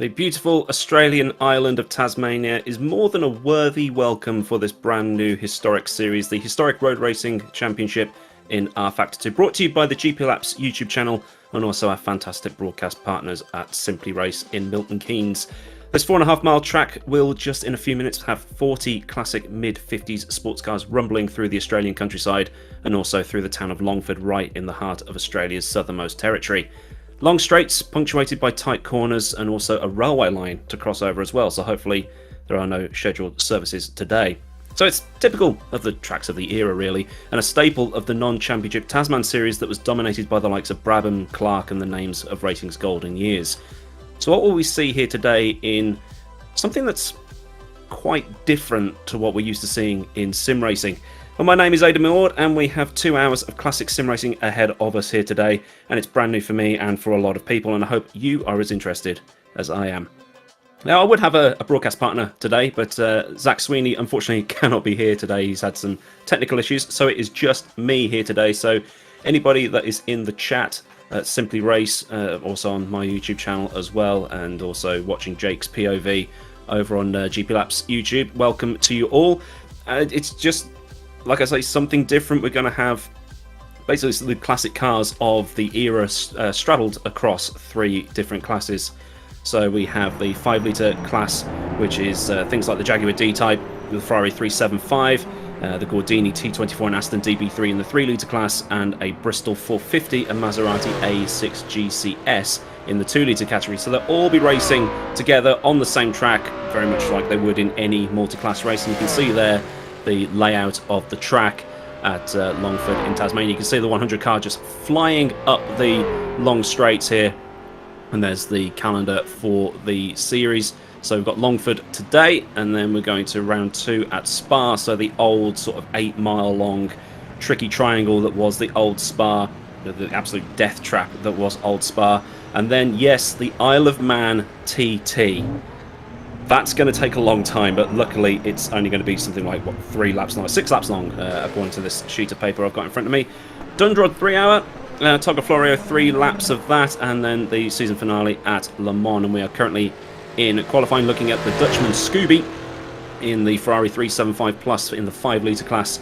The beautiful Australian island of Tasmania is more than a worthy welcome for this brand new historic series, the Historic Road Racing Championship in rFactor 2, brought to you by the GP Laps YouTube channel and also our fantastic broadcast partners at Simply Race in Milton Keynes. This 4.5 mile track will just in a few minutes have 40 classic mid-50s sports cars rumbling through the Australian countryside and also through the town of Longford, right in the heart of Australia's southernmost territory. Long straights punctuated by tight corners and also a railway line to cross over as well, so hopefully there are no scheduled services today. So it's typical of the tracks of the era really, and a staple of the non-championship Tasman series that was dominated by the likes of Brabham, Clark and the names of racing's golden years. So what will we see here today in something that's quite different to what we're used to seeing in sim racing? Well, my name is Aidan Millward and we have 2 hours of classic sim racing ahead of us here today, and it's brand new for me and for a lot of people, and I hope you are as interested as I am. Now, I would have a broadcast partner today, but Zach Sweeney unfortunately cannot be here today. He's had some technical issues, so it is just me here today. So anybody that is in the chat at Simply Race, also on my YouTube channel as well, and also watching Jake's POV over on GP Laps YouTube, welcome to you all. It's just, like I say, something different. We're going to have basically the classic cars of the era straddled across 3 different classes. So we have the 5 litre class, which is things like the Jaguar D-Type, the Ferrari 375, the Gordini T24 and Aston DB3 in the 3 litre class, and a Bristol 450 and Maserati A6 GCS in the 2 litre category. So they'll all be racing together on the same track, very much like they would in any multi-class race. And you can see there the layout of the track at Longford in Tasmania. You can see the 100 car just flying up the long straights here. And there's the calendar for the series. So we've got Longford today, and then we're going to round 2 at Spa. So the old sort of 8 mile long tricky triangle that was the old Spa, the absolute death trap that was old Spa. And then, yes, the Isle of Man TT. That's going to take a long time, but luckily it's only going to be something like, what, 3 laps long, 6 laps long, according to this sheet of paper I've got in front of me. Dundrod 3 hour. Toga Florio 3 laps of that, and then the season finale at Le Mans. And we are currently in qualifying looking at the Dutchman Scooby in the Ferrari 375 Plus in the 5 litre class.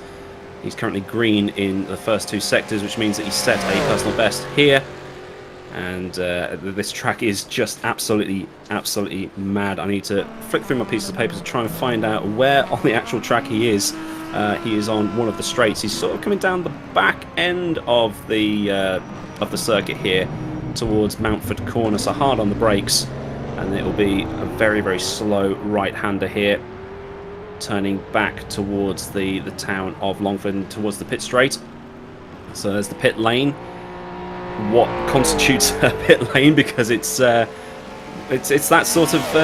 He's currently green in the first 2 sectors, which means that he's set a personal best here. And this track is just absolutely mad. I need to flick through my pieces of paper to try and find out where on the actual track he is. He is on one of the straights. He's sort of coming down the back end of the circuit here towards Mountford Corner, so hard on the brakes, and it will be a very slow right-hander here, turning back towards the town of Longford and towards the pit straight. So there's the pit lane. What constitutes a pit lane, because it's that sort of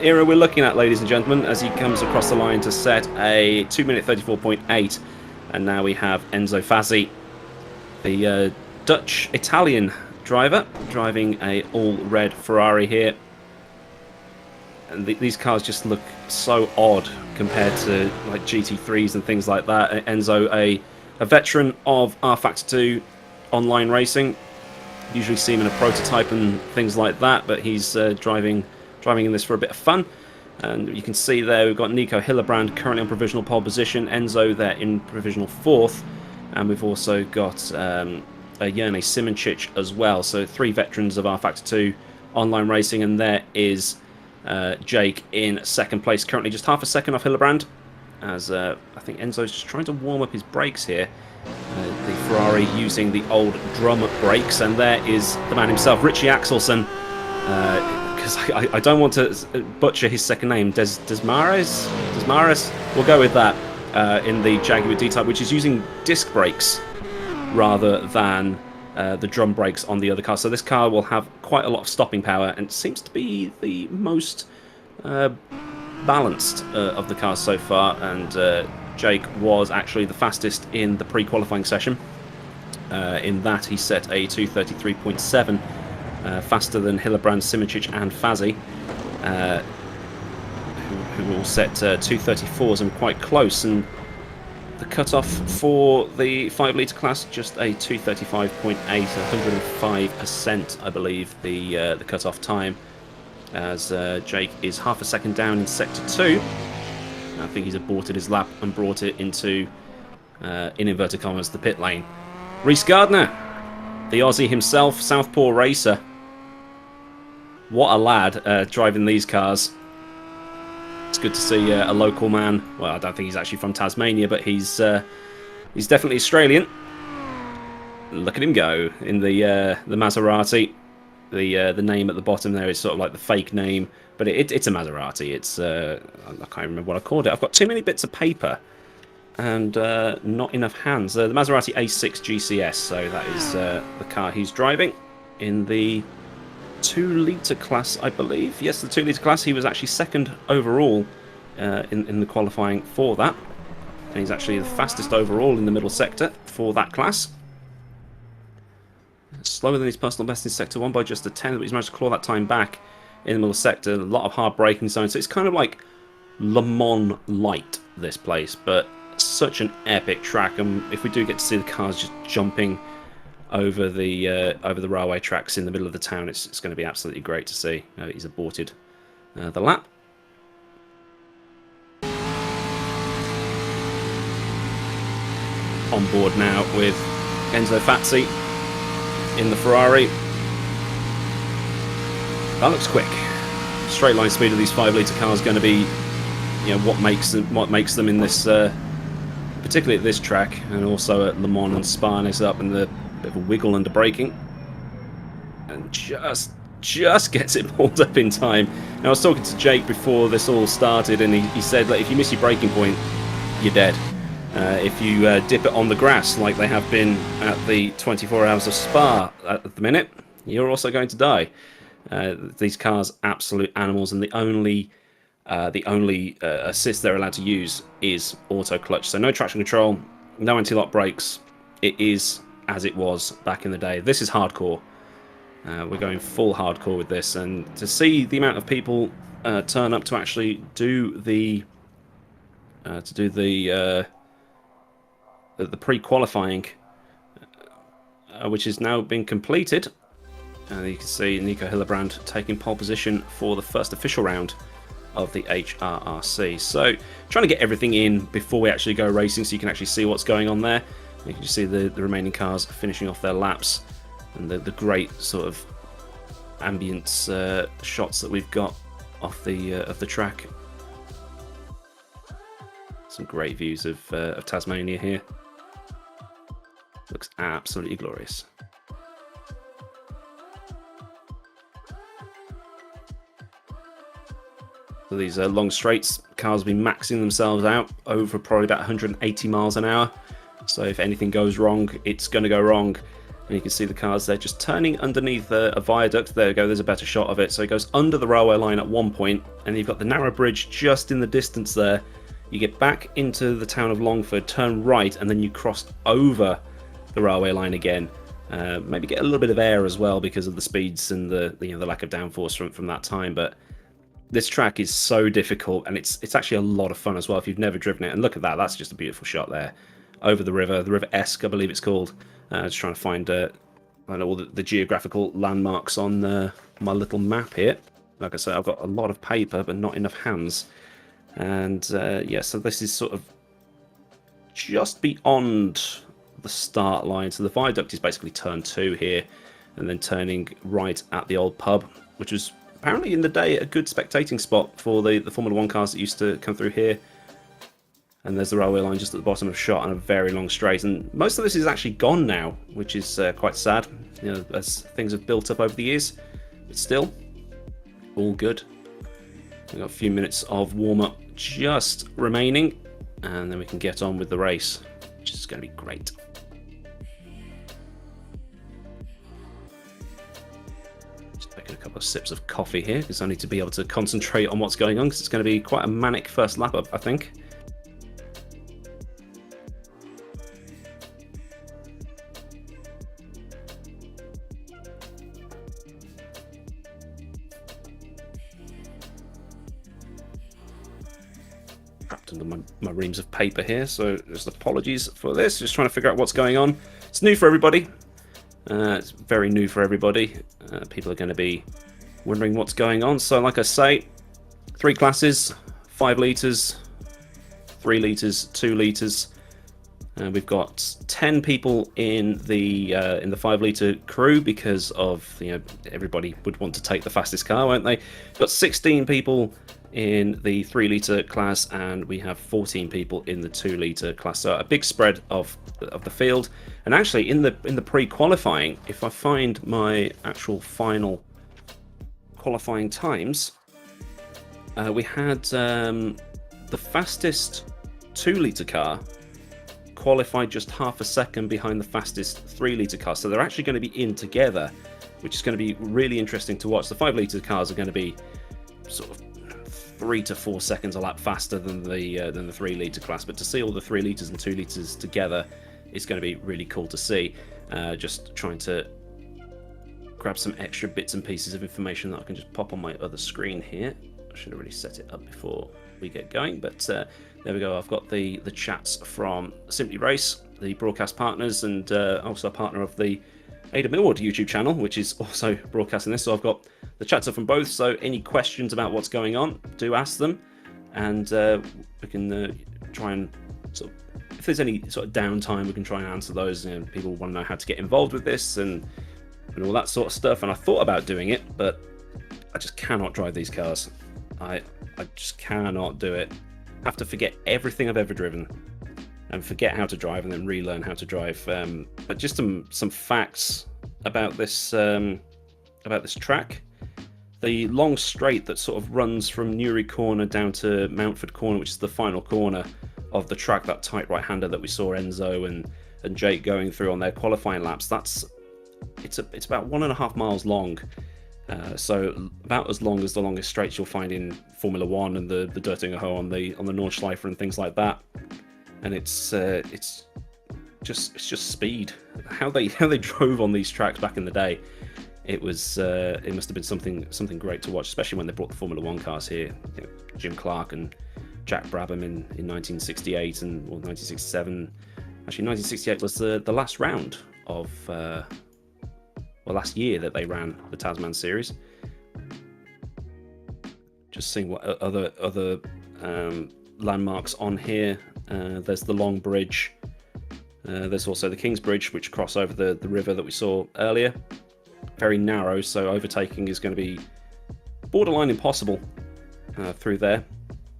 era we're looking at, ladies and gentlemen, as he comes across the line to set a 2 minute 34.8, and now we have Enzo Fazzi, the Dutch-Italian driver, driving a all-red Ferrari here. And these cars just look so odd compared to like GT3s and things like that. Enzo, a veteran of rFactor 2 online racing. Usually see him in a prototype and things like that, but he's driving in this for a bit of fun. And you can see there we've got Nico Hillebrand currently on provisional pole position, Enzo there in provisional 4th, and we've also got Jerne Simoncic as well. So 3 veterans of rFactor 2 online racing, and there is Jake in 2nd place, currently just half a second off Hillebrand, as I think Enzo's just trying to warm up his brakes here. The Ferrari using the old drum brakes, and there is the man himself, Richie Axelson, because I don't want to butcher his second name, Desmares, we'll go with that, in the Jaguar D-Type, which is using disc brakes rather than the drum brakes on the other car. So this car will have quite a lot of stopping power, and seems to be the most balanced of the cars so far, and Jake was actually the fastest in the pre-qualifying session. In that he set a 2:33.7, faster than Hillebrand, Simoncic and Fazzi, who all set 2:34s and quite close. And the cut-off for the 5 litre class, just a 2:35.8, 105%, I believe, the cut-off time. as Jake is half a second down in Sector 2. I think he's aborted his lap and brought it into, in inverted commas, the pit lane. Rhys Gardner, the Aussie himself, Southpaw racer. What a lad driving these cars. It's good to see a local man. Well, I don't think he's actually from Tasmania, but he's definitely Australian. Look at him go in the Maserati. The name at the bottom there is sort of like the fake name, but it's a Maserati. It's I can't remember what I called it. I've got too many bits of paper and not enough hands. The Maserati A6 GCS, so that is the car he's driving in the 2-litre class, I believe. Yes, the 2-litre class. He was actually second overall in the qualifying for that, and he's actually the fastest overall in the middle sector for that class. Slower than his personal best in Sector 1 by just a 10, but he's managed to claw that time back in the middle sector. A lot of hard braking zones, so it's kind of like Le Mans light, this place, but such an epic track. And if we do get to see the cars just jumping over the railway tracks in the middle of the town, it's going to be absolutely great to see. He's aborted the lap. On board now with Enzo Fazzi in the Ferrari. That looks quick. Straight line speed of these 5-litre cars is going to be, you know, what makes them in this, particularly at this track, and also at Le Mans and Spa, and it's up in the bit of a wiggle under braking, and just gets it pulled up in time. Now, I was talking to Jake before this all started, and he said that if you miss your braking point, you're dead. If you dip it on the grass, like they have been at the 24 Hours of Spa at the minute, you're also going to die. These cars, absolute animals, and the only assist they're allowed to use is auto clutch. So no traction control, no anti-lock brakes. It is as it was back in the day. This is hardcore. We're going full hardcore with this, and to see the amount of people turn up to actually do the pre-qualifying, which is now been completed. You can see Nico Hillebrand taking pole position for the first official round of the Hrrc. So trying to get everything in before we actually go racing, so you can actually see what's going on there. You can just see the remaining cars finishing off their laps, and the great sort of ambience shots that we've got off the track. Some great views of Tasmania here. Looks absolutely glorious. So these long straights, cars will be maxing themselves out over probably about 180 miles an hour. So if anything goes wrong, it's going to go wrong. And you can see the cars there just turning underneath a viaduct. There we go, there's a better shot of it. So it goes under the railway line at one point, and you've got the narrow bridge just in the distance there. You get back into the town of Longford, turn right, and then you cross over the railway line again. Maybe get a little bit of air as well because of the speeds and the lack of downforce from that time. But this track is so difficult, and it's actually a lot of fun as well if you've never driven it. And look at that, that's just a beautiful shot there over the River Esk, I believe it's called. Just trying to find all the geographical landmarks on my little map here. Like I said, I've got a lot of paper but not enough hands. And yeah, so this is sort of just beyond the start line. So the viaduct is basically turn 2 here, and then turning right at the old pub, which was apparently in the day a good spectating spot for the Formula 1 cars that used to come through here. And there's the railway line just at the bottom of shot and a very long straight. And most of this is actually gone now, which is quite sad, you know, as things have built up over the years. But still, all good. We've got a few minutes of warm-up just remaining, and then we can get on with the race, which is going to be great. Just taking a couple of sips of coffee here, because I need to be able to concentrate on what's going on, because it's going to be quite a manic first lap up, I think. Under my reams of paper here, so just apologies for this. Just trying to figure out what's going on. It's new for everybody. It's very new for everybody. People are going to be wondering what's going on. So like I say, 3 classes, 5 litres, 3 litres, 2 litres. We've got 10 people in the 5-litre crew because of, you know, everybody would want to take the fastest car, won't they? We've got 16 people in the 3-litre class, and we have 14 people in the 2-litre class. So a big spread of the field. And actually, in the pre-qualifying, if I find my actual final qualifying times, we had the fastest 2-litre car qualified just half a second behind the fastest 3-litre car. So they're actually going to be in together, which is going to be really interesting to watch. The 5-litre cars are going to be sort of 3 to 4 seconds a lap faster than the 3-litre class, but to see all the 3 litres and 2 litres together is going to be really cool to see. Just trying to grab some extra bits and pieces of information that I can just pop on my other screen here. I should have really set it up before we get going, but there we go. I've got the chats from Simply Race, the broadcast partners, and also a partner of the Ada Millward YouTube channel, which is also broadcasting this. So I've got the chats up from both. So any questions about what's going on, do ask them, and we can try and sort of, if there's any sort of downtime, we can try and answer those. You know, people want to know how to get involved with this and all that sort of stuff. And I thought about doing it, but I just cannot drive these cars. I just cannot do it. I have to forget everything I've ever driven and forget how to drive and then relearn how to drive. But just some facts about this track. The long straight that sort of runs from Newry Corner down to Mountford Corner, which is the final corner of the track, that tight right-hander that we saw Enzo and Jake going through on their qualifying laps, it's about 1.5 miles long. So about as long as the longest straights you'll find in Formula One and the Dirtinger Ho on the Nordschleife and things like that. And it's just speed. How they drove on these tracks back in the day, it must have been something great to watch, especially when they brought the Formula One cars here. You know, Jim Clark and Jack Brabham in 1968 and 1967. Actually, 1968 was the last round of. Last year that they ran the Tasman series. Just seeing what other landmarks on here. There's the Long Bridge. There's also the King's Bridge, which cross over the river that we saw earlier. Very narrow, so overtaking is going to be borderline impossible through there.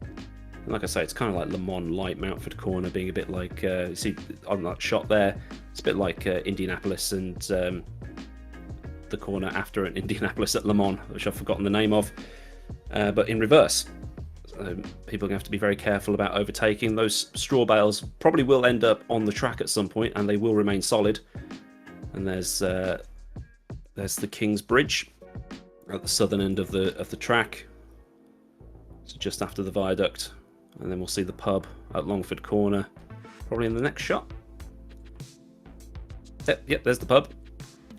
And like I say, it's kind of like Le Mans light, Mountford Corner being a bit like, you see on that shot there, it's a bit like Indianapolis and the corner after an Indianapolis at Le Mans, which I've forgotten the name of, but in reverse. People are going to have to be very careful about overtaking. Those straw bales probably will end up on the track at some point, and they will remain solid. And there's the King's Bridge at the southern end of the track, so just after the viaduct, and then we'll see the pub at Longford Corner probably in the next shot. Yep, there's the pub.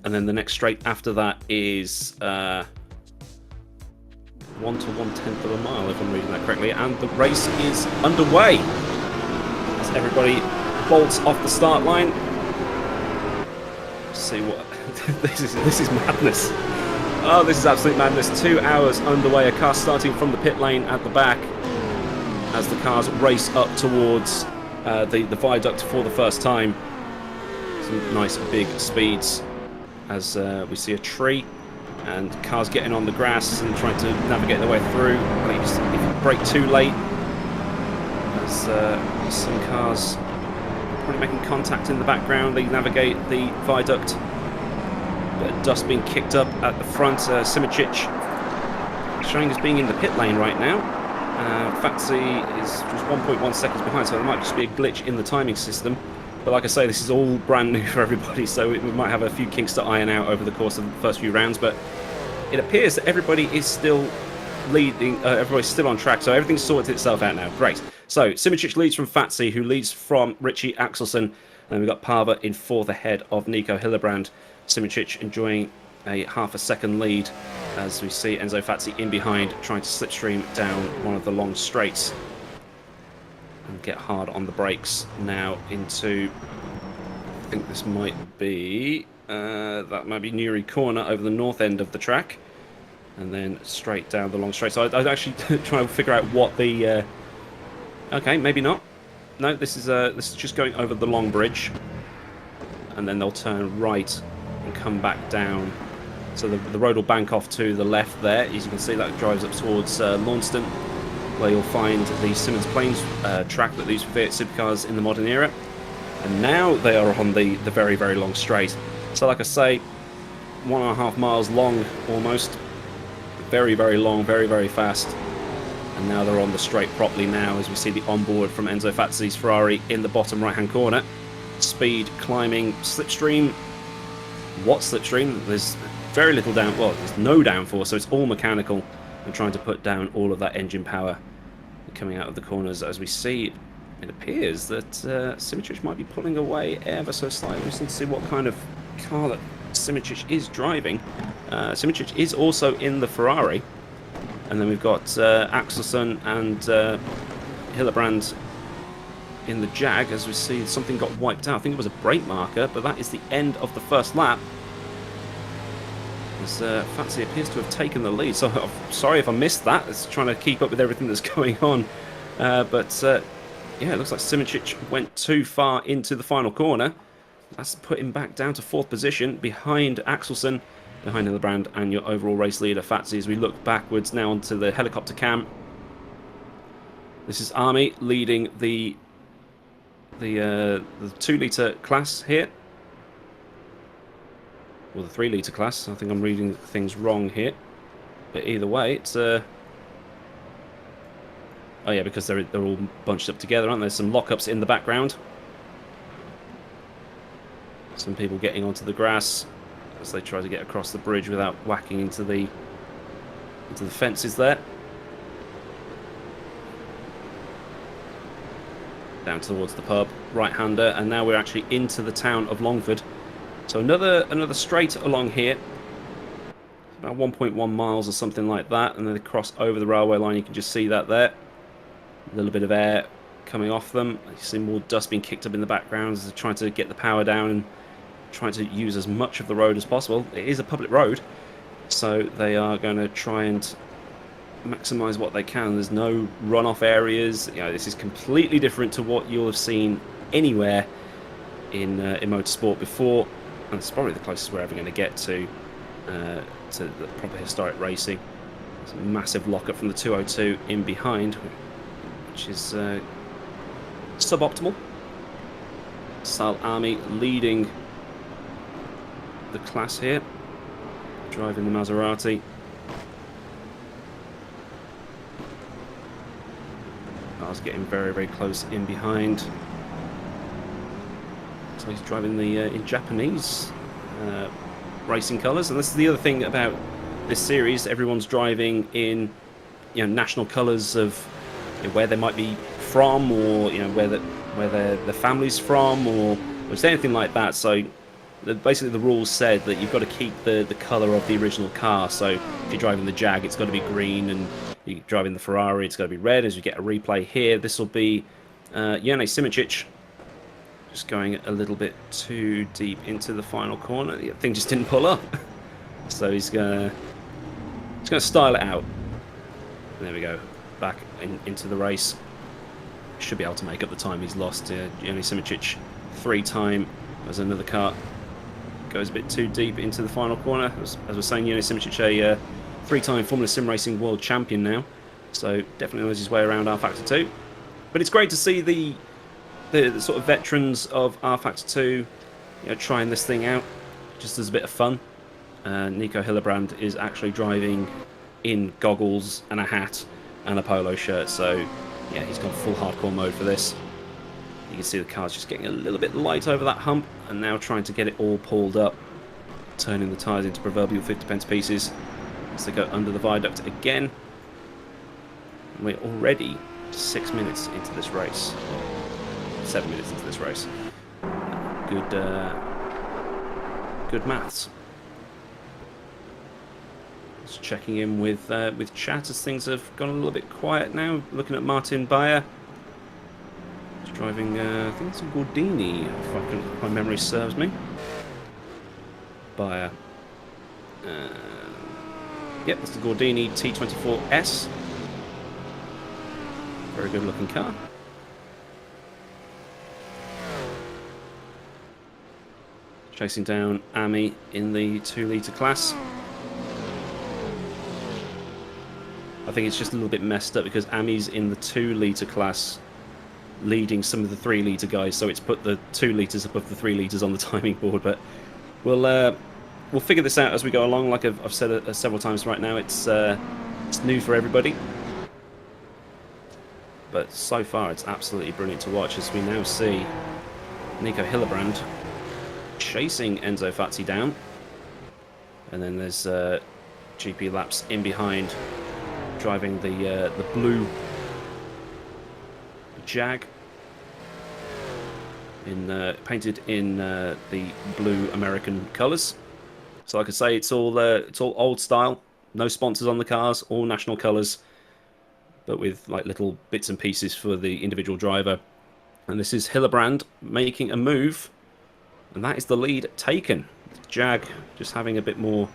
And then the next straight after that is 1 to 1/10 of a mile, if I'm reading that correctly. And the race is underway as everybody bolts off the start line. Let's see what this is madness. Oh, this is absolute madness. 2 hours underway. A car starting from the pit lane at the back as the cars race up towards the viaduct for the first time. Some nice big speeds. As we see a tree and cars getting on the grass and trying to navigate their way through. If you brake too late, as some cars probably making contact in the background, they navigate the viaduct. Bit of dust being kicked up at the front. Simicic showing as being in the pit lane right now. Fatsi is just 1.1 seconds behind, so there might just be a glitch in the timing system. But like I say, this is all brand new for everybody, so we might have a few kinks to iron out over the course of the first few rounds. But it appears that everybody is still leading, everybody's still on track, so everything's sorted itself out now. Great. So Simicic leads from Fatsi, who leads from Richie Axelsen. And then we've got Pava in fourth ahead of Nico Hillebrand. Simicic enjoying a half a second lead as we see Enzo Fatsi in behind, trying to slipstream down one of the long straights. And get hard on the brakes now into, I think this might be, that might be Newry Corner over the north end of the track. and then straight down the long straight. So I'd actually try to figure out what the... okay, maybe not. No, this is just going over the long bridge, and then they'll turn right and come back down. So the road will bank off to the left there. As you can see, that drives up towards Launceston, where you'll find the Symonds Plains track that these V8 supercars in the modern era. And now they are on the very, very long straight. So like I say, 1.5 miles long almost. Very, very long, very, very fast. And now they're on the straight properly now, as we see the onboard from Enzo Fazzi's Ferrari in the bottom right-hand corner. Speed, climbing, slipstream. What slipstream? There's very little down... well, there's no downforce, so it's all mechanical. And trying to put down all of that engine power coming out of the corners. As we see, it appears that Simičić might be pulling away ever so slightly. Just need to see what kind of car that Simičić is driving. Simičić is also in the Ferrari. And then we've got Axelsson and Hillebrand in the Jag. As we see, something got wiped out. I think it was a brake marker, but that is the end of the first lap. As Fazzi appears to have taken the lead. So I'm sorry if I missed that. It's trying to keep up with everything that's going on. Yeah, it looks like Simičić went too far into the final corner. That's put him back down to 4th position behind Axelsson, behind Hillebrand, and your overall race leader Fazzi. As we look backwards now onto the helicopter cam. This is Army leading the 2-litre class here. Or the 3-litre class. I think I'm reading things wrong here. But either way, it's... oh yeah, because they're all bunched up together, aren't there? Some lockups in the background. Some people getting onto the grass as they try to get across the bridge without whacking into the fences there. Down towards the pub, right-hander, and now we're actually into the town of Longford. So another straight along here, about 1.1 miles or something like that, and then they cross over the railway line. You can just see that there. A little bit of air coming off them. You see more dust being kicked up in the background as they're trying to get the power down and trying to use as much of the road as possible. It is a public road, so they are going to try and maximise what they can. There's no runoff areas. You know, this is completely different to what you'll have seen anywhere in motorsport before. And it's probably the closest we're ever going to get to the proper historic racing. There's a massive lockup from the 202 in behind, which is suboptimal. Sal Army leading the class here, driving the Maserati. Cars getting very, very close in behind. So he's driving the in Japanese racing colours, and this is the other thing about this series. Everyone's driving in, you know, national colours of, you know, where they might be from, or, you know, where their family's from, or it's anything like that. So basically the rules said that you've got to keep the colour of the original car. So if you're driving the Jag, it's got to be green, and you're driving the Ferrari, it's got to be red. As we get a replay here, this will be Jene Simičić just going a little bit too deep into the final corner. The thing just didn't pull up. So he's gonna style it out. And there we go, back into the race. Should be able to make up the time he's lost. Jene Simičić 3-time, as another car goes a bit too deep into the final corner. As we're saying, Jene Simičić, a 3-time Formula Sim Racing World Champion now. So definitely knows his way around R-Factor 2. But it's great to see the sort of veterans of R-Factor 2, you know, trying this thing out just as a bit of fun. Nico Hillebrand is actually driving in goggles and a hat and a polo shirt, so yeah, he's gone full hardcore mode for this. You can see the car's just getting a little bit light over that hump, and now trying to get it all pulled up, turning the tyres into proverbial 50p pieces as they go under the viaduct again. And we're already 6 minutes into this race. 7 minutes into this race. Good maths. Just checking in with chat as things have gone a little bit quiet now. Looking at Martin Bayer. He's driving, I think it's a Gordini, if my memory serves me. Bayer. Yep, it's the Gordini T24S. Very good looking car. Chasing down Ami in the 2-litre class. I think it's just a little bit messed up because Ami's in the 2-litre class, leading some of the 3-litre guys, so it's put the 2 litres above the 3 litres on the timing board. But we'll figure this out as we go along. Like I've said several times right now, it's new for everybody. But so far, it's absolutely brilliant to watch as we now see Nico Hillebrand chasing Enzo Fazzi down. And then there's GP Laps in behind, driving the blue Jag, painted in the blue American colours. So like I say, it's all old style, no sponsors on the cars, all national colours, but with like little bits and pieces for the individual driver. And this is Hillebrand making a move, and that is the lead taken. Jag just having a bit more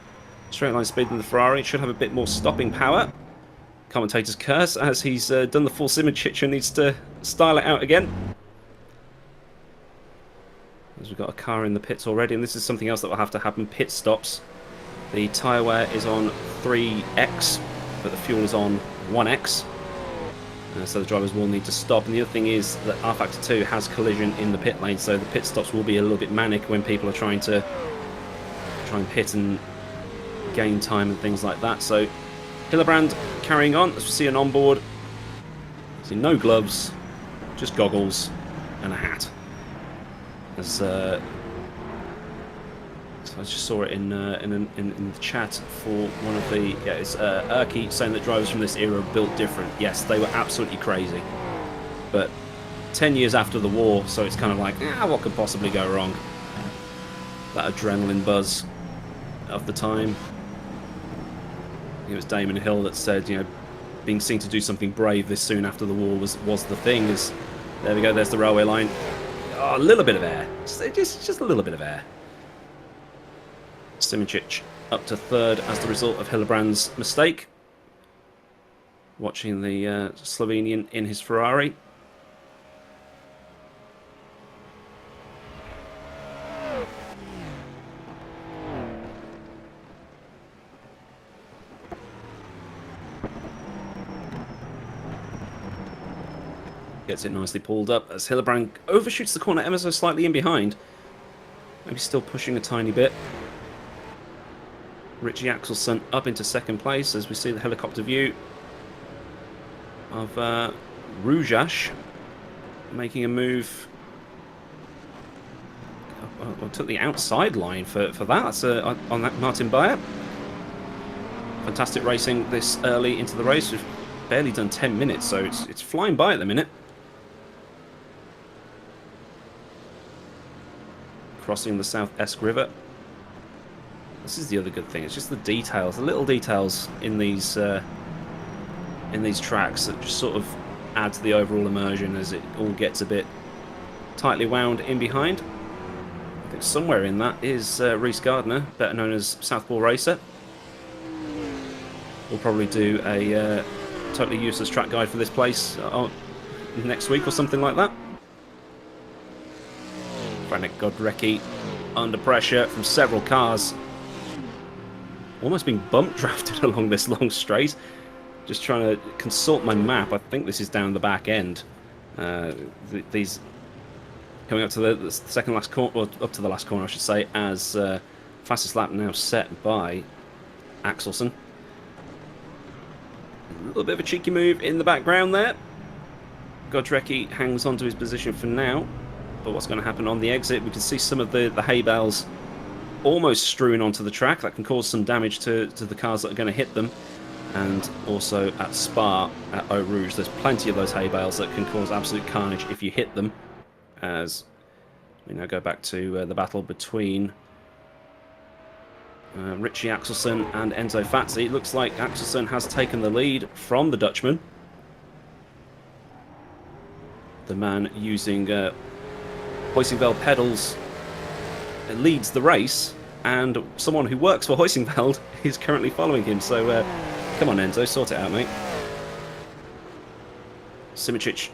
straight line speed than the Ferrari, should have a bit more stopping power. Commentator's curse as he's done the full Simoncic and needs to style it out again. As we've got a car in the pits already, and this is something else that will have to happen, pit stops. The tyre wear is on 3x, but the fuel is on 1x. So the drivers will need to stop. And the other thing is that rFactor 2 has collision in the pit lane, so the pit stops will be a little bit manic when people are trying to pit and gain time and things like that. So Hillebrand carrying on, as we see an onboard. See no gloves, just goggles and a hat. As so I just saw it in the chat for one of the it's Hrrc saying that drivers from this era are built different. Yes, they were absolutely crazy, but 10 years after the war, so it's kind of like, what could possibly go wrong? That adrenaline buzz of the time. It was Damon Hill that said, being seen to do something brave this soon after the war was the thing. Is there we go? There's the railway line. Oh, a little bit of air, just a little bit of air. Simoncic up to third as the result of Hillebrand's mistake. Watching the Slovenian in his Ferrari. Gets it nicely pulled up as Hillebrand overshoots the corner ever so slightly in behind. Maybe still pushing a tiny bit. Richie Axelsson up into second place as we see the helicopter view of Rujas making a move. Took the outside line for that. That's on that Martin Bayer. Fantastic racing this early into the race. We've barely done 10 minutes, so it's flying by at the minute. Crossing the South Esk River. This is the other good thing. It's just the details, the little details in these tracks that just sort of add to the overall immersion as it all gets a bit tightly wound in behind. I think somewhere in that is Rhys Gardner, better known as Southpaw Racer. We'll probably do a totally useless track guide for this place next week or something like that. Franek Godrecki under pressure from several cars. Almost being bump drafted along this long straight. Just trying to consult my map. I think this is down the back end. These coming up to the second last corner, or up to the last corner, I should say, as fastest lap now set by Axelsson. A little bit of a cheeky move in the background there. Godrecki hangs on to his position for now. But what's going to happen on the exit? We can see some of the hay bales almost strewn onto the track. That can cause some damage to the cars that are going to hit them. And also at Spa, at Eau Rouge, there's plenty of those hay bales that can cause absolute carnage if you hit them. As we now go back to the battle between Richie Axelsson and Enzo Fazzi. It looks like Axelsson has taken the lead from the Dutchman. The man using Boissingville pedals leads the race and someone who works for Hoisingveld is currently following him. So come on, Enzo, sort it out, mate. Simičić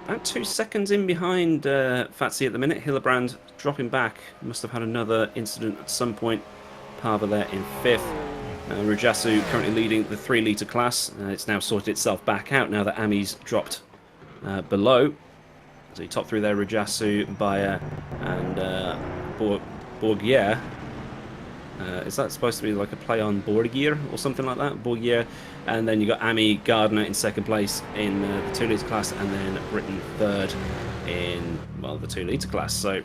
about 2 seconds in behind Fatsi at the minute. Hillebrand dropping back. Must have had another incident at some point. Parva there in 5th. Rajasu currently leading the 3 litre class. It's now sorted itself back out now that Ami's dropped below. So he top 3 there, Rajasu, Bayer and Borgier. Is that supposed to be like a play on Borgier or something like that? Borgier. And then you got Ami Gardner in 2nd place in the 2 litre class, and then Britain 3rd in, well, the 2 litre class. So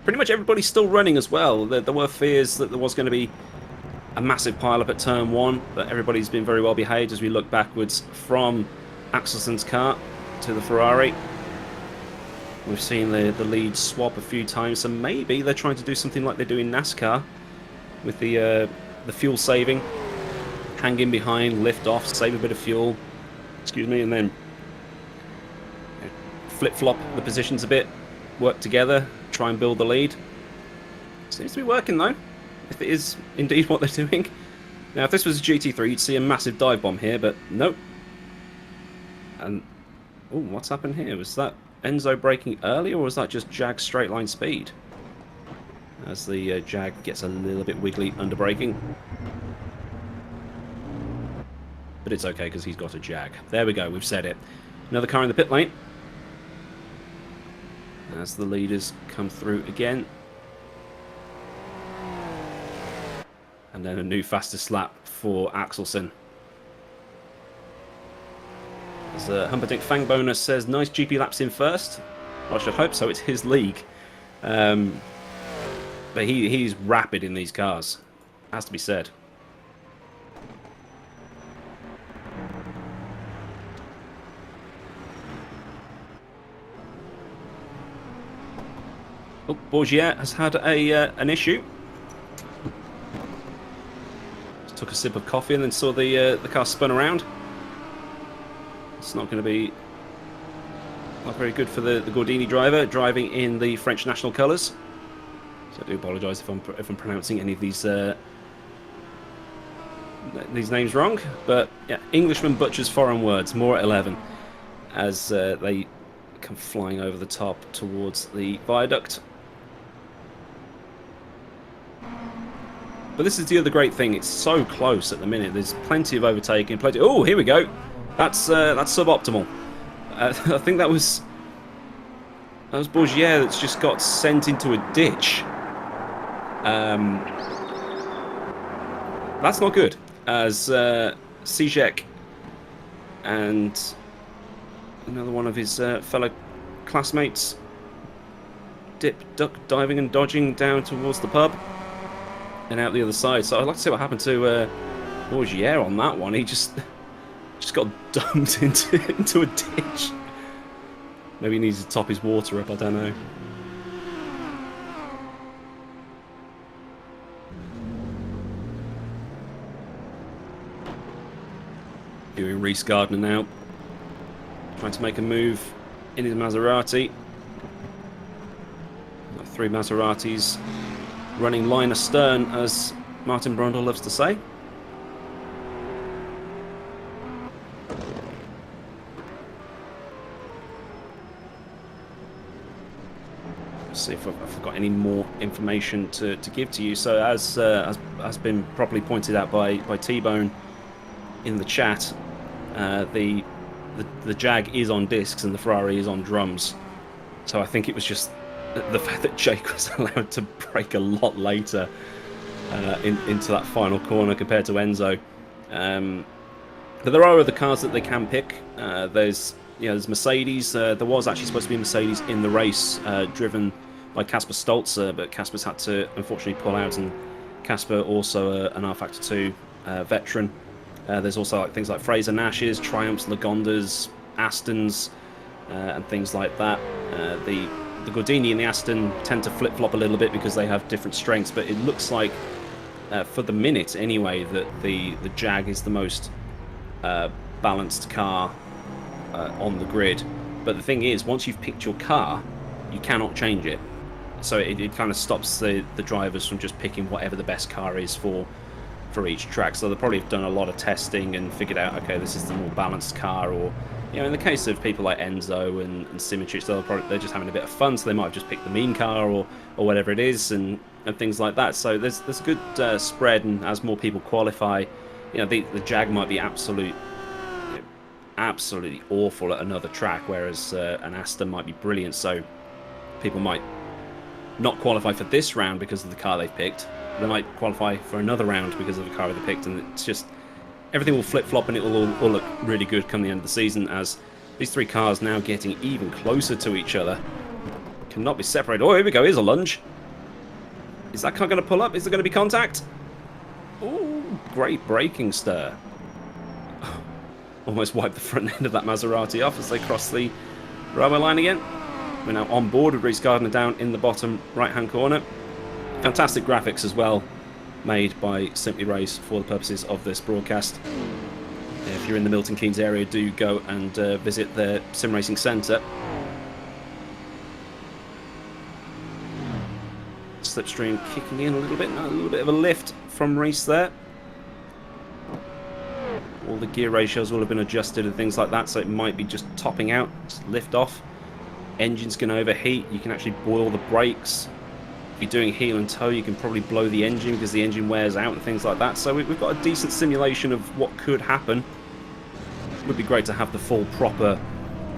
pretty much everybody's still running as well. There were fears that there was going to be a massive pile-up at turn 1, but everybody's been very well behaved as we look backwards from Axelson's car to the Ferrari. We've seen the lead swap a few times, so maybe they're trying to do something like they do in NASCAR with the fuel saving. Hang in behind, lift off, save a bit of fuel, excuse me, and then flip-flop the positions a bit, work together, try and build the lead. Seems to be working though, if it is indeed what they're doing. Now, if this was a GT3, you'd see a massive dive bomb here, but nope. And, oh, what's happened here? Was that Enzo braking early, or was that just Jag's straight line speed? As the Jag gets a little bit wiggly under braking. But it's okay, because he's got a Jag. There we go, we've said it. Another car in the pit lane. As the leaders come through again. And then a new fastest lap for Axelson. As Humperdinck Fangbonus says, nice GP laps in 1st. I should hope so, it's his league. But he's rapid in these cars. Has to be said. Oh, Borgier has had an issue. Just took a sip of coffee and then saw the car spun around. It's not going to be not very good for the Gordini driver driving in the French national colours. So I do apologise if I'm pronouncing any of these names wrong. But yeah, Englishman butchers foreign words. More at 11 as they come flying over the top towards the viaduct. But this is the other great thing. It's so close at the minute. There's plenty of overtaking. Plenty. Oh, here we go. That's suboptimal. I think that was Borgier that's just got sent into a ditch. That's not good. As Sijek and another one of his fellow classmates duck, diving and dodging down towards the pub and out the other side. So I'd like to see what happened to Borgier on that one. He just got dumped into a ditch. Maybe he needs to top his water up, I don't know. Doing Rhys Gardner now. Trying to make a move in his Maserati. Got 3 Maseratis running line astern, as Martin Brundle loves to say. See if I've got any more information to give to you. So as has been properly pointed out by T-Bone in the chat, the Jag is on discs and the Ferrari is on drums. So I think it was just the fact that Jake was allowed to brake a lot later into that final corner compared to Enzo. But there are other cars that they can pick. There's Mercedes. There was actually supposed to be a Mercedes in the race, driven by Kasper Stolzer, but Kasper's had to unfortunately pull out, and Kasper also an R Factor 2 veteran. There's also things like Fraser Nash's, Triumphs, Lagondas, Astons, and things like that. The Gordini and the Aston tend to flip-flop a little bit because they have different strengths, but it looks like, for the minute anyway, that the Jag is the most balanced car on the grid. But the thing is, once you've picked your car, you cannot change it. So it kind of stops the drivers from just picking whatever the best car is for each track. So they'll probably have done a lot of testing and figured out, okay, this is the more balanced car, or in the case of people like Enzo and Symmetrix, they're just having a bit of fun, so they might have just picked the mean car or whatever it is, and things like that. So there's a good spread, and as more people qualify, the Jag might be absolutely awful at another track, whereas an Aston might be brilliant. So people might not qualify for this round because of the car they've picked. They might qualify for another round because of the car they picked, and it's just everything will flip-flop, and it will all look really good come the end of the season, as these three cars now getting even closer to each other. Cannot be separated. Oh, here we go. Here's a lunge. Is that car going to pull up? Is there going to be contact? Oh, great braking stir. Almost wiped the front end of that Maserati off as they cross the railway line again. We're now on board with Hrrc Gardner down in the bottom right-hand corner. Fantastic graphics as well, made by Simply Race for the purposes of this broadcast. If you're in the Milton Keynes area, do go and visit their sim racing centre. Slipstream kicking in a little bit of a lift from Hrrc there. All the gear ratios will have been adjusted and things like that, so it might be just topping out, just lift off. Engine's going to overheat. You can actually boil the brakes. If you're doing heel and toe, you can probably blow the engine because the engine wears out and things like that. So we've got a decent simulation of what could happen. It would be great to have the full proper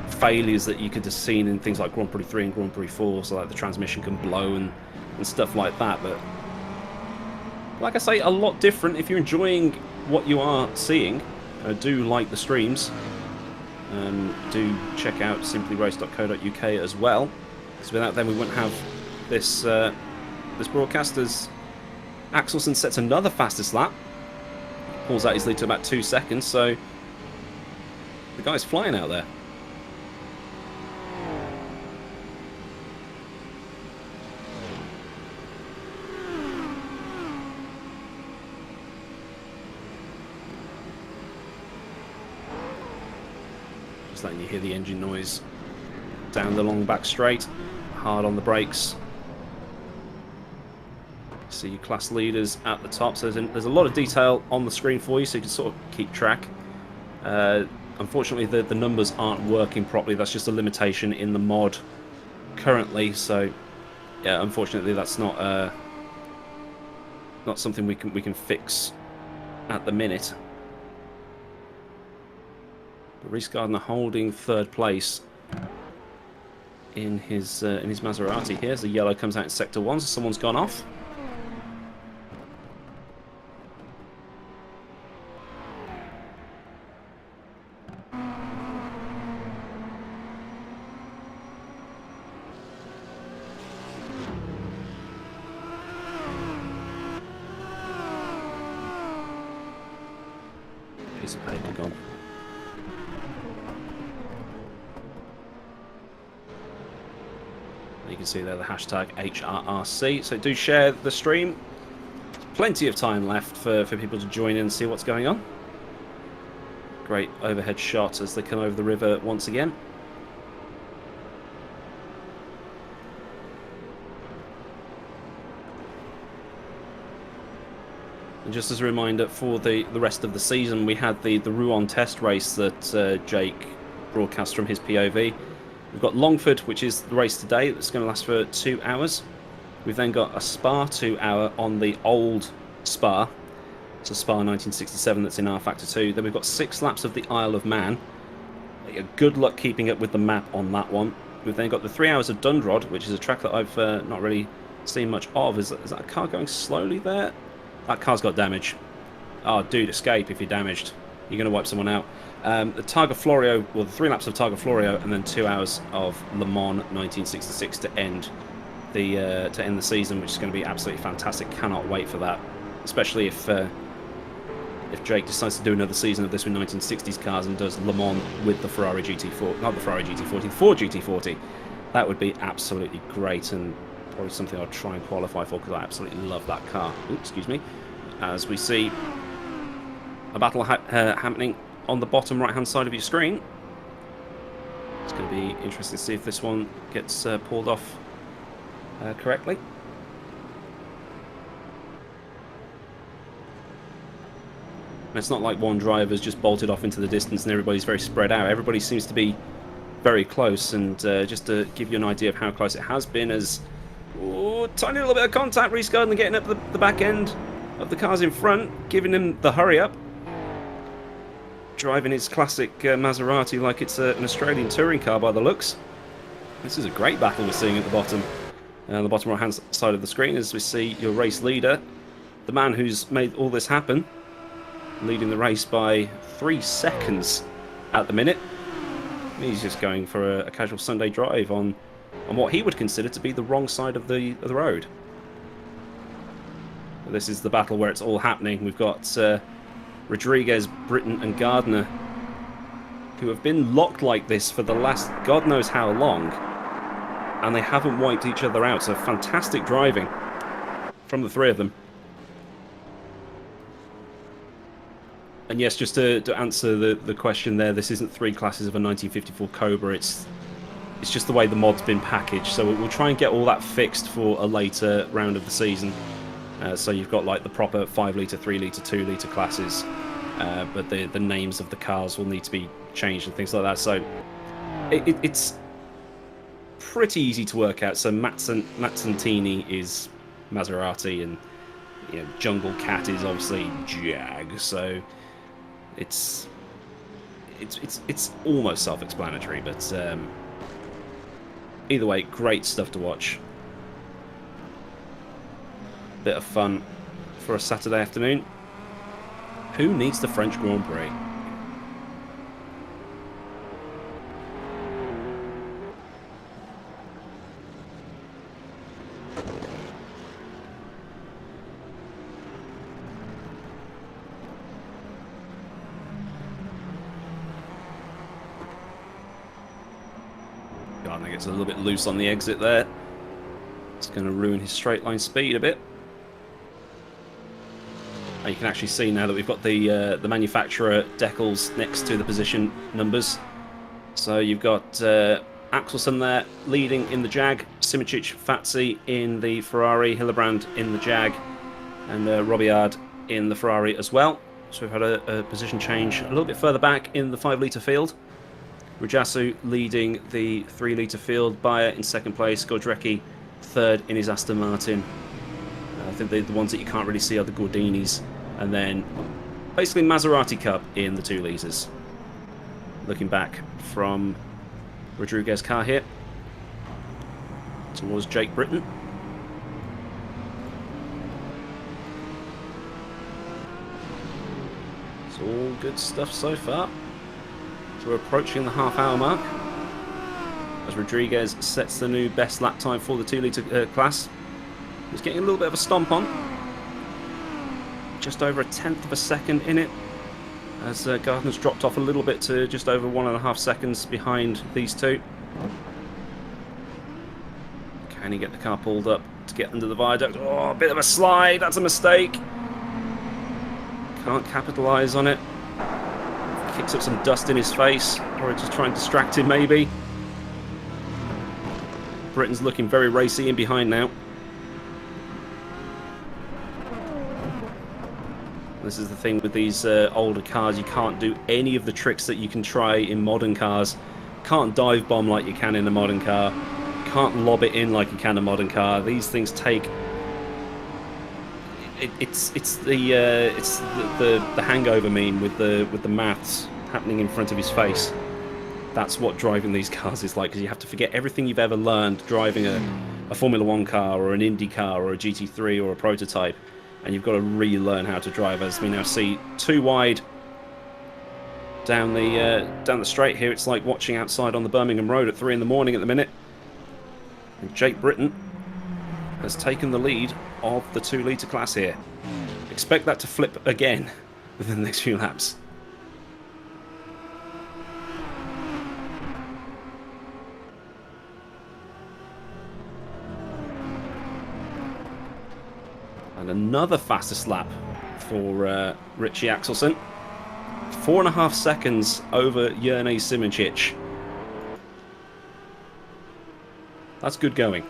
failures that you could have seen in things like Grand Prix 3 and Grand Prix 4, so like the transmission can blow and stuff like that. But like I say, a lot different. If you're enjoying what you are seeing, do like the streams. Do check out simplyrace.co.uk as well, because without them we wouldn't have this this broadcast. As Axelsen sets another fastest lap, pulls out his lead to about 2 seconds, so the guy's flying out there. Just letting you hear the engine noise down the long back straight, hard on the brakes. See your class leaders at the top, so there's a lot of detail on the screen for you, so you can sort of keep track. Unfortunately, the numbers aren't working properly. That's just a limitation in the mod currently. So, yeah, unfortunately, that's not something we can fix at the minute. But Hrrc Gardner holding third place in his Maserati here. As the yellow comes out in sector 1, so someone's gone off. Piece of paper gone. You can see there the hashtag HRRC, so do share the stream. There's plenty of time left for people to join in and see what's going on. Great overhead shot as they come over the river once again. And just as a reminder, for the rest of the season, we had the Rouen test race that Jake broadcast from his POV. We've got Longford, which is the race today, that's going to last for 2 hours. We've then got a Spa 2 hour on the old Spa. It's a Spa 1967 that's in R Factor 2. Then we've got 6 laps of the Isle of Man. Good luck keeping up with the map on that one. We've then got the 3 hours of Dundrod, which is a track that I've not really seen much of. Is that a car going slowly there? That car's got damage. Oh, dude, escape if you're damaged. You're going to wipe someone out. The Targa Florio, well, the 3 laps of Targa Florio, and then 2 hours of Le Mans 1966 to end the season, which is going to be absolutely fantastic. Cannot wait for that, especially if Jake decides to do another season of this with 1960s cars and does Le Mans with the Ferrari GT4, not the Ferrari GT40, the Ford GT40. That would be absolutely great, and probably something I'll try and qualify for because I absolutely love that car. Oops, excuse me. As we see a battle happening on the bottom right hand side of your screen. It's going to be interesting to see if this one gets pulled off correctly. It's not like one driver's just bolted off into the distance and everybody's very spread out. Everybody seems to be very close, and just to give you an idea of how close it has been, as tiny little bit of contact, Hrrc Gardner getting up the back end of the cars in front, giving him the hurry up. Driving his classic Maserati like it's an Australian touring car by the looks. This is a great battle we're seeing at the bottom. The bottom right hand side of the screen, as we see your race leader, the man who's made all this happen, leading the race by 3 seconds at the minute. He's just going for a casual Sunday drive on what he would consider to be the wrong side of the road. This is the battle where it's all happening. We've got Rodriguez, Britton and Gardner, who have been locked like this for the last God knows how long, and they haven't wiped each other out. So fantastic driving from the three of them. And yes, just to answer the question there, this isn't 3 classes of a 1954 Cobra. It's just the way the mod's been packaged. So we'll try and get all that fixed for a later round of the season. So you've got like the proper 5 litre, 3 litre, 2 litre classes, but the names of the cars will need to be changed and things like that. So it's pretty easy to work out. So Mazzantini is Maserati, and Jungle Cat is obviously Jag. So it's almost self-explanatory, but either way, great stuff to watch. Bit of fun for a Saturday afternoon. Who needs the French Grand Prix? Gardner gets a little bit loose on the exit there. It's going to ruin his straight line speed a bit. You can actually see now that we've got the manufacturer decals next to the position numbers. So you've got Axelsen there leading in the Jag, Simičić, Fazzi in the Ferrari, Hillebrand in the Jag, and Robillard in the Ferrari as well. So we've had a position change a little bit further back in the 5 litre field. Rajasu leading the 3 litre field, Bayer in second place, Godrecki third in his Aston Martin. I think the ones that you can't really see are the Gordinis, and then basically Maserati Cup in the 2 litres. Looking back from Rodriguez's car here towards Jake Britton. It's all good stuff so far. So we're approaching the half-hour mark as Rodriguez sets the new best lap time for the 2 litre class. He's getting a little bit of a stomp on. Just over 1/10 of a second in it, as Gardner's dropped off a little bit to just over 1.5 seconds behind these two. Can he get the car pulled up to get under the viaduct? Oh, a bit of a slide. That's a mistake. Can't capitalise on it. Kicks up some dust in his face, or just try and distract him maybe. Britton's looking very racy in behind now. This is the thing with these older cars, you can't do any of the tricks that you can try in modern cars. Can't dive bomb like you can in a modern car. Can't lob it in like you can in a modern car. These things take... It's the hangover meme with the maths happening in front of his face. That's what driving these cars is like, because you have to forget everything you've ever learned driving a Formula 1 car or an Indy car or a GT3 or a prototype, and you've got to relearn how to drive. As we now see 2 wide down the straight here, it's like watching outside on the Birmingham Road at 3 in the morning at the minute. And Jake Britton has taken the lead of the 2 litre class here. Expect that to flip again within the next few laps. And another fastest lap for Richie Axelsen. 4.5 seconds over Hrrc Simičić. That's good going.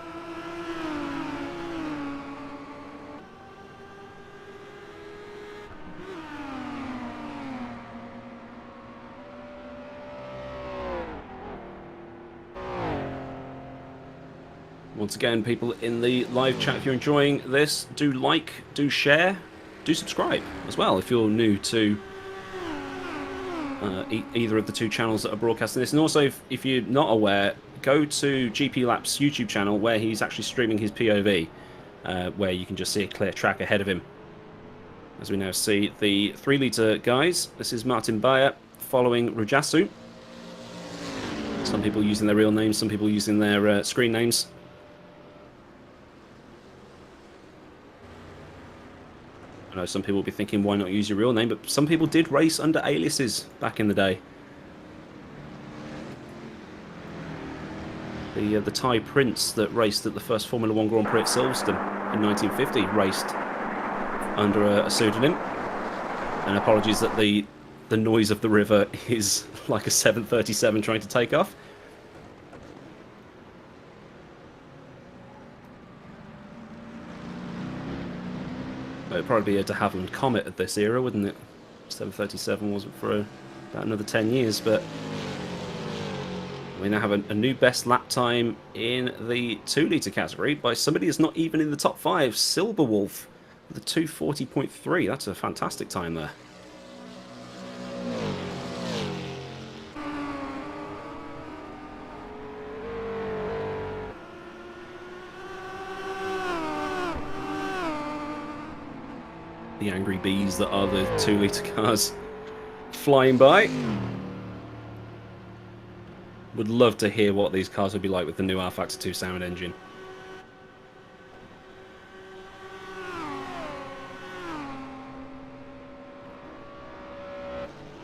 Once again, people in the live chat, if you're enjoying this, do like, do share, do subscribe as well if you're new to either of the two channels that are broadcasting this. And also, if you're not aware, go to GP Lap's YouTube channel where he's actually streaming his POV, where you can just see a clear track ahead of him. As we now see the 3 litre guys, this is Martin Bayer following Rujasu. Some people using their real names, some people using their screen names. I know some people will be thinking, why not use your real name? But some people did race under aliases back in the day. The Thai prince that raced at the first Formula 1 Grand Prix at Silverstone in 1950 raced under a pseudonym. And apologies that the noise of the river is like a 737 trying to take off. It'd probably be a de Havilland Comet at this era, wouldn't it? 737 wasn't for about another 10 years, but we now have a new best lap time in the 2 litre category by somebody who's not even in the top 5, Silverwolf, with a 2:40.3. That's a fantastic time there. The angry bees that are the 2 litre cars flying by. Would love to hear what these cars would be like with the new R Factor 2 sound engine.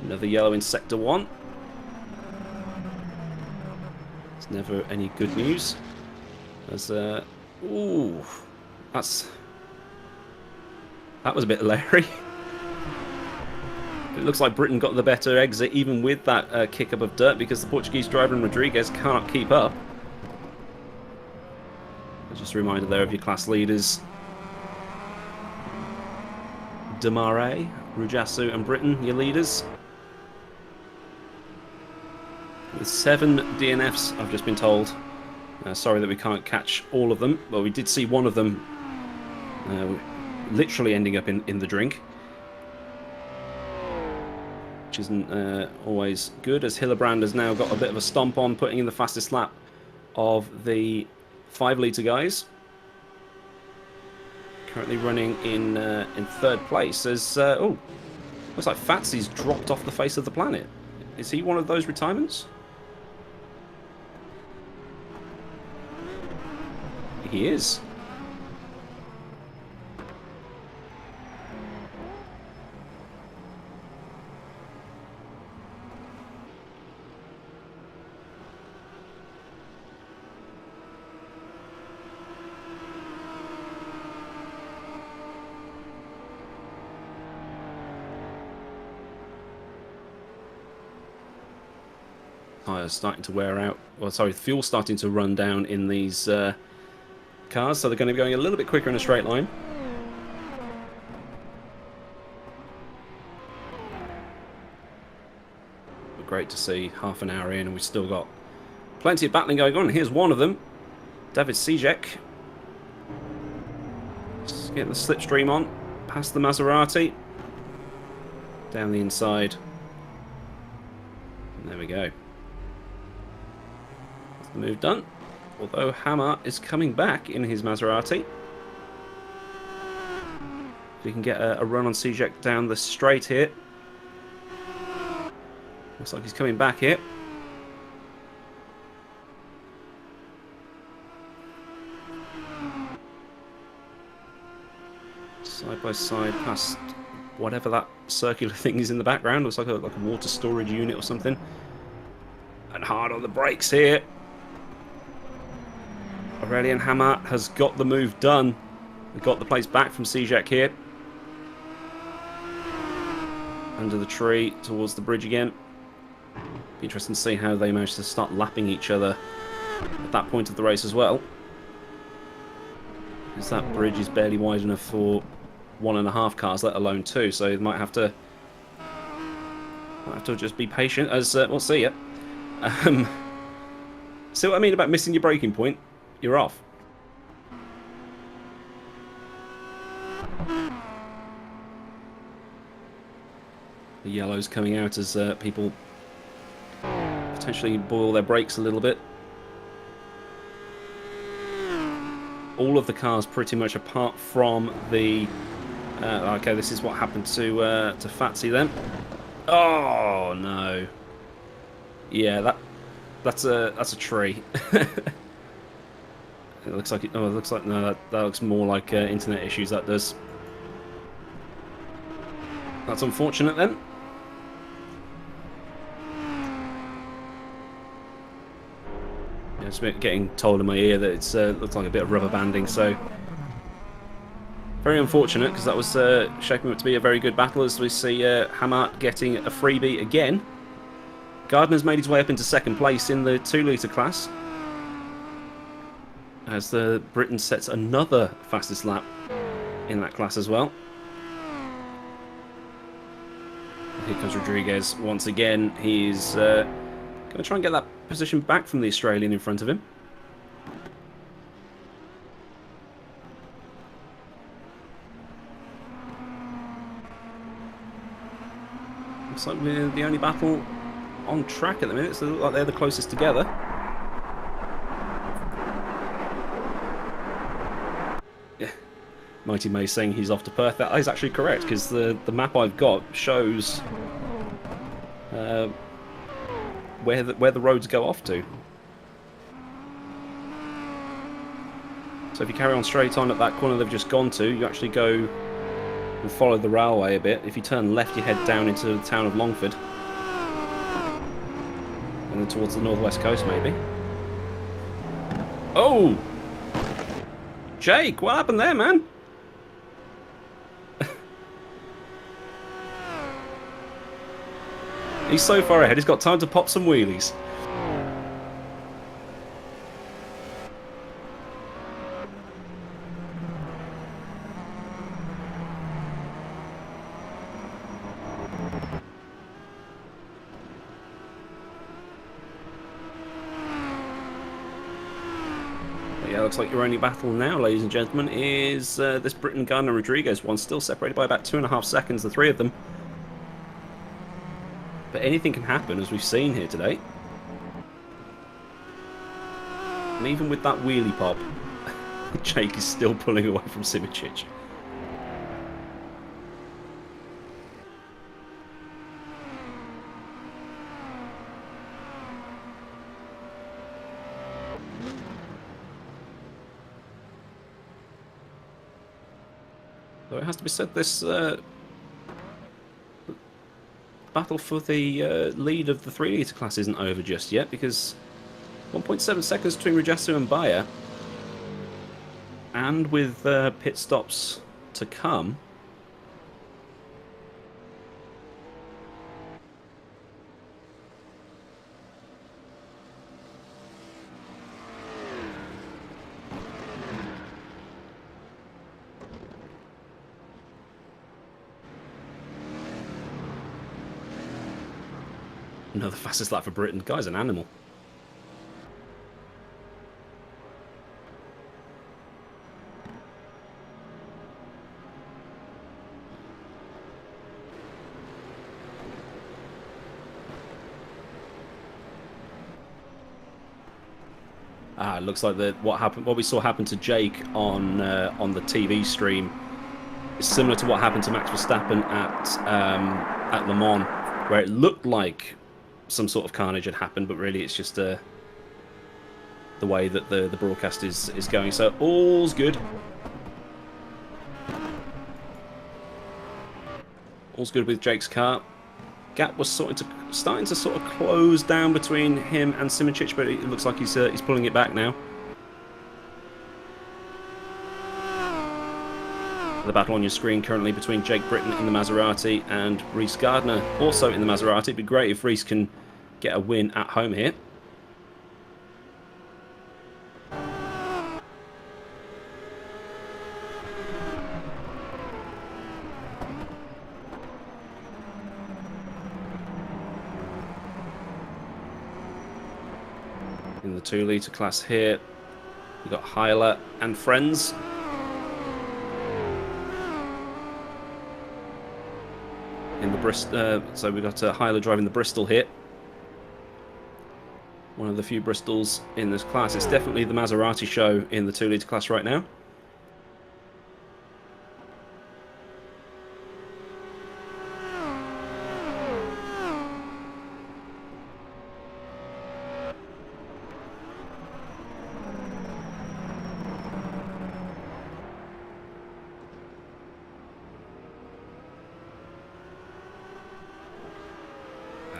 Another yellow in Sector 1. It's never any good news. As ooh, that was a bit leery. It looks like Britain got the better exit even with that kick up of dirt because the Portuguese driver and Rodriguez can't keep up. Just a reminder there of your class leaders. Demare, Rujasu and Britain, your leaders. With 7 DNFs, I've just been told. Sorry that we can't catch all of them. Well, we did see one of them literally ending up in the drink. Which isn't always good, as Hillebrand has now got a bit of a stomp on, putting in the fastest lap of the 5 litre guys. Currently running in 3rd place. As oh, looks like Fatsy's dropped off the face of the planet. Is he one of those retirements? He is. Tyres starting to wear out. Well, sorry, fuel's starting to run down in these cars, so they're going to be going a little bit quicker in a straight line. But great to see half an hour in and we've still got plenty of battling going on. Here's one of them, David Sijek. Just getting the slipstream on, past the Maserati. Down the inside. And there we go. That's the move done. Although Hammer is coming back in his Maserati. If we can get a run on Sijek down the straight here. Looks like he's coming back here. Side by side past whatever that circular thing is in the background. Looks like a water storage unit or something. And hard on the brakes here. Aurelian Hammer has got the move done. We got the place back from Sijek here. Under the tree towards the bridge again. Be interesting to see how they manage to start lapping each other at that point of the race as well. Because that bridge is barely wide enough for 1.5 cars, let alone 2. So you might have to just be patient. As we'll see ya. See what I mean about missing your braking point? You're off. The yellow's coming out as people potentially boil their brakes a little bit. All of the cars pretty much apart from the... okay, this is what happened to Fatsy then. Oh, no. Yeah, that's a tree. It looks like it looks like no, that looks more like internet issues. That does. That's unfortunate then. Yeah, it's getting told in my ear that it's looks like a bit of rubber banding. So very unfortunate because that was shaping up to be a very good battle. As we see Hrrc getting a freebie again. Gardner's made his way up into second place in the 2 litre class, as the Britain sets another fastest lap in that class as well. Here comes Rodriguez once again. He's going to try and get that position back from the Australian in front of him. Looks like we're the only battle on track at the minute, so they look like they're the closest together. Yeah, Mighty May saying he's off to Perth. That is actually correct, because the map I've got shows where the roads go off to. So if you carry on straight on at that corner they've just gone to, you actually go and follow the railway a bit. If you turn left, you head down into the town of Longford. And then towards the northwest coast, maybe. Oh! Jake, what happened there, man? He's so far ahead, he's got time to pop some wheelies. Looks like your only battle now, ladies and gentlemen, is this Britain Gardner Rodriguez one, still separated by about 2.5 seconds, the three of them. But anything can happen, as we've seen here today. And even with that wheelie pop, Jake is still pulling away from Simicic. Though it has to be said, this battle for the lead of the 3 litre class isn't over just yet, because 1.7 seconds between Rajasu and Bayer, and with pit stops to come. Another fastest lap for Britain. Guy's an animal. It looks like what we saw happen to Jake on the TV stream is similar to what happened to Max Verstappen at Le Mans, where it looked like some sort of carnage had happened, but really it's just the way that the broadcast is going. So all's good. All's good with Jake's car. Gap was starting to sort of close down between him and Simicic, but it looks like he's pulling it back now. The battle on your screen currently between Jake Britton in the Maserati and Rhys Gardner also in the Maserati. It'd be great if Rhys can get a win at home here. In the 2 litre class here, we've got Heiler and friends. in the Bristol. So we've got Hyler driving the Bristol here. One of the few Bristols in this class. It's definitely the Maserati show in the 2-litre class right now.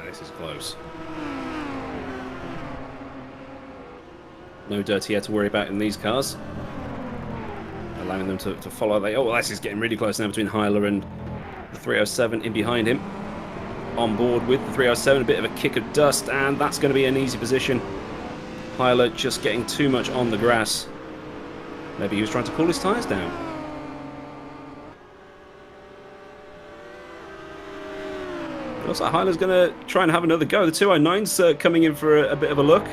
This is close. No dirty air to worry about in these cars. Allowing them to follow. Oh, this is getting really close now between Hyler and the 307 in behind him. On board with the 307, a bit of a kick of dust, and that's going to be an easy position. Hyler just getting too much on the grass. Maybe he was trying to cool his tyres down. Looks like Hyler's going to try and have another go. The 209's coming in for a bit of a look.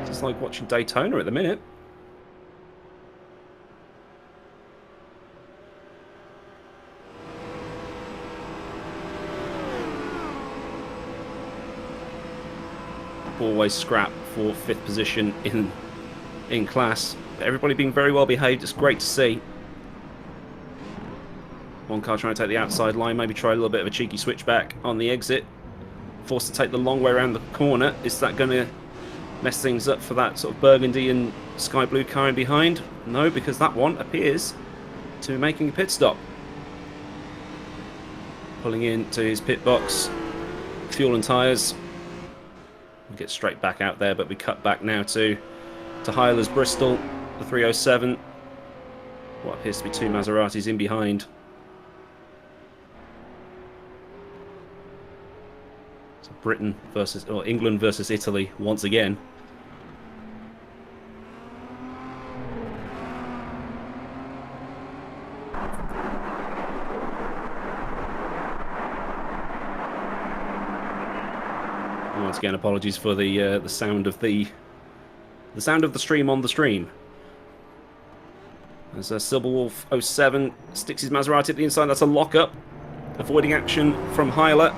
Just like watching Daytona at the minute. Always scrap for 5th position in class. Everybody being very well behaved. It's great to see. One car trying to take the outside line, maybe try a little bit of a cheeky switchback on the exit. Forced to take the long way around the corner. Is that going to mess things up for that sort of burgundy and sky blue car in behind? No, because that one appears to be making a pit stop. Pulling into his pit box. Fuel and tyres. We'll get straight back out there, but we cut back now to Hyler's Bristol, the 307. What appears to be 2 Maseratis in behind. Britain versus, or England versus Italy once again. Once again, apologies for the sound of the stream on the stream. As Silverwolf 07 sticks his Maserati at the inside. That's a lock-up, avoiding action from Hyler.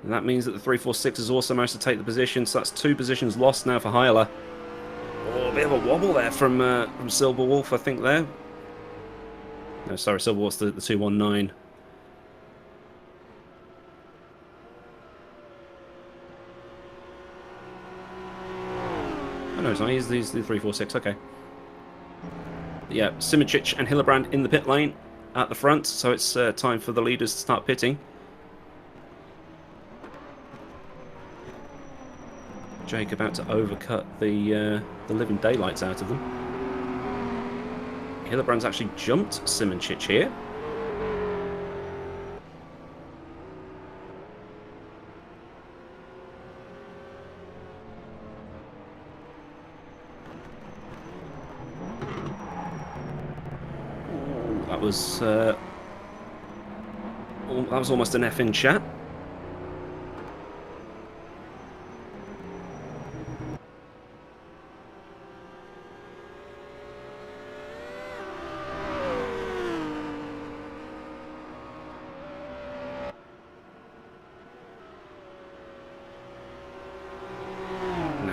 And that means that the 346 has also managed to take the position, so that's 2 positions lost now for Hyler. Oh, a bit of a wobble there from Silverwolf, I think, there. No, sorry, Silverwolf's the 219. Oh, no, it's not. He's the 346, okay. Yeah, Simoncic and Hillebrand in the pit lane at the front, so it's time for the leaders to start pitting. Jake about to overcut the living daylights out of them. Hillebrand's actually jumped Simoncic here. Ooh, that was almost an F in chat.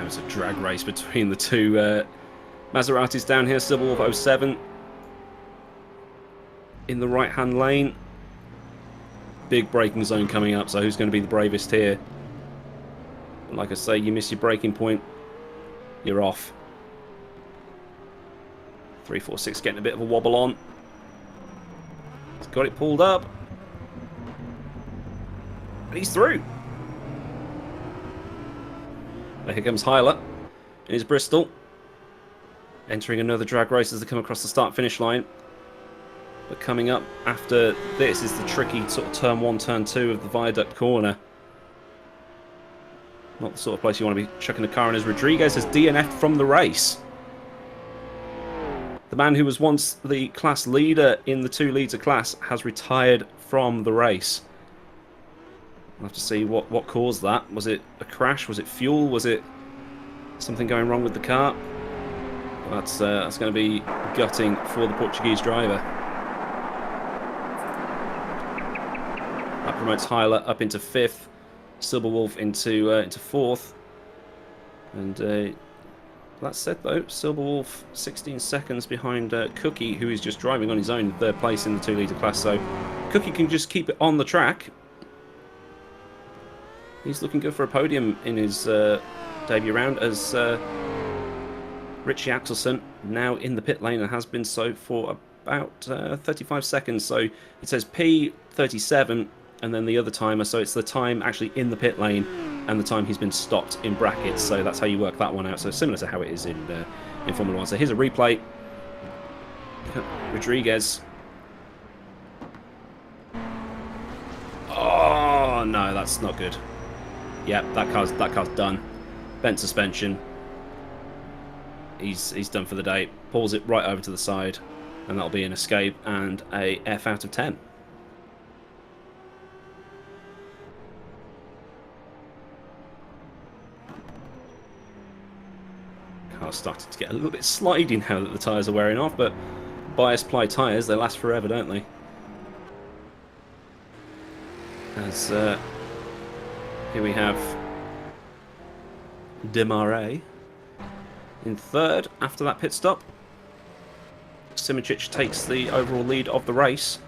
It's a drag race between the 2 Maseratis down here. Silverwolf 07 in the right-hand lane. Big braking zone coming up, so who's going to be the bravest here? Like I say, you miss your braking point, you're off. 346 getting a bit of a wobble on. He's got it pulled up. And he's through. Here comes Hyler in his Bristol. Entering another drag race as they come across the start-finish line. But coming up after this is the tricky sort of turn 1, turn 2 of the viaduct corner. Not the sort of place you want to be chucking a car in, as Rodriguez has DNF'd from the race. The man who was once the class leader in the 2-litre class has retired from the race. We'll have to see what caused that. Was it a crash? Was it fuel? Was it something going wrong with the car? That's going to be gutting for the Portuguese driver. That promotes Hyla up into 5th. Silverwolf into 4th. And that said, though, Silverwolf 16 seconds behind Cookie, who is just driving on his own, 3rd place in the 2-litre class. So Cookie can just keep it on the track. He's looking good for a podium in his debut round, as Richie Axelson now in the pit lane and has been so for about 35 seconds. So it says P37 and then the other timer, so it's the time actually in the pit lane and the time he's been stopped in brackets. So that's how you work that one out. So similar to how it is in Formula 1. So here's a replay. Rodriguez. Oh no, that's not good. Yep, that car's done. Bent suspension. He's done for the day. Pulls it right over to the side, and that'll be an escape and a F out of 10. Car's starting to get a little bit slidey now that the tyres are wearing off, but bias ply tyres, they last forever, don't they? As here we have Demarais in 3rd after that pit stop. Simičić takes the overall lead of the race.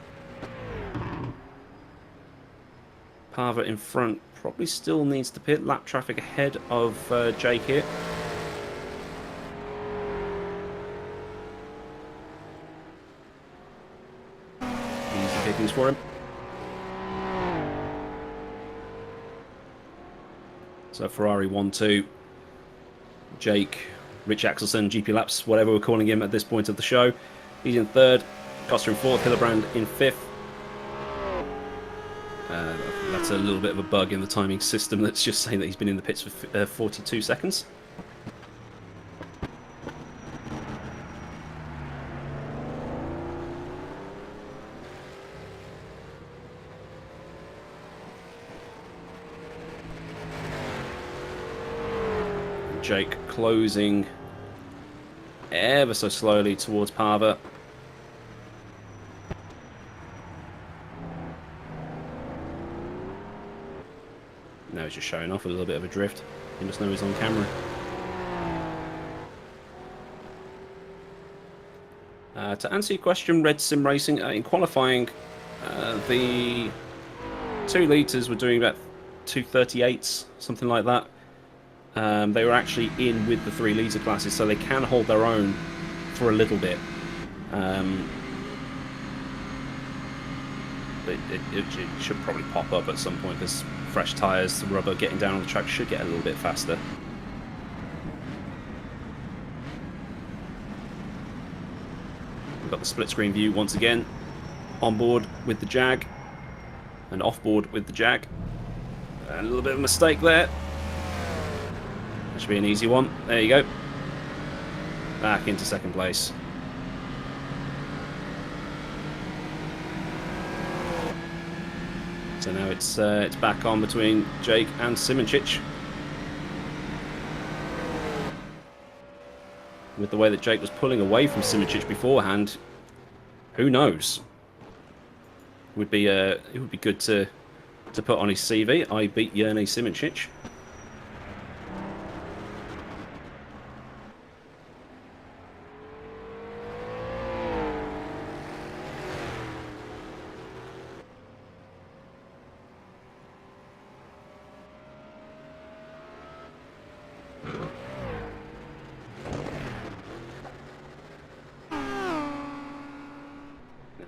Parva in front probably still needs to pit. Lap traffic ahead of Jake here. Easy pickings for him. So Ferrari 1-2. Jake, Rich Axelson, GP Laps, whatever we're calling him at this point of the show. He's in 3rd. Costa in 4th. Hillebrand in 5th. That's a little bit of a bug in the timing system that's just saying that he's been in the pits for 42 seconds. Jake closing ever so slowly towards Parva. Now he's just showing off a little bit of a drift. He must know he's on camera. To answer your question, Red Sim Racing, in qualifying, the 2 litres were doing about 2:38s, something like that. They were actually in with the 3 litre classes, so they can hold their own for a little bit. It should probably pop up at some point, because fresh tyres, the rubber getting down on the track should get a little bit faster. We've got the split screen view once again. On board with the Jag and off board with the Jag. And a little bit of a mistake there. That should be an easy one. There you go. Back into 2nd place. So now it's back on between Jake and Simičić. With the way that Jake was pulling away from Simičić beforehand, who knows? It would be good to put on his CV. I beat Hrrc Simičić.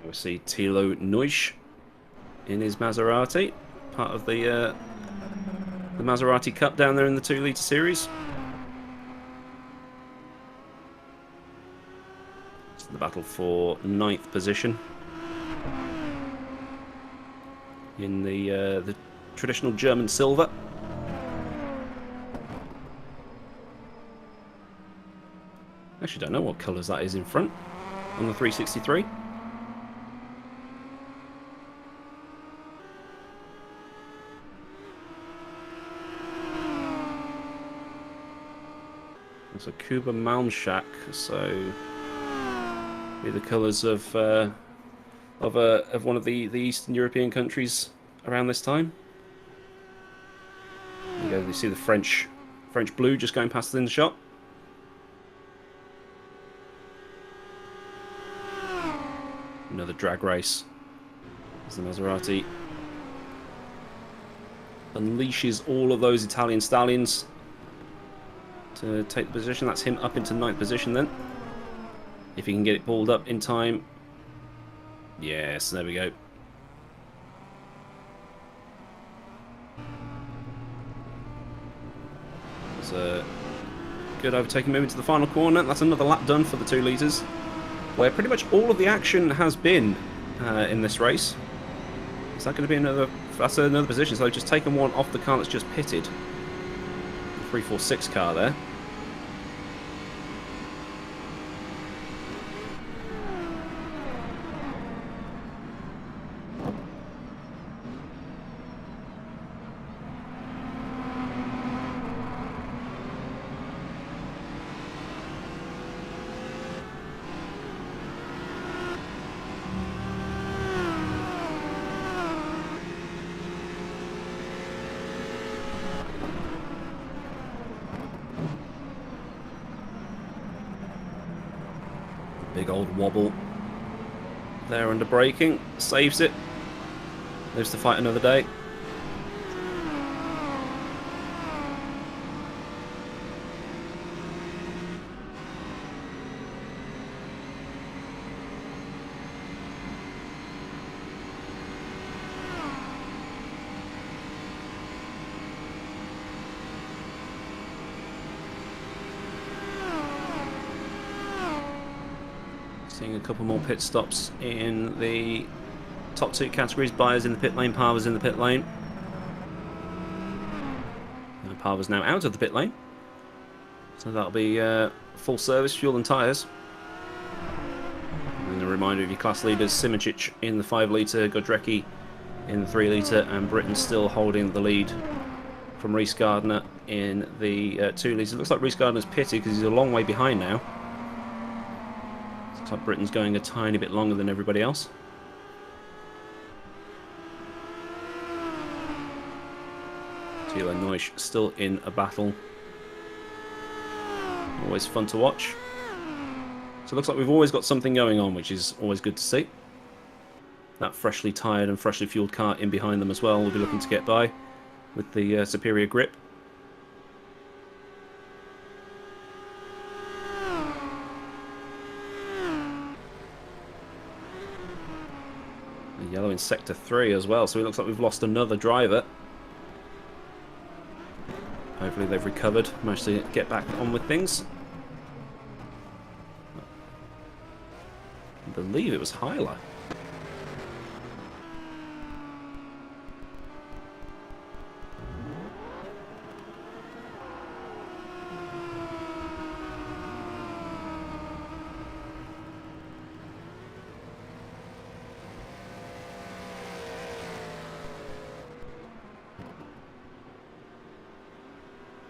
We see Thilo Neusch in his Maserati, part of the Maserati Cup down there in the 2 litre series. It's the battle for 9th position in the traditional German silver. Actually, don't know what colours that is in front on the 363. It's a Kuba Malmschack, so be the colours of one of the Eastern European countries around this time. There you go. You see the French blue just going past in the shot. Another drag race as the Maserati unleashes all of those Italian stallions to take the position. That's him up into 9th position then. If he can get it pulled up in time. Yes, there we go. It's a good overtaking move into the final corner. That's another lap done for the 2 litres, where pretty much all of the action has been in this race. Is that going to be another... That's another position, so they've just taken one off the car that's just pitted. The 346 car there. Big old wobble there under braking. Saves it. Lives to fight another day. Seeing a couple more pit stops in the top 2 categories. Byers in the pit lane, Parver's in the pit lane. And Parver's now out of the pit lane. So that'll be full service, fuel and tyres. And a reminder of your class leaders, Simoncic in the 5 litre, Godrecki in the 3 litre, and Britain still holding the lead from Rhys Gardner in the 2 litres. It looks like Rhys Gardner's pitted because he's a long way behind now. Looks like Britain's going a tiny bit longer than everybody else. Thilo Neusch still in a battle. Always fun to watch. So it looks like we've always got something going on, which is always good to see. That freshly tyred and freshly fueled car in behind them as well will be looking to get by with the superior grip. The yellow in sector 3 as well, so it looks like we've lost another driver. Hopefully they've recovered, managed to get back on with things. I believe it was Hyla.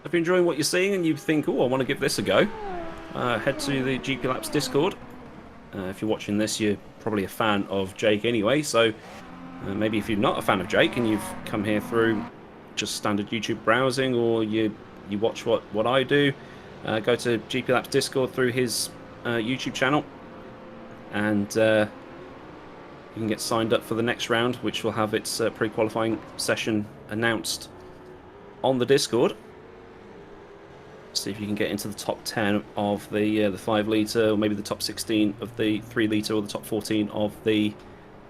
If you're enjoying what you're seeing and you think, oh, I want to give this a go, head to the GP Laps Discord. If you're watching this, you're probably a fan of Jake anyway, so maybe if you're not a fan of Jake and you've come here through just standard YouTube browsing, or you watch what I do, go to GP Laps Discord through his YouTube channel, and you can get signed up for the next round, which will have its pre-qualifying session announced on the Discord. See if you can get into the top 10 of the 5 litre, or maybe the top 16 of the 3 litre, or the top 14 of the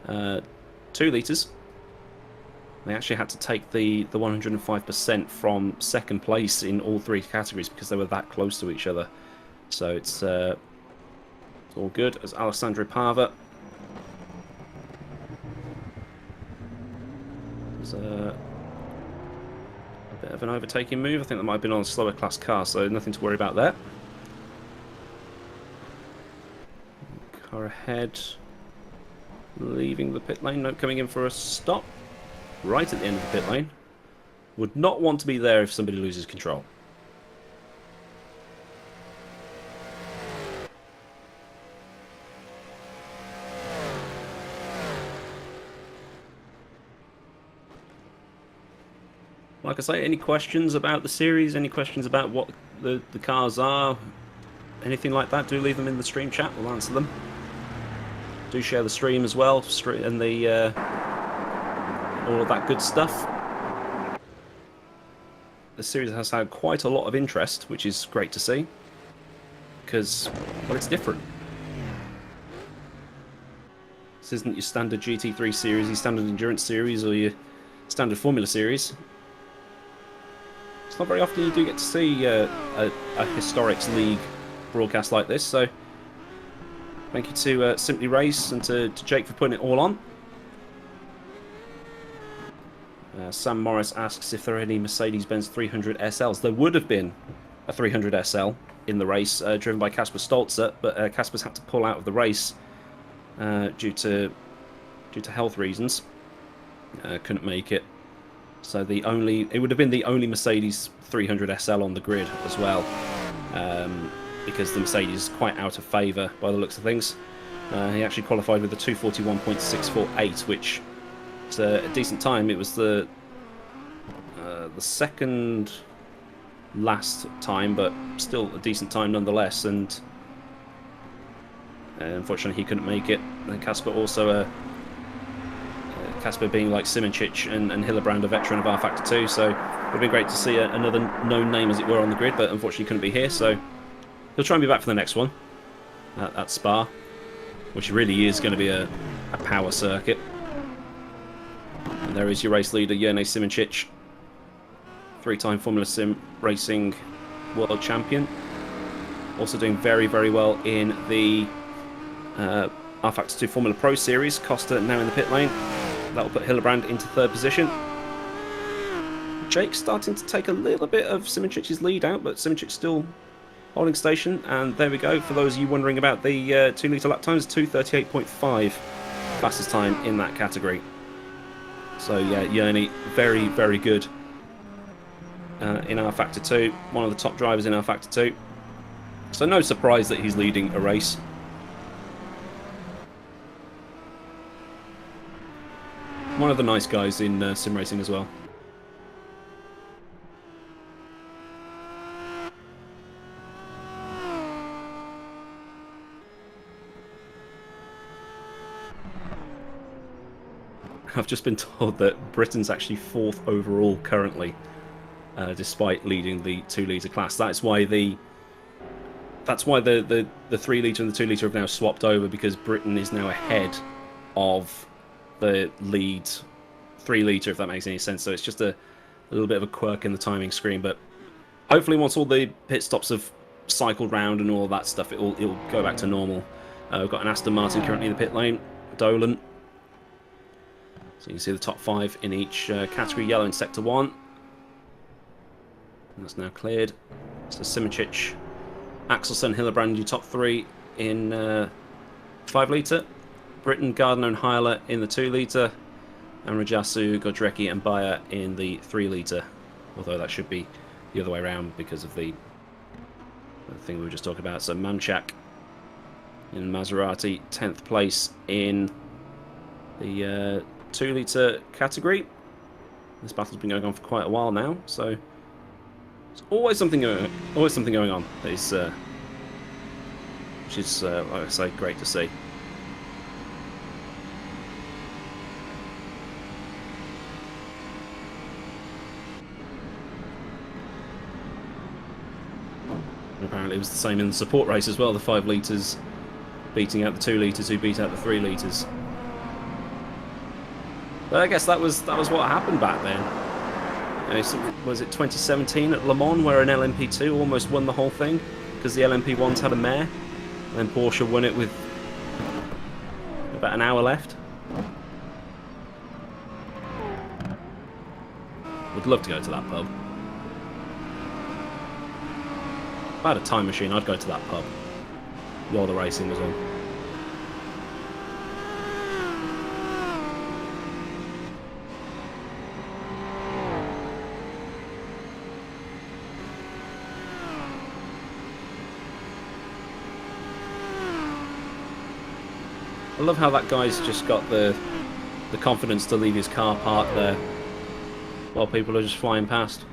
2 litres. They actually had to take the 105% from second place in all 3 categories because they were that close to each other. So it's all good as Alessandro Parva is a bit of an overtaking move. I think that might have been on a slower class car, so nothing to worry about there. Car ahead, leaving the pit lane. No, coming in for a stop right at the end of the pit lane. Would not want to be there if somebody loses control. like I say, any questions about the series, any questions about what the cars are, anything like that, do leave them in the stream chat. We'll answer them. Do share the stream as well, and the all of that good stuff. The series has had quite a lot of interest, which is great to see, because, well, it's different. This isn't your standard GT3 series, your standard endurance series, or your standard Formula series. It's not very often you do get to see a Historics League broadcast like this, so thank you to Simply Race and to Jake for putting it all on. Sam Morris asks if there are any Mercedes-Benz 300 SLs. There would have been a 300 SL in the race, driven by Kasper Stolzer, but Kasper's had to pull out of the race due to health reasons. Couldn't make it. So it would have been the only Mercedes 300 SL on the grid as well, because the Mercedes is quite out of favour by the looks of things. He actually qualified with a 2:41.648, which is a decent time. It was the second last time, but still a decent time nonetheless. And unfortunately, he couldn't make it. And Kasper also Kasper being like Simoncic and Hillebrand, a veteran of R Factor 2, so it would have been great to see another known name, as it were, on the grid, but unfortunately couldn't be here, so he'll try and be back for the next one at Spa, which really is going to be a power circuit. And there is your race leader, Jerne Simoncic, three-time Formula Sim Racing World Champion. Also doing very, very well in the R Factor 2 Formula Pro Series. Costa now in the pit lane. That will put Hillebrand into third position. Jake's starting to take a little bit of Simoncic's lead out, but Simoncic still holding station. And there we go. For those of you wondering about the 2-litre lap times, 2:38.5 fastest time in that category. So yeah, Jerne, very, very good in R Factor 2. One of the top drivers in R Factor 2. So no surprise that he's leading a race. One of the nice guys in sim racing as well. I've just been told that Britain's actually 4th overall currently, despite leading the 2-litre class. That's why the 3-litre and the 2-litre have now swapped over, because Britain is now ahead of the lead 3-litre, if that makes any sense. So it's just a little bit of a quirk in the timing screen, but hopefully once all the pit stops have cycled round and all that stuff, it'll go back to normal. We've got an Aston Martin currently in the pit lane, Dolan. So you can see the top 5 in each category. Yellow in Sector 1. And that's now cleared. So Simoncic, Axelsen, Hillebrand, your top 3 in 5-litre. Britain, Gardner and Heiler in the 2-litre, and Rajasu, Godrecki and Bayer in the 3-litre. Although that should be the other way around because of the thing we were just talking about. So Manchak in Maserati, 10th place in the 2-litre category. This battle's been going on for quite a while now, so there's always something going on. That is, which is, like I say, great to see. Apparently it was the same in the support race as well, the 5 litres beating out the 2 litres who beat out the 3 litres. But I guess that was what happened back then. Was it 2017 at Le Mans where an LMP2 almost won the whole thing because the LMP1s had a mare, and then Porsche won it with about an hour left. Would love to go to that pub. If I had a time machine, I'd go to that pub while the racing was on. I love how that guy's just got the confidence to leave his car parked there while people are just flying past.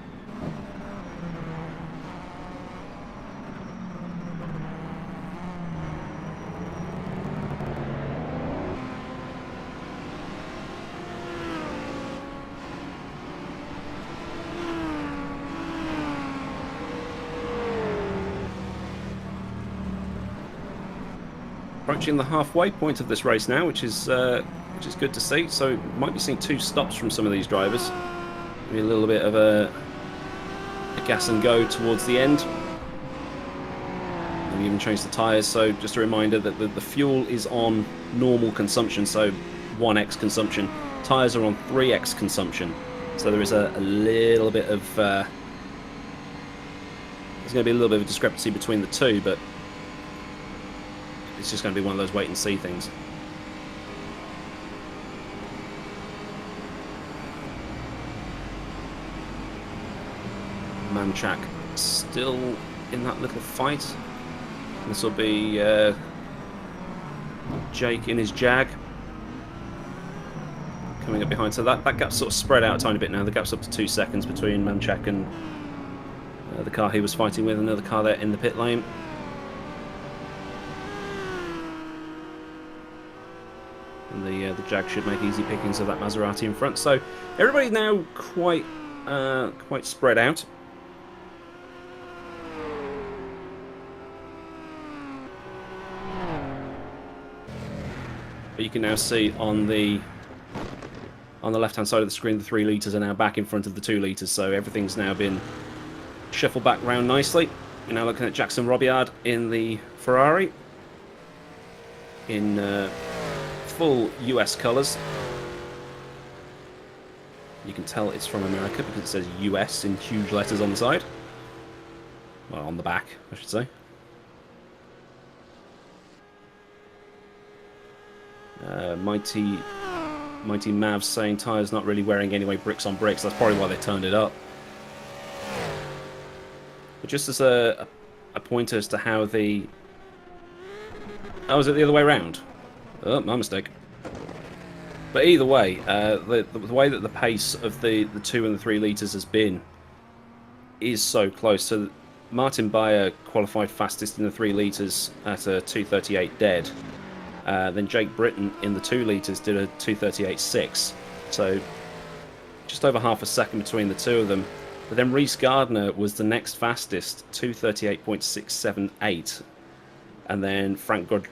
Approaching the halfway point of this race now, which is good to see. So might be seeing 2 stops from some of these drivers. Maybe a little bit of a gas and go towards the end. Maybe even change the tyres. So just a reminder that the fuel is on normal consumption, so 1x consumption. Tyres are on 3x consumption. So there is a little bit of there's going to be a little bit of a discrepancy between the two, but it's just going to be one of those wait and see things. Manchak still in that little fight. This will be Jake in his Jag coming up behind. So that gap's sort of spread out a tiny bit now. The gap's up to 2 seconds between Manchak and the car he was fighting with. Another car there in the pit lane. And the Jag should make easy pickings of that Maserati in front. So everybody's now quite spread out. But you can now see on the left-hand side of the screen, the 3 litres are now back in front of the 2 litres, so everything's now been shuffled back round nicely. You're now looking at Jackson Robillard in the Ferrari in full US colours. You can tell it's from America because it says US in huge letters on the side. Well, on the back, I should say. Mighty Mavs saying tyres not really wearing anyway, bricks on bricks. That's probably why they turned it up. But just as a pointer as to how the... Oh, is it the other way around? Oh, my mistake. But either way, the way that the pace of the 2 and the 3 litres has been is so close. So Martin Beyer qualified fastest in the 3 litres at a 2:38 dead. Then Jake Britton in the 2 litres did a 2:38.6. So just over half a second between the two of them. But then Rhys Gardner was the next fastest, 2:38.678. And then Franek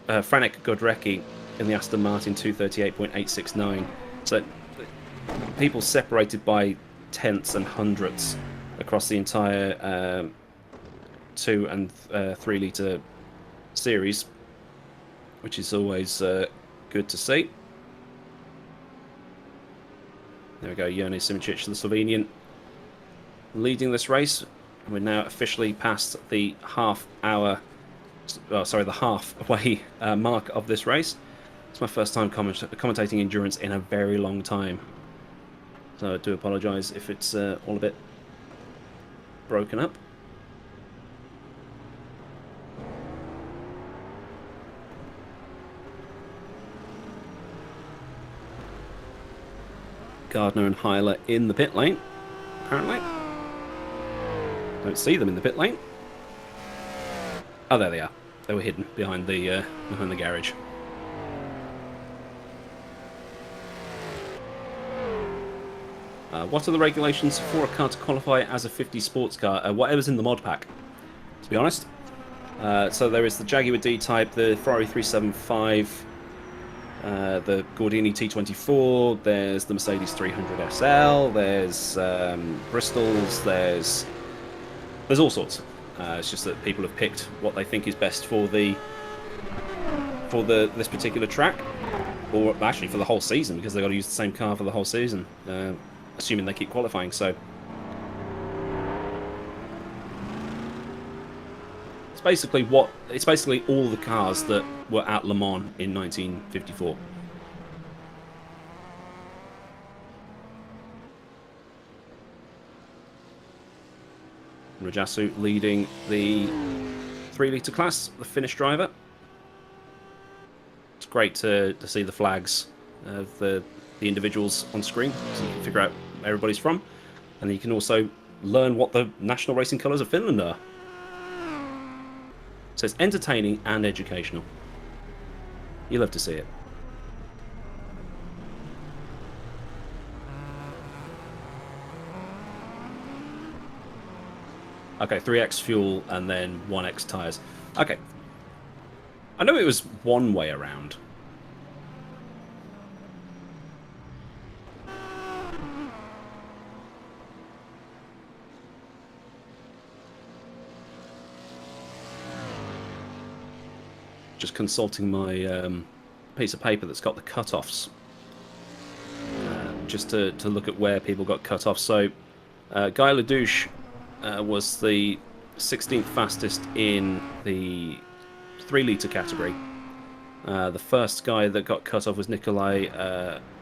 Godrecki in the Aston Martin, 2:38.869. So people separated by tenths and hundredths across the entire 2 and 3 litre series, which is always good to see. There we go, Jone Simicic, the Slovenian, leading this race. We're now officially past the halfway mark of this race. It's my first time commentating endurance in a very long time, so I do apologise if it's all a bit broken up. Gardner and Heiler in the pit lane, apparently. Don't see them in the pit lane. Oh, there they are. They were hidden behind the garage. What are the regulations for a car to qualify as a 50 sports car? Whatever's in the mod pack, to be honest. So there is the Jaguar D-Type, the Ferrari 375, the Gordini T24, there's the Mercedes 300 SL, there's Bristol's, there's all sorts. It's just that people have picked what they think is best for this particular track, or actually for the whole season, because they've got to use the same car for the whole season, assuming they keep qualifying. So it's basically all the cars that were at Le Mans in 1954. Rajasu leading the 3 litre class, the Finnish driver. It's great to see the flags of the individuals on screen, so you can figure out where everybody's from. And you can also learn what the national racing colours of Finland are. So it's entertaining and educational. You love to see it. Okay, 3x fuel and then 1x tyres. Okay. I know it was one way around. Just consulting my piece of paper that's got the cut-offs. Just to look at where people got cut off. So, Guy Ledouche was the 16th fastest in the 3-litre category. The first guy that got cut off was Nikolai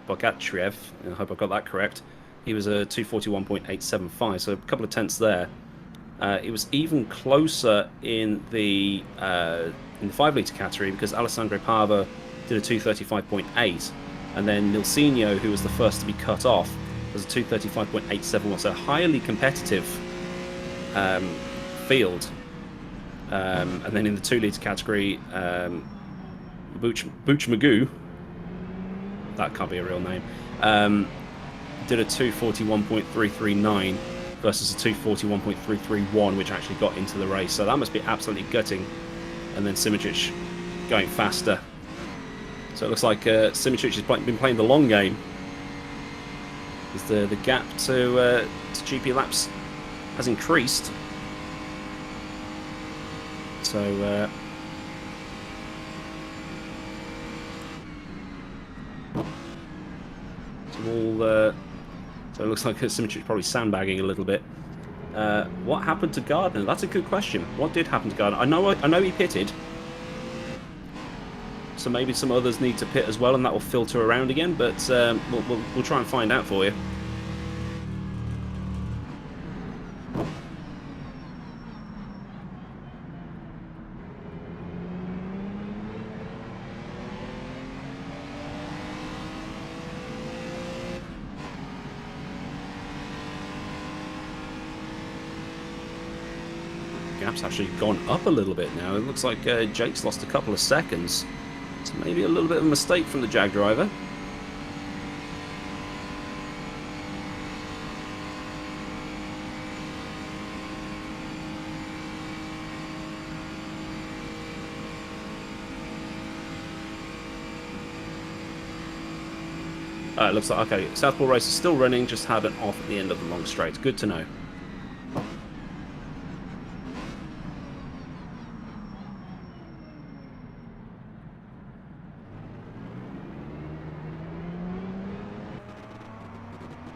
Bogatriev. I hope I got that correct. He was a 241.875, so a couple of tenths there. It was even closer in the 5-litre category because Alessandro Pava did a 235.8, and then Nilsinho, who was the first to be cut off, was a 235.871. So a highly competitive field. And then in the 2-litre category, Booch Magoo, that can't be a real name, did a 241.339 versus a 241.331, which actually got into the race. So that must be absolutely gutting. And then Simičić going faster. So it looks like Simičić has been playing the long game. As the gap to GP laps has increased. So so it looks like Simičić is probably sandbagging a little bit. What happened to Gardner? That's a good question. What did happen to Gardner? I know he pitted. So maybe some others need to pit as well, and that will filter around again. But we'll try and find out for you. Gap's actually gone up a little bit now. It looks like Jake's lost a couple of seconds. So maybe a little bit of a mistake from the Jag driver. It looks like, okay, Southpaw race is still running, just had an off at the end of the long straight. Good to know.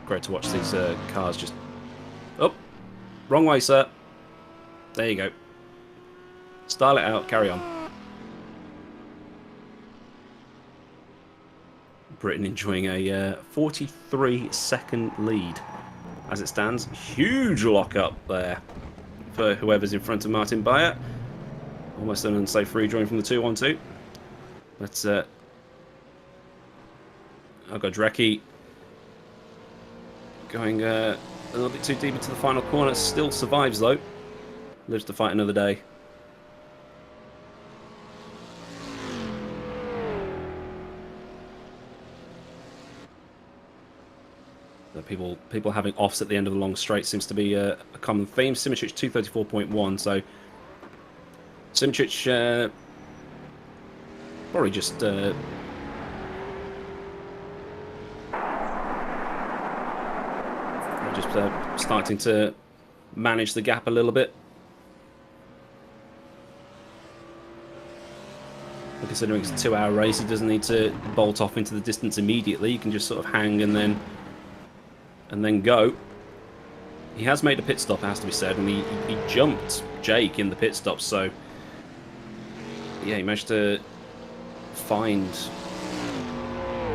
Great to watch these cars just... Oh! Wrong way, sir. There you go. Style it out, carry on. Britain enjoying a 43-second lead as it stands. Huge lock-up there for whoever's in front of Martin Beyer. Almost an unsafe rejoin from the 2-1-2. But I've got Hrrc going a little bit too deep into the final corner. Still survives though. Lives to fight another day. People having offs at the end of the long straight seems to be a common theme. Simičić 234.1, so Simičić probably just starting to manage the gap a little bit. But considering it's a 2-hour race, he doesn't need to bolt off into the distance immediately. You can just sort of hang and then go. He has made a pit stop, it has to be said, and he jumped Jake in the pit stop, so yeah, he managed to find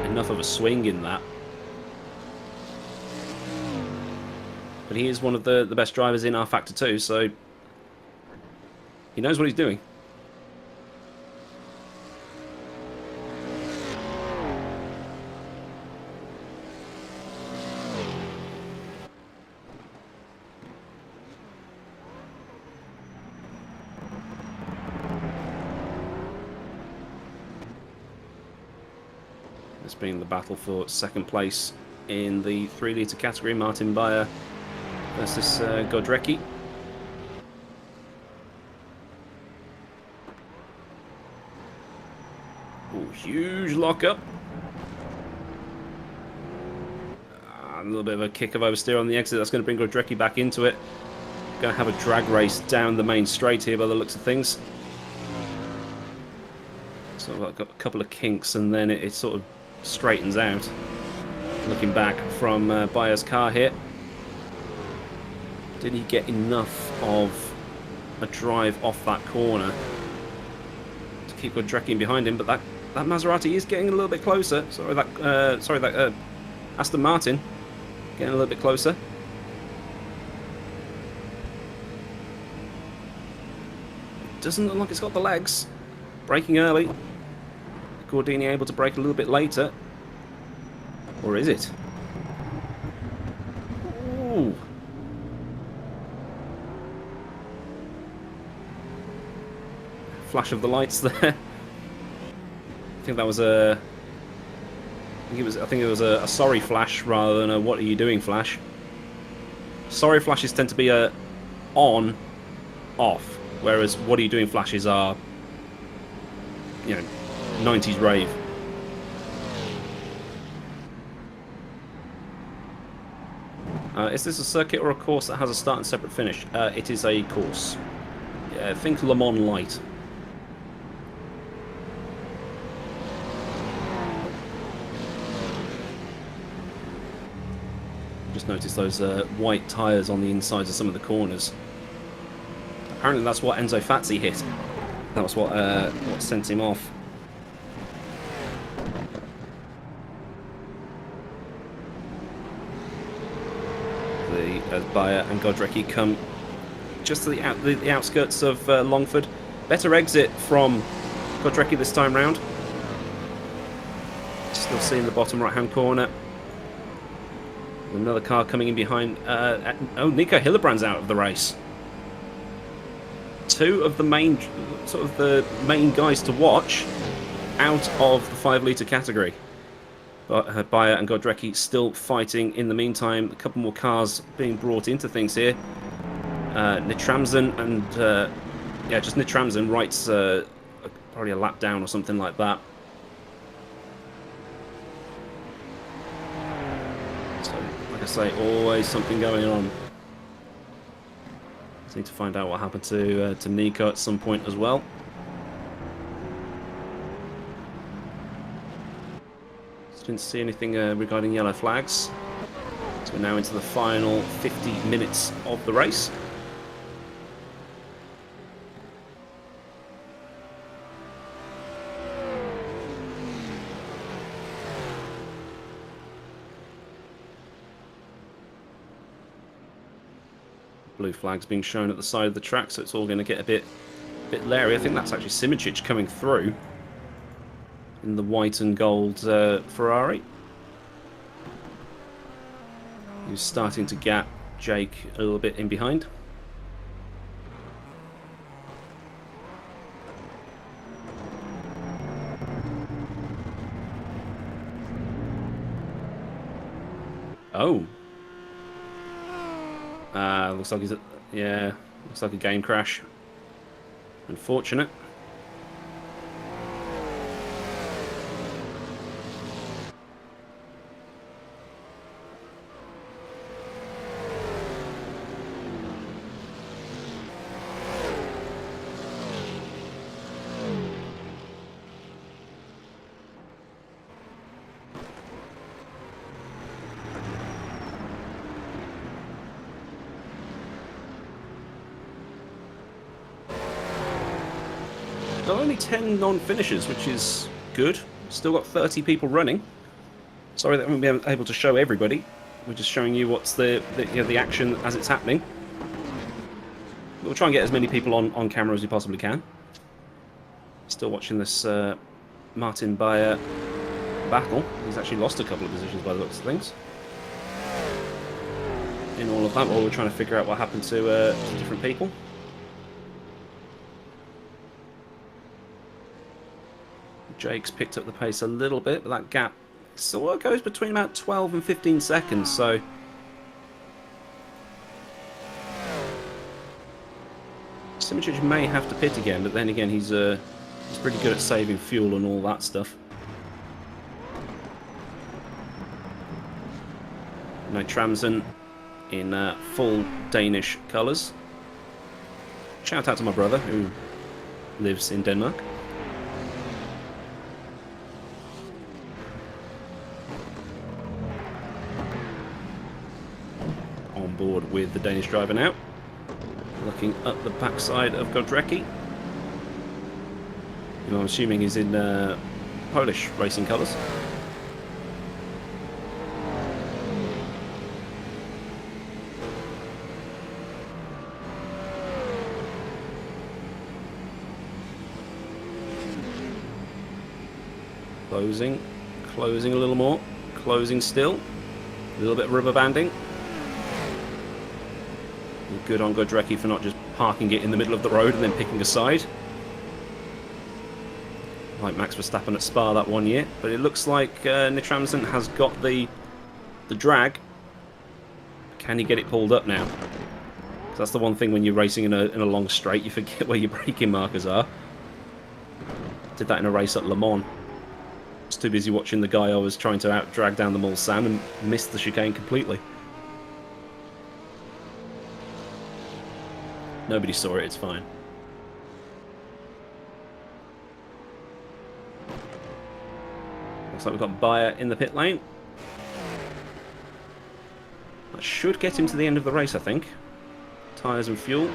enough of a swing in that. But he is one of the best drivers in R-Factor 2, so he knows what he's doing. This being the battle for second place in the 3 litre category. Martin Beyer versus Godrecki. Oh, huge lockup. A little bit of a kick of oversteer on the exit. That's going to bring Godrecki back into it. Going to have a drag race down the main straight here by the looks of things. So I've got a couple of kinks and then it sort of straightens out. Looking back from Beyer's car here. Did he get enough of a drive off that corner to keep Godrecki behind him? But that Maserati is getting a little bit closer. That Aston Martin getting a little bit closer. Doesn't look like it's got the legs. Braking early. Gordini able to brake a little bit later. Or is it? Ooh. Flash of the lights there. I think that was a... I think it was a sorry flash rather than a what are you doing flash. Sorry flashes tend to be a on, off, whereas what are you doing flashes are, you know, 90s rave. Is this a circuit or a course that has a start and separate finish? It is a course. Yeah, think Le Mans Light. Just noticed those white tyres on the insides of some of the corners. Apparently that's what Enzo Fazzi hit. That was what sent him off. As Beyer and Godrecki come just to the outskirts of Longford. Better exit from Godrecki this time round. Still seeing the bottom right hand corner. Another car coming in behind. Nico Hillebrand's out of the race. Two of the main guys to watch out of the 5 litre category. But Beyer and Godrecki still fighting in the meantime. A couple more cars being brought into things here. Nitramsen and just Nitramsen writes probably a lap down or something like that. So, like I say, always something going on. Just need to find out what happened to Nico at some point as well. Didn't see anything regarding yellow flags. So we're now into the final 50 minutes of the race. Blue flags being shown at the side of the track, so it's all going to get a bit leery. I think that's actually Simičić coming through in the white and gold Ferrari. He's starting to gap Jake a little bit in behind. Oh. Looks like looks like a game crash. Unfortunate. Only 10 non-finishers, which is good. Still got 30 people running. Sorry that we haven't been able to show everybody. We're just showing you what's the action as it's happening. We'll try and get as many people on camera as we possibly can. Still watching this Martin Beyer battle. He's actually lost a couple of positions by the looks of things. In all of that, while we're trying to figure out what happened to different people. Jake's picked up the pace a little bit, but that gap So it goes between about 12 and 15 seconds, so Simic may have to pit again, but then again he's pretty good at saving fuel and all that stuff. Now Tramsen in full Danish colours. Shout out to my brother who lives in Denmark. On board with the Danish driver now. Looking up the backside of Hrrc. I'm assuming he's in Polish racing colours. Closing a little more, closing still, a little bit of rubber banding. Good on Hrrc for not just parking it in the middle of the road and then picking a side, like Max Verstappen at Spa that one year. But it looks like Tramsen has got the drag. Can he get it pulled up now? 'Cause that's the one thing when you're racing in a long straight, you forget where your braking markers are. Did that in a race at Le Mans. I was too busy watching the guy I was trying to out-drag down the Mulsanne and missed the chicane completely. Nobody saw it, it's fine. Looks like we've got Bayer in the pit lane. That should get him to the end of the race, I think. Tyres and fuel.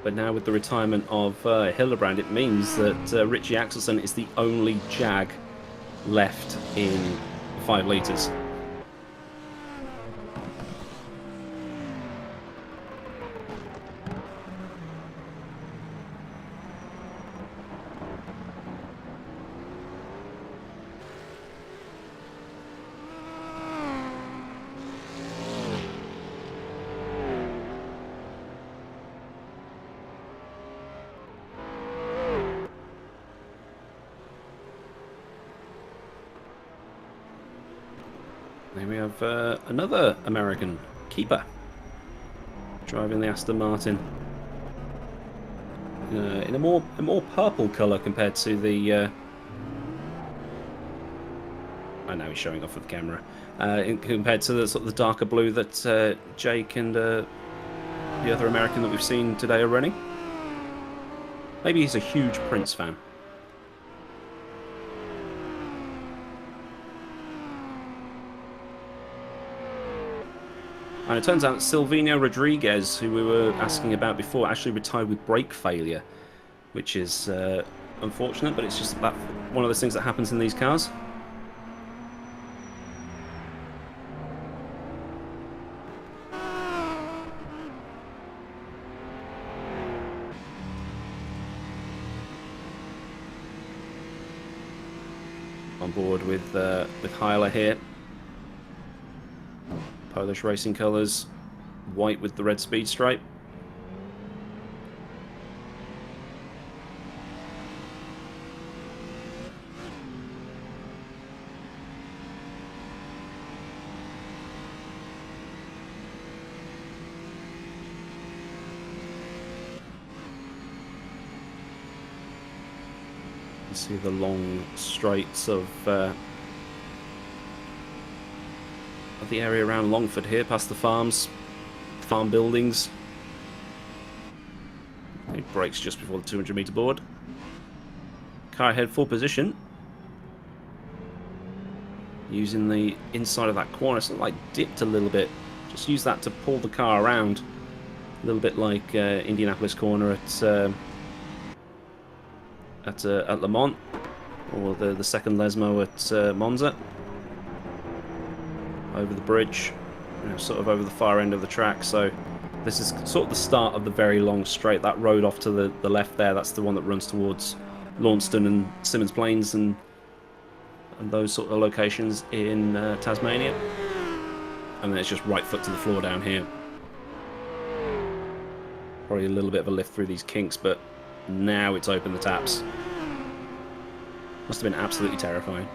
But now with the retirement of Hildebrand, it means that Ritchie Axelsen is the only Jag left in 5 litres. There we have another American, Keeper, driving the Aston Martin in a more purple colour compared to the. I know he's showing off with the camera. Compared to the sort of the darker blue that Jake and the other American that we've seen today are running. Maybe he's a huge Prince fan. And it turns out Silvino Rodriguez, who we were asking about before, actually retired with brake failure, which is unfortunate, but it's just that one of those things that happens in these cars. On board with Heiler here. Polish racing colours, white with the red speed stripe. You see the long straights of the area around Longford here, past the farms, farm buildings. It brakes just before the 200 metre board. Car ahead, full position. Using the inside of that corner, so like dipped a little bit. Just use that to pull the car around. A little bit like Indianapolis corner at Le Mans, or the second Lesmo at Monza. Over the bridge, sort of over the far end of the track. So this is sort of the start of the very long straight. That road off to the left there, that's the one that runs towards Launceston and Symonds Plains and those sort of locations in Tasmania. And then it's just right foot to the floor down here. Probably a little bit of a lift through these kinks, but now it's open the taps. Must have been absolutely terrifying.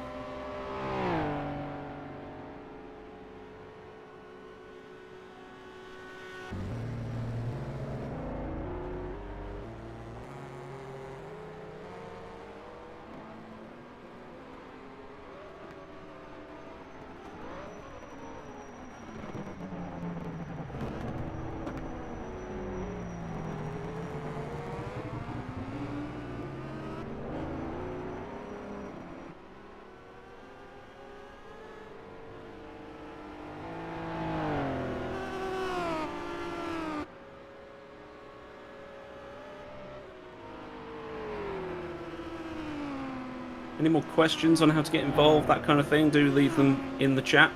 Any more questions on how to get involved, that kind of thing, do leave them in the chat.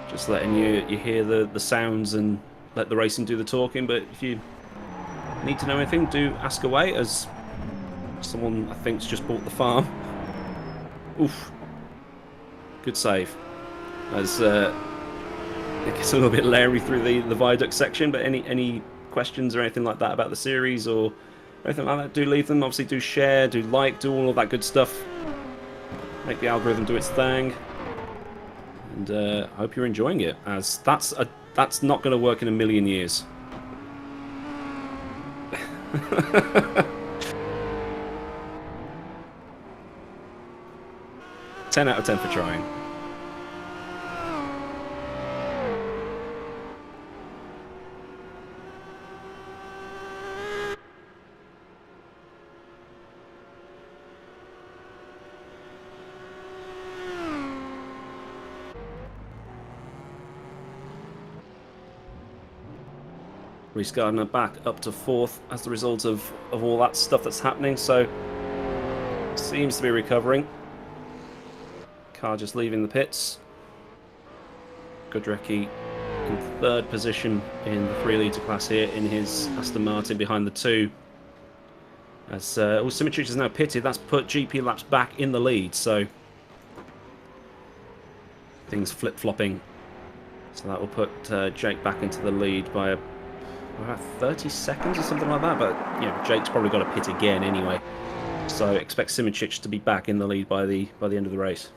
Just letting you hear the sounds and let the racing do the talking, but if you need to know anything, do ask away, as someone I think's just bought the farm. Oof. Good save. As it gets a little bit leery through the viaduct section, but any questions or anything like that about the series or anything like that, do leave them. Obviously do share, do like, do all of that good stuff. Make the algorithm do its thing. And I hope you're enjoying it, as that's not going to work in a million years. 10 out of 10 for trying. Rhys Gardner back up to 4th as the result of all that stuff that's happening, so seems to be recovering. Car just leaving the pits. Hrrc in 3rd position in the 3 litre class here in his Aston Martin behind the 2. As Simitrich is now pitted, that's put GP Laps back in the lead, so things flip-flopping. So that will put Jake back into the lead by about 30 seconds or something like that, but you know, Jake's probably got to pit again anyway. So expect Simitrich to be back in the lead by the end of the race.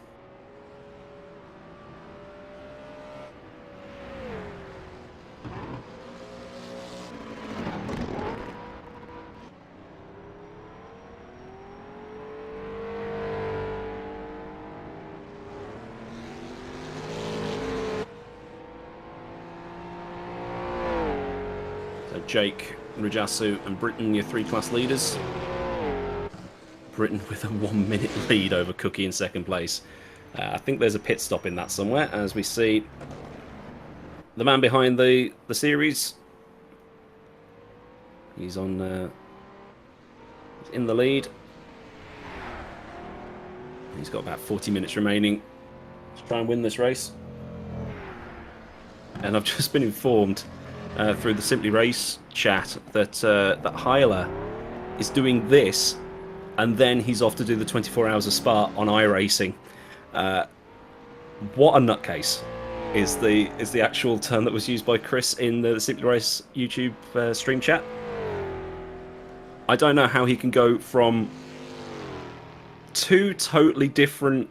Jake, Rajasu and Britain, your 3 class leaders. Britain with a 1 minute lead over Cookie in 2nd place. I think there's a pit stop in that somewhere, as we see the man behind the series. He's on in the lead. He's got about 40 minutes remaining to try and win this race. And I've just been informed through the Simply Race chat that that Hyler is doing this, and then he's off to do the 24 hours of Spa on iRacing. What a nutcase is the actual term that was used by Chris in the Simply Race YouTube stream chat. I don't know how he can go from 2 totally different,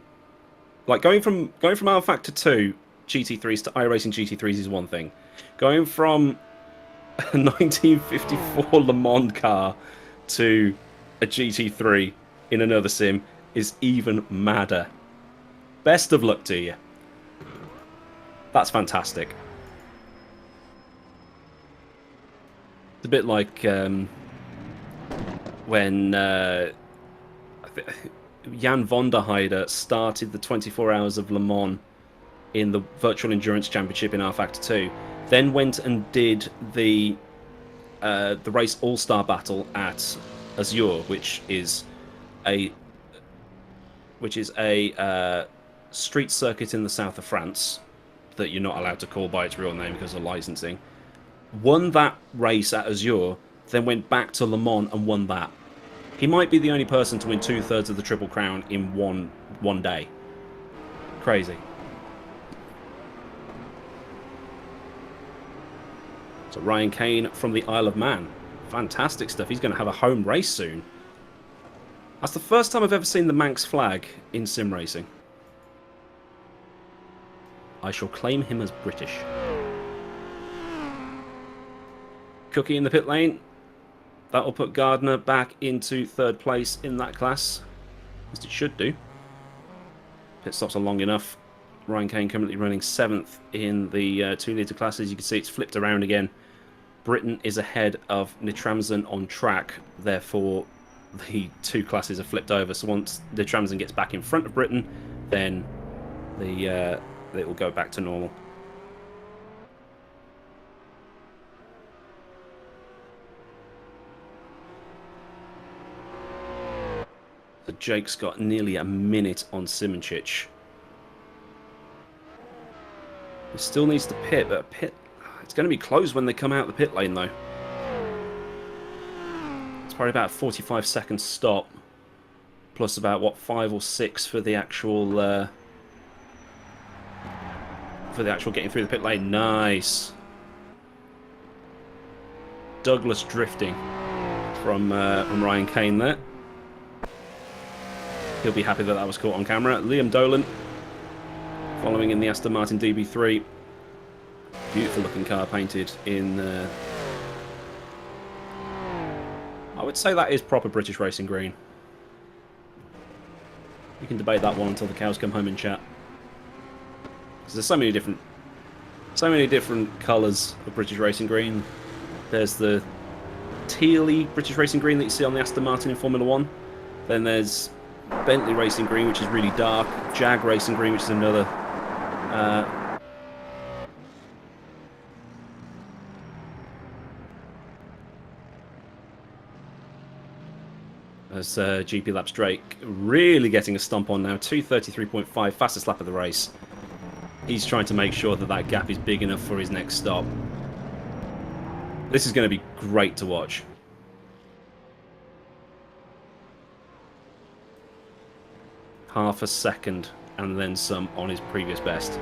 like going from R Factor 2 GT3s to iRacing GT3s is one thing. Going from a 1954 Le Mans car to a GT3 in another sim is even madder. Best of luck to you. That's fantastic. It's a bit like when Jan van der Heide started the 24 Hours of Le Mans in the Virtual Endurance Championship in R Factor 2, then went and did the race All-Star Battle at Azure, which is a street circuit in the south of France that you're not allowed to call by its real name because of licensing. Won that race at Azure, then went back to Le Mans and won that. He might be the only person to win 2/3 of the Triple Crown in one day. Crazy. So Ryan Kane from the Isle of Man. Fantastic stuff. He's going to have a home race soon. That's the first time I've ever seen the Manx flag in sim racing. I shall claim him as British. Cookie in the pit lane. That will put Gardner back into third place in that class, as it should do. Pit stops are long enough. Ryan Kane currently running 7th in the 2-litre classes. You can see it's flipped around again. Britain is ahead of Nitramsen on track. Therefore, the 2 classes are flipped over. So once Nitramsen gets back in front of Britain, then it will go back to normal. So Jake's got nearly a minute on Simonchich. He still needs to pit, but it's going to be closed when they come out the pit lane, though. It's probably about a 45-second stop, plus about, what, 5 or 6 for the actual getting through the pit lane. Nice. Douglas drifting from Ryan Kane there. He'll be happy that that was caught on camera. Liam Dolan following in the Aston Martin DB3. Beautiful looking car painted in... I would say that is proper British racing green. You can debate that one until the cows come home and chat. Because there's so many different colours of British racing green. There's the tealy British racing green that you see on the Aston Martin in Formula 1. Then there's Bentley Racing Green, which is really dark. Jag Racing Green, which is another. As GP Laps Drake really getting a stomp on now. 2:33.5, fastest lap of the race. He's trying to make sure that that gap is big enough for his next stop. This is going to be great to watch. Half a second and then some on his previous best.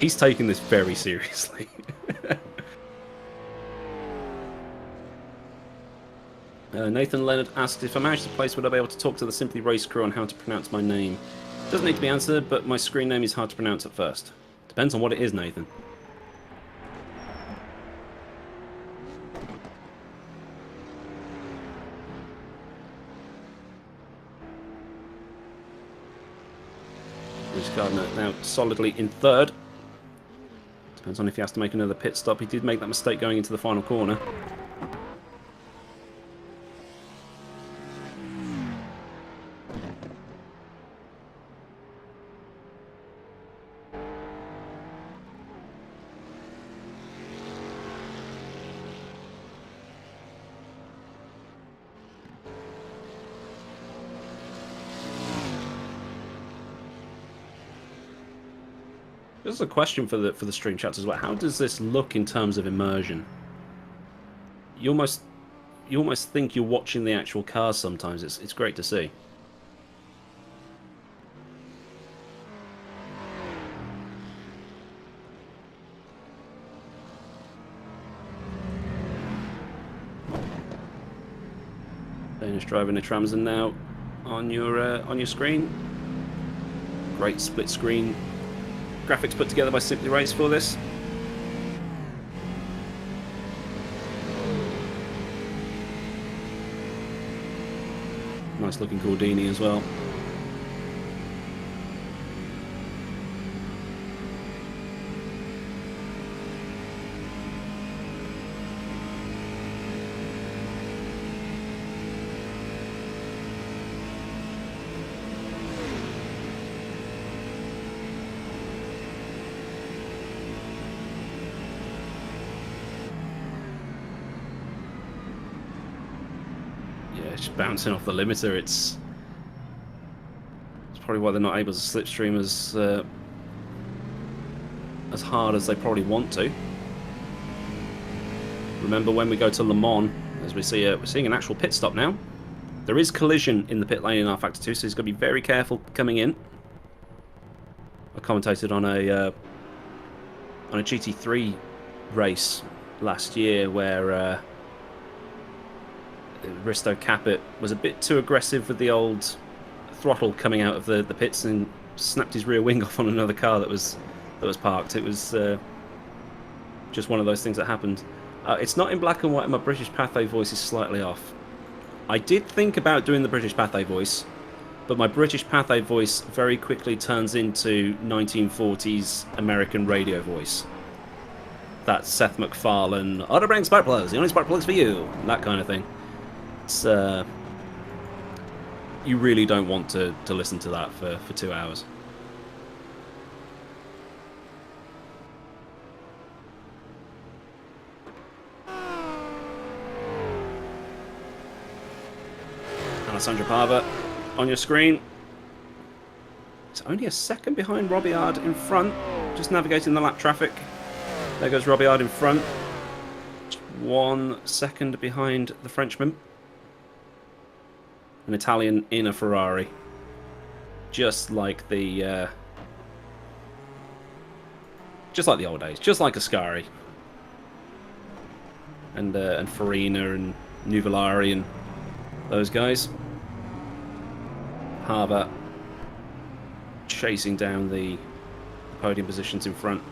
He's taking this very seriously. Nathan Leonard asked, if I manage to place, would I be able to talk to the Simply Race crew on how to pronounce my name? Doesn't need to be answered, but my screen name is hard to pronounce at first. Depends on what it is, Nathan. Gardner now solidly in third. Depends on if he has to make another pit stop. He did make that mistake going into the final corner. This is a question for the stream chat as well. How does this look in terms of immersion? You almost think you're watching the actual cars sometimes. It's great to see. Danish driver Nitramsen now on your screen. Great split screen graphics put together by Simply Race for this. Nice looking Gordini as well. Just bouncing off the limiter. It's probably why they're not able to slipstream as hard as they probably want to. Remember when we go to Le Mans, as we see, we're seeing an actual pit stop now. There is collision in the pit lane in R Factor 2, so he's got to be very careful coming in. I commentated on on a GT3 race last year where Risto Caput was a bit too aggressive with the old throttle coming out of the pits and snapped his rear wing off on another car that was parked. It was just one of those things that happened. It's not in black and white, and my British Pathé voice is slightly off. I did think about doing the British Pathé voice, but my British Pathé voice very quickly turns into 1940s American radio voice. That's Seth MacFarlane, ought to bring spark plugs, the only spark plugs for you, that kind of thing. It's you really don't want to listen to that for 2 hours. Alessandro Pava on your screen. It's only a second behind Robillard in front, just navigating the lap traffic. There goes Robillard in front. Just 1 second behind the Frenchman. An Italian in a Ferrari. Just like the old days. Just like Ascari. And Farina and Nuvolari and those guys. Harbour chasing down the podium positions in front.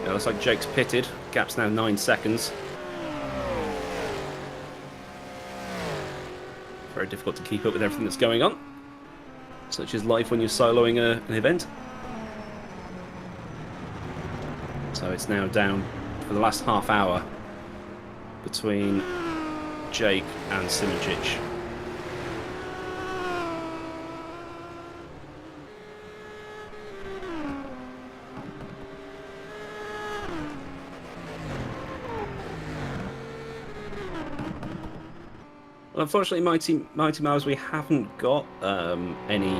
Yeah, looks like Jake's pitted. Gap's now 9 seconds. Very difficult to keep up with everything that's going on. Such is life when you're soloing an event. So it's now down for the last half hour between Jake and Simoncic. Well, unfortunately, Mighty Mouse, we haven't got any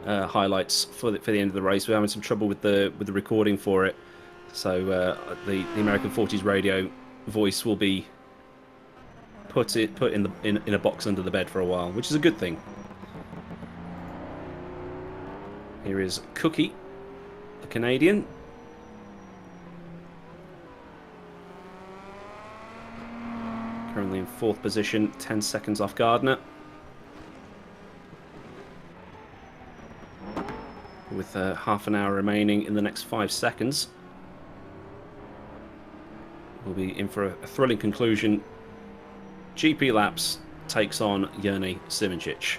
highlights for the end of the race. We're having some trouble with the recording for it, so the American 40s radio voice will be put in a box under the bed for a while, which is a good thing. Here is Cookie, the Canadian. Currently in 4th position, 10 seconds off Gardner. With half an hour remaining in the next 5 seconds. We'll be in for a thrilling conclusion. GP Laps takes on Hrrc Simoncic.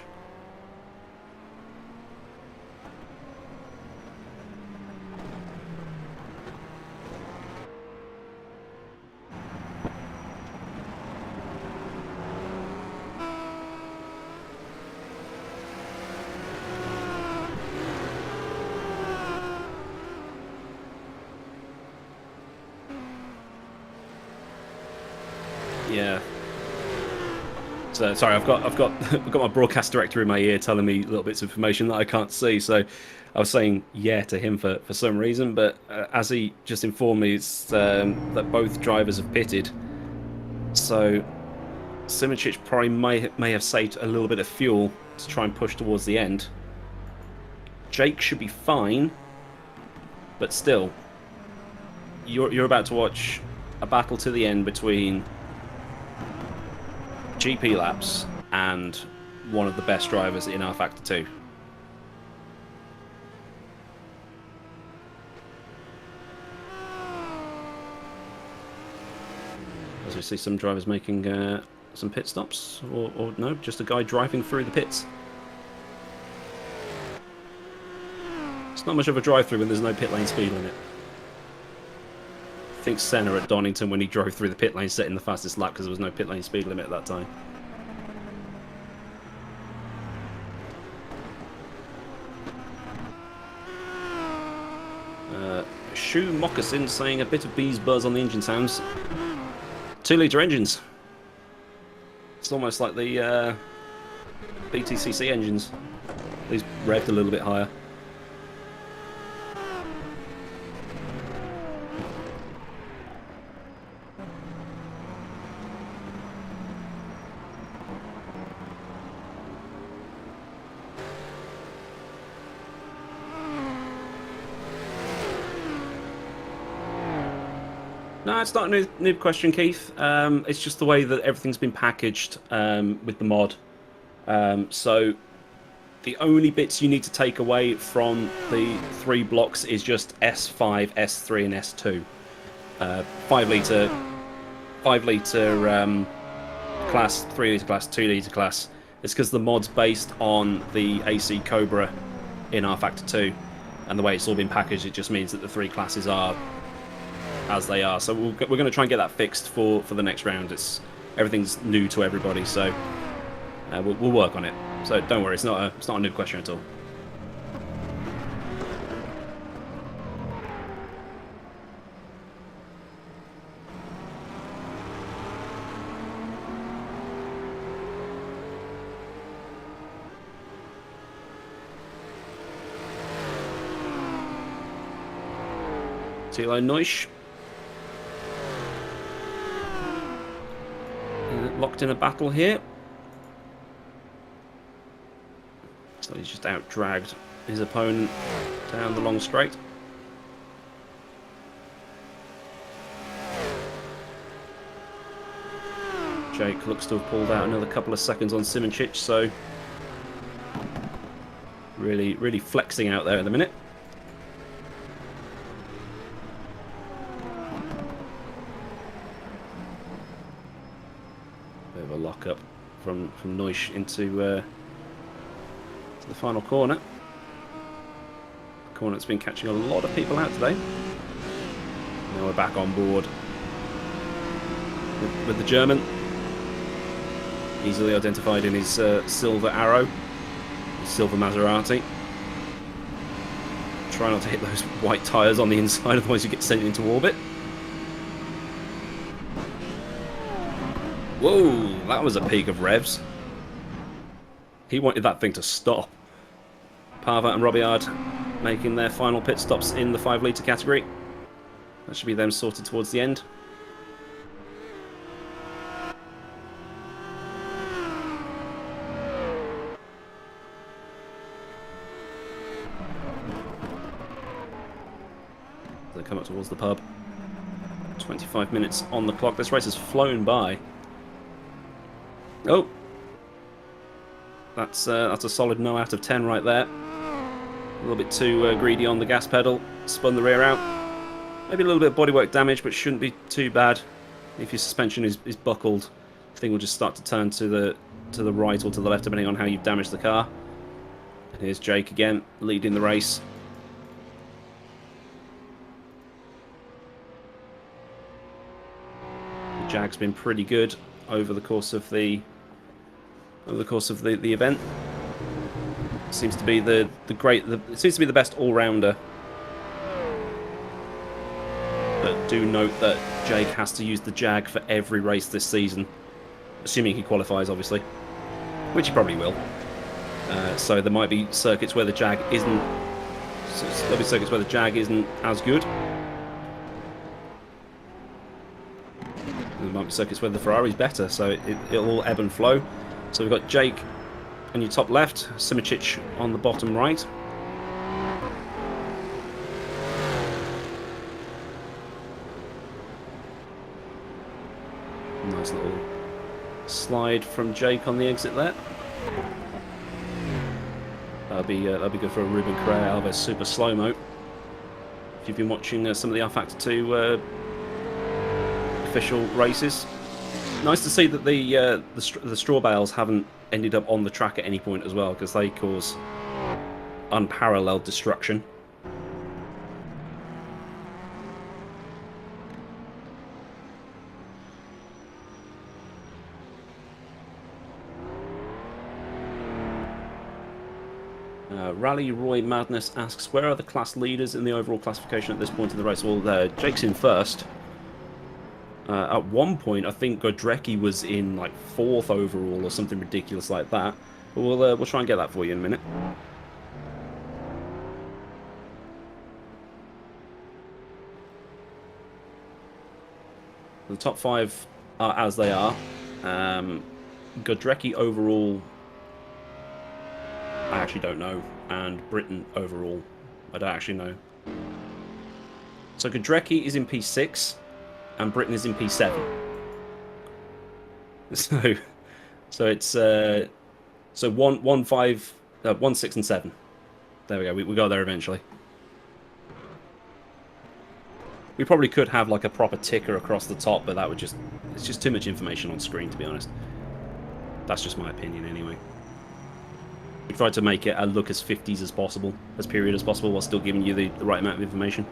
Yeah. So sorry, I've got my broadcast director in my ear telling me little bits of information that I can't see. So I was saying yeah to him for some reason, but as he just informed me, it's that both drivers have pitted. So Simoncic probably may have saved a little bit of fuel to try and push towards the end. Jake should be fine, but still, you're about to watch a battle to the end between GP Laps and one of the best drivers in R-Factor 2. As we see some drivers making some pit stops, or no, just a guy driving through the pits. It's not much of a drive-through when there's no pit lane speed limit. I think Senna at Donington when he drove through the pit lane set in the fastest lap because there was no pit lane speed limit at that time. Shoe Moccasin saying a bit of bees buzz on the engine sounds. 2-litre engines. It's almost like the BTCC engines. These revved a little bit higher. No, it's not a noob question, Keith. It's just the way that everything's been packaged with the mod. So the only bits you need to take away from the 3 blocks is just S5, S3, and S2. 5 litre class, 3 litre class, 2 litre class. It's because the mod's based on the AC Cobra in R Factor 2, and the way it's all been packaged, it just means that the 3 classes are as they are. So we're going to try and get that fixed for the next round. Everything's new to everybody, so we'll work on it. So don't worry, it's not a new question at all. Tilo Neusch. Locked in a battle here. So he's just out-dragged his opponent down the long straight. Jake looks to have pulled out another couple of seconds on Simoncic, so really flexing out there at the minute. Bit of a lock-up from Neusch into the final corner. Corner that's been catching a lot of people out today. Now we're back on board with the German. Easily identified in his silver Arrow, his silver Maserati. Try not to hit those white tyres on the inside, otherwise you get sent into orbit. Whoa, that was a peak of revs. He wanted that thing to stop. Parva and Robillard making their final pit stops in the 5 litre category. That should be them sorted towards the end. They come up towards the pub. 25 minutes on the clock. This race has flown by. Oh! That's a solid no out of 10 right there. A little bit too greedy on the gas pedal. Spun the rear out. Maybe a little bit of bodywork damage, but shouldn't be too bad. If your suspension is buckled, the thing will just start to turn to the right or to the left, depending on how you've damaged the car. And here's Jake again, leading the race. The Jag's been pretty good over the course of the event. Seems to be it seems to be the best all-rounder. But do note that Jake has to use the Jag for every race this season, assuming he qualifies, obviously, which he probably will. So there might be circuits where the Jag isn't. There'll be circuits where the Jag isn't as good. There might be circuits where the Ferrari's better, so it'll all ebb and flow. So we've got Jake on your top left, Simoncic on the bottom right. Nice little slide from Jake on the exit there. That'll be good for a Ruben Correa Alves super slow-mo. If you've been watching some of the R Factor 2 official races. Nice to see that the straw bales haven't ended up on the track at any point as well, because they cause unparalleled destruction. Rally Roy Madness asks, where are the class leaders in the overall classification at this point in the race? Well, Jake's in first. At one point, I think Godrecki was in like 4th overall or something ridiculous like that. But we'll try and get that for you in a minute. The top 5 are as they are. Godrecki overall, I actually don't know, and Britain overall, I don't actually know. So Godrecki is in P6. and Britain is in P7. So it's so 1, 5, 1, 6, and 7. There we go. We got there eventually. We probably could have like a proper ticker across the top, but that would it's just too much information on screen, to be honest. That's just my opinion anyway. We tried to make it look as 50s as possible, as period as possible, while still giving you the right amount of information.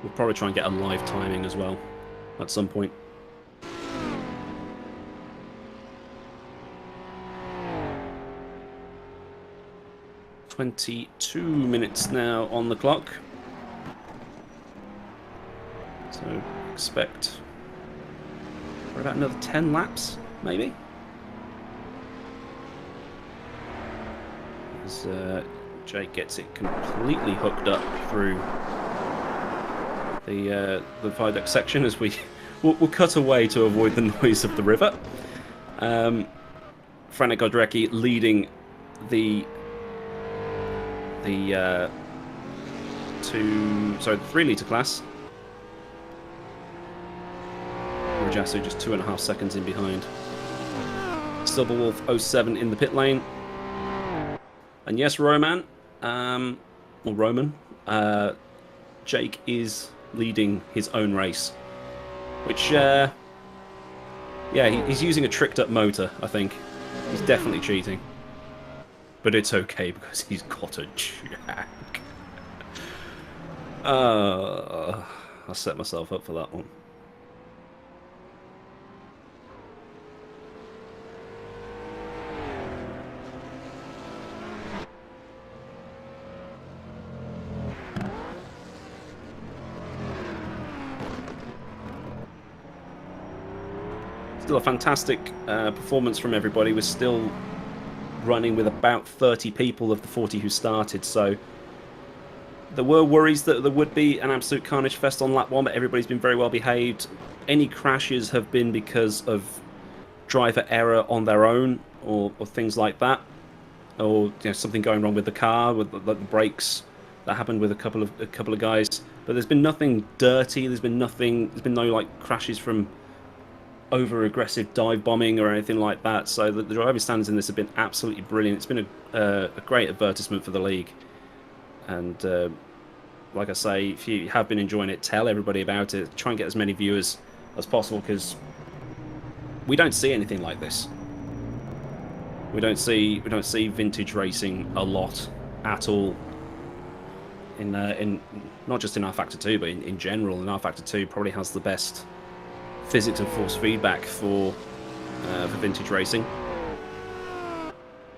We'll probably try and get a live timing as well at some point. "22 minutes now on the clock. So expect for about another 10 laps, maybe. As Jake gets it completely hooked up through the viaduct section, as we'll cut away to avoid the noise of the river. Franek Godrecki leading the 3-litre class. Rajasu just 2.5 seconds in behind. Silverwolf 07 in the pit lane. And yes, Roman, Jake is leading his own race, which, yeah, he's using a tricked up motor, I think. He's definitely cheating. But it's okay because he's got a jag. I set myself up for that one. Still a fantastic performance from everybody. We're still running with about 30 people of the 40 who started, so there were worries that there would be an absolute carnage fest on lap 1, but everybody's been very well behaved. Any crashes have been because of driver error on their own, or things like that, or something going wrong with the car, with the brakes. That happened with a couple of guys, but there's been nothing dirty. There's been no like crashes from over aggressive dive bombing or anything like that. So the driving standards in this have been absolutely brilliant. It's been a great advertisement for the league, and like I say, if you have been enjoying it, tell everybody about it. Try and get as many viewers as possible, because we don't see anything like this. We don't see vintage racing a lot at all. In not just in R-Factor 2, but in general, and R-Factor 2 probably has the best physics and force feedback for vintage racing.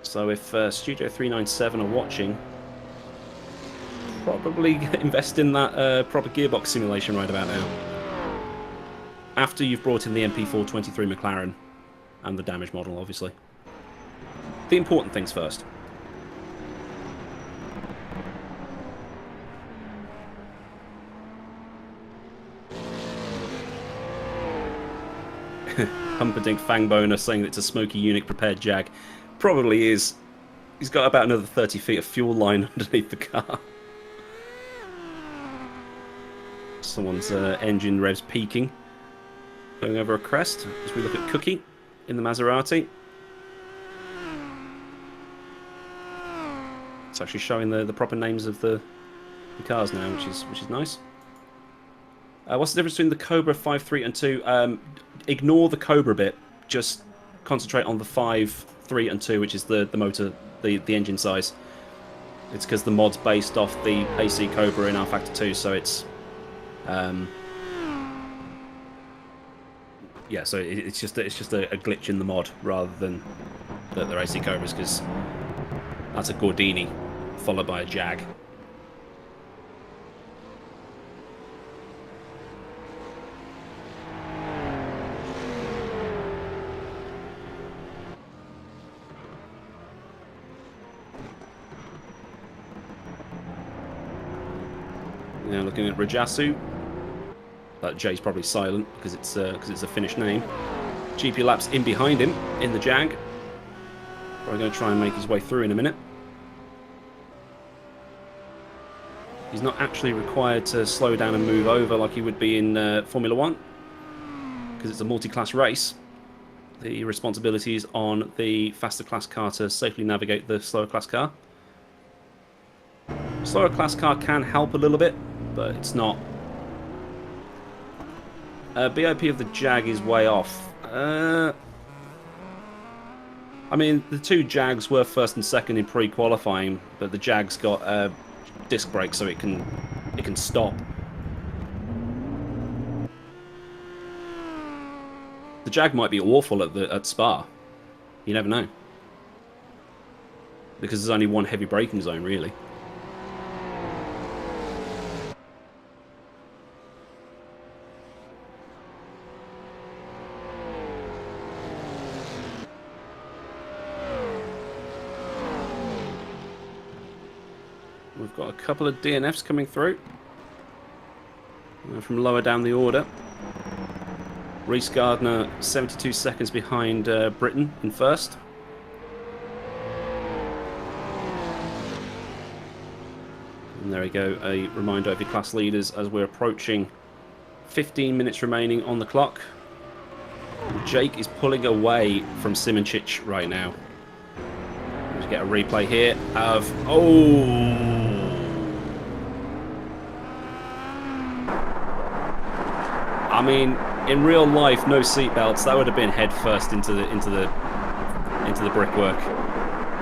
So if Studio 397 are watching, probably invest in that proper gearbox simulation right about now. After you've brought in the MP423 McLaren and the damage model, obviously. The important things first. Humperdinck Fangboner saying that it's a Smoky Unique prepared Jag. Probably is. He's got about another 30 feet of fuel line underneath the car. Someone's engine revs peaking. Going over a crest as we look at Cookie in the Maserati. It's actually showing the proper names of the cars now, which is nice. What's the difference between the Cobra 5, 3, and 2? Ignore the Cobra bit. Just concentrate on the 5, 3, and 2, which is the motor, the engine size. It's because the mod's based off the AC Cobra in R-Factor 2, so it's yeah. So it's just a glitch in the mod rather than the AC Cobras, because that's a Gordini followed by a Jag. Now looking at Rajasu. That J's probably silent because it's a Finnish name. GP Laps in behind him in the Jag. Probably going to try and make his way through in a minute. He's not actually required to slow down and move over like he would be in Formula 1, because it's a multi-class race. The responsibility is on the faster class car to safely navigate the slower class car. Slower class car can help a little bit, but it's not. BOP of the Jag is way off. I mean, the two Jags were first and second in pre-qualifying, but the Jag's got disc brakes, so it can stop. The Jag might be awful at Spa. You never know, because there's only one heavy braking zone, really. We've got a couple of DNFs coming through from lower down the order. Reece Gardner 72 seconds behind Britain in first. And there we go, a reminder of your class leaders as we're approaching 15 minutes remaining on the clock. Jake is pulling away from Simoncic right now. Let's get a replay here of... Oh! I mean, in real life, no seatbelts. That would have been head first into the brickwork,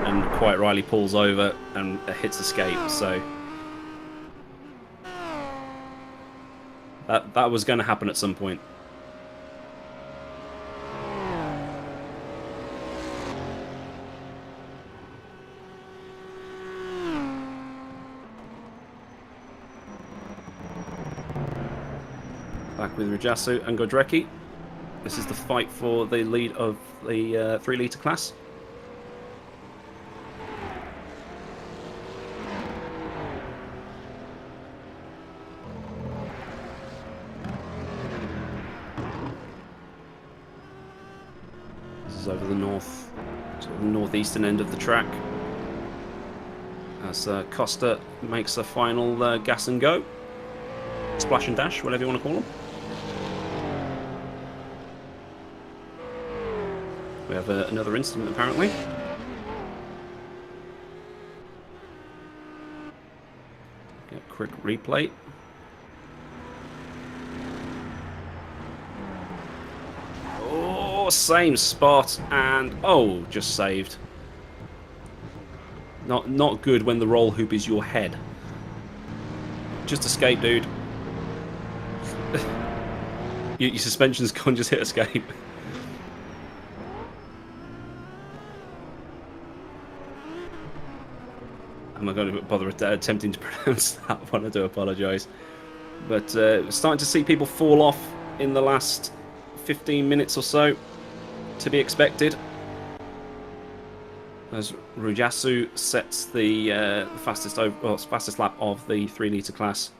and quite rightly pulls over and hits escape. So that was going to happen at some point. Back with Hrrc and Godrecki. This is the fight for the lead of the 3-litre class. This is over the northeastern end of the track, as Costa makes a final gas and go, splash and dash, whatever you want to call them. We have another incident, apparently. Get a quick replay. Oh, same spot, and oh, just saved. Not good when the roll hoop is your head. Just escape, dude. Your suspension's gone, just hit escape. I'm not going to bother attempting to pronounce that one, I do apologise. But starting to see people fall off in the last 15 minutes or so, to be expected. As Hrrc sets the fastest lap of the 3-litre class.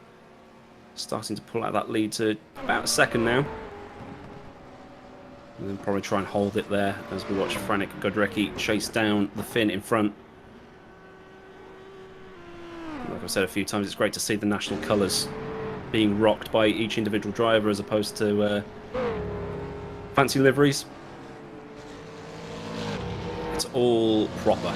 Starting to pull out that lead to about a second now. And then probably try and hold it there as we watch Frank Godrecki chase down the Finn in front. Like I've said a few times, it's great to see the national colours being rocked by each individual driver as opposed to fancy liveries. It's all proper.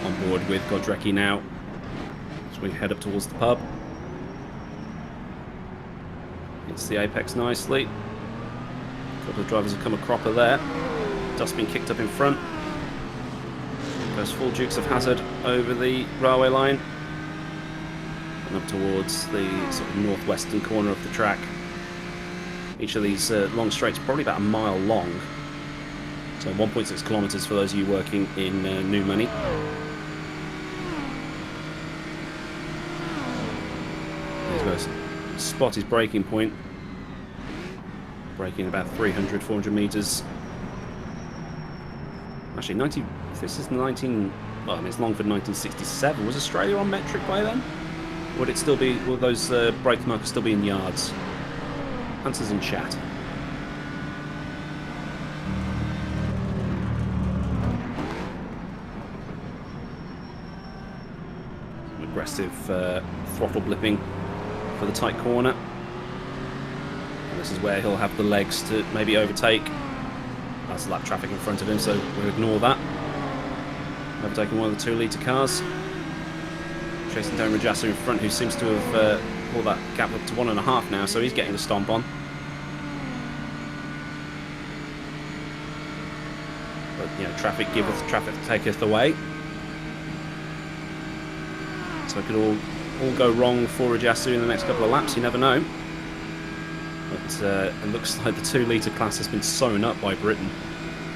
On board with Godrecki now as we head up towards the pub. Hits the apex nicely. A couple of drivers have come a cropper there. Dust being kicked up in front. Goes full Dukes of Hazzard over the railway line and up towards the sort of northwestern corner of the track. Each of these long straights probably about a mile long, so 1.6 kilometres for those of you working in New Money. He's got to spot his braking point, braking about 300, 400 metres. Actually, this is 19. Well, I mean, it's Longford 1967. Was Australia on metric by then? Would it still be? Will those brake markers still be in yards? Answers in chat. aggressive throttle blipping for the tight corner. And this is where he'll have the legs to maybe overtake. That's lap traffic in front of him, so we'll ignore that. Overtaking one of the 2-litre cars. Chasing down Hrrc in front, who seems to have pulled that gap up to 1.5 now, so he's getting the stomp on. But, you know, traffic giveth, traffic taketh away. So it could all go wrong for Hrrc in the next couple of laps, you never know. But it looks like the 2-litre class has been sewn up by Britain.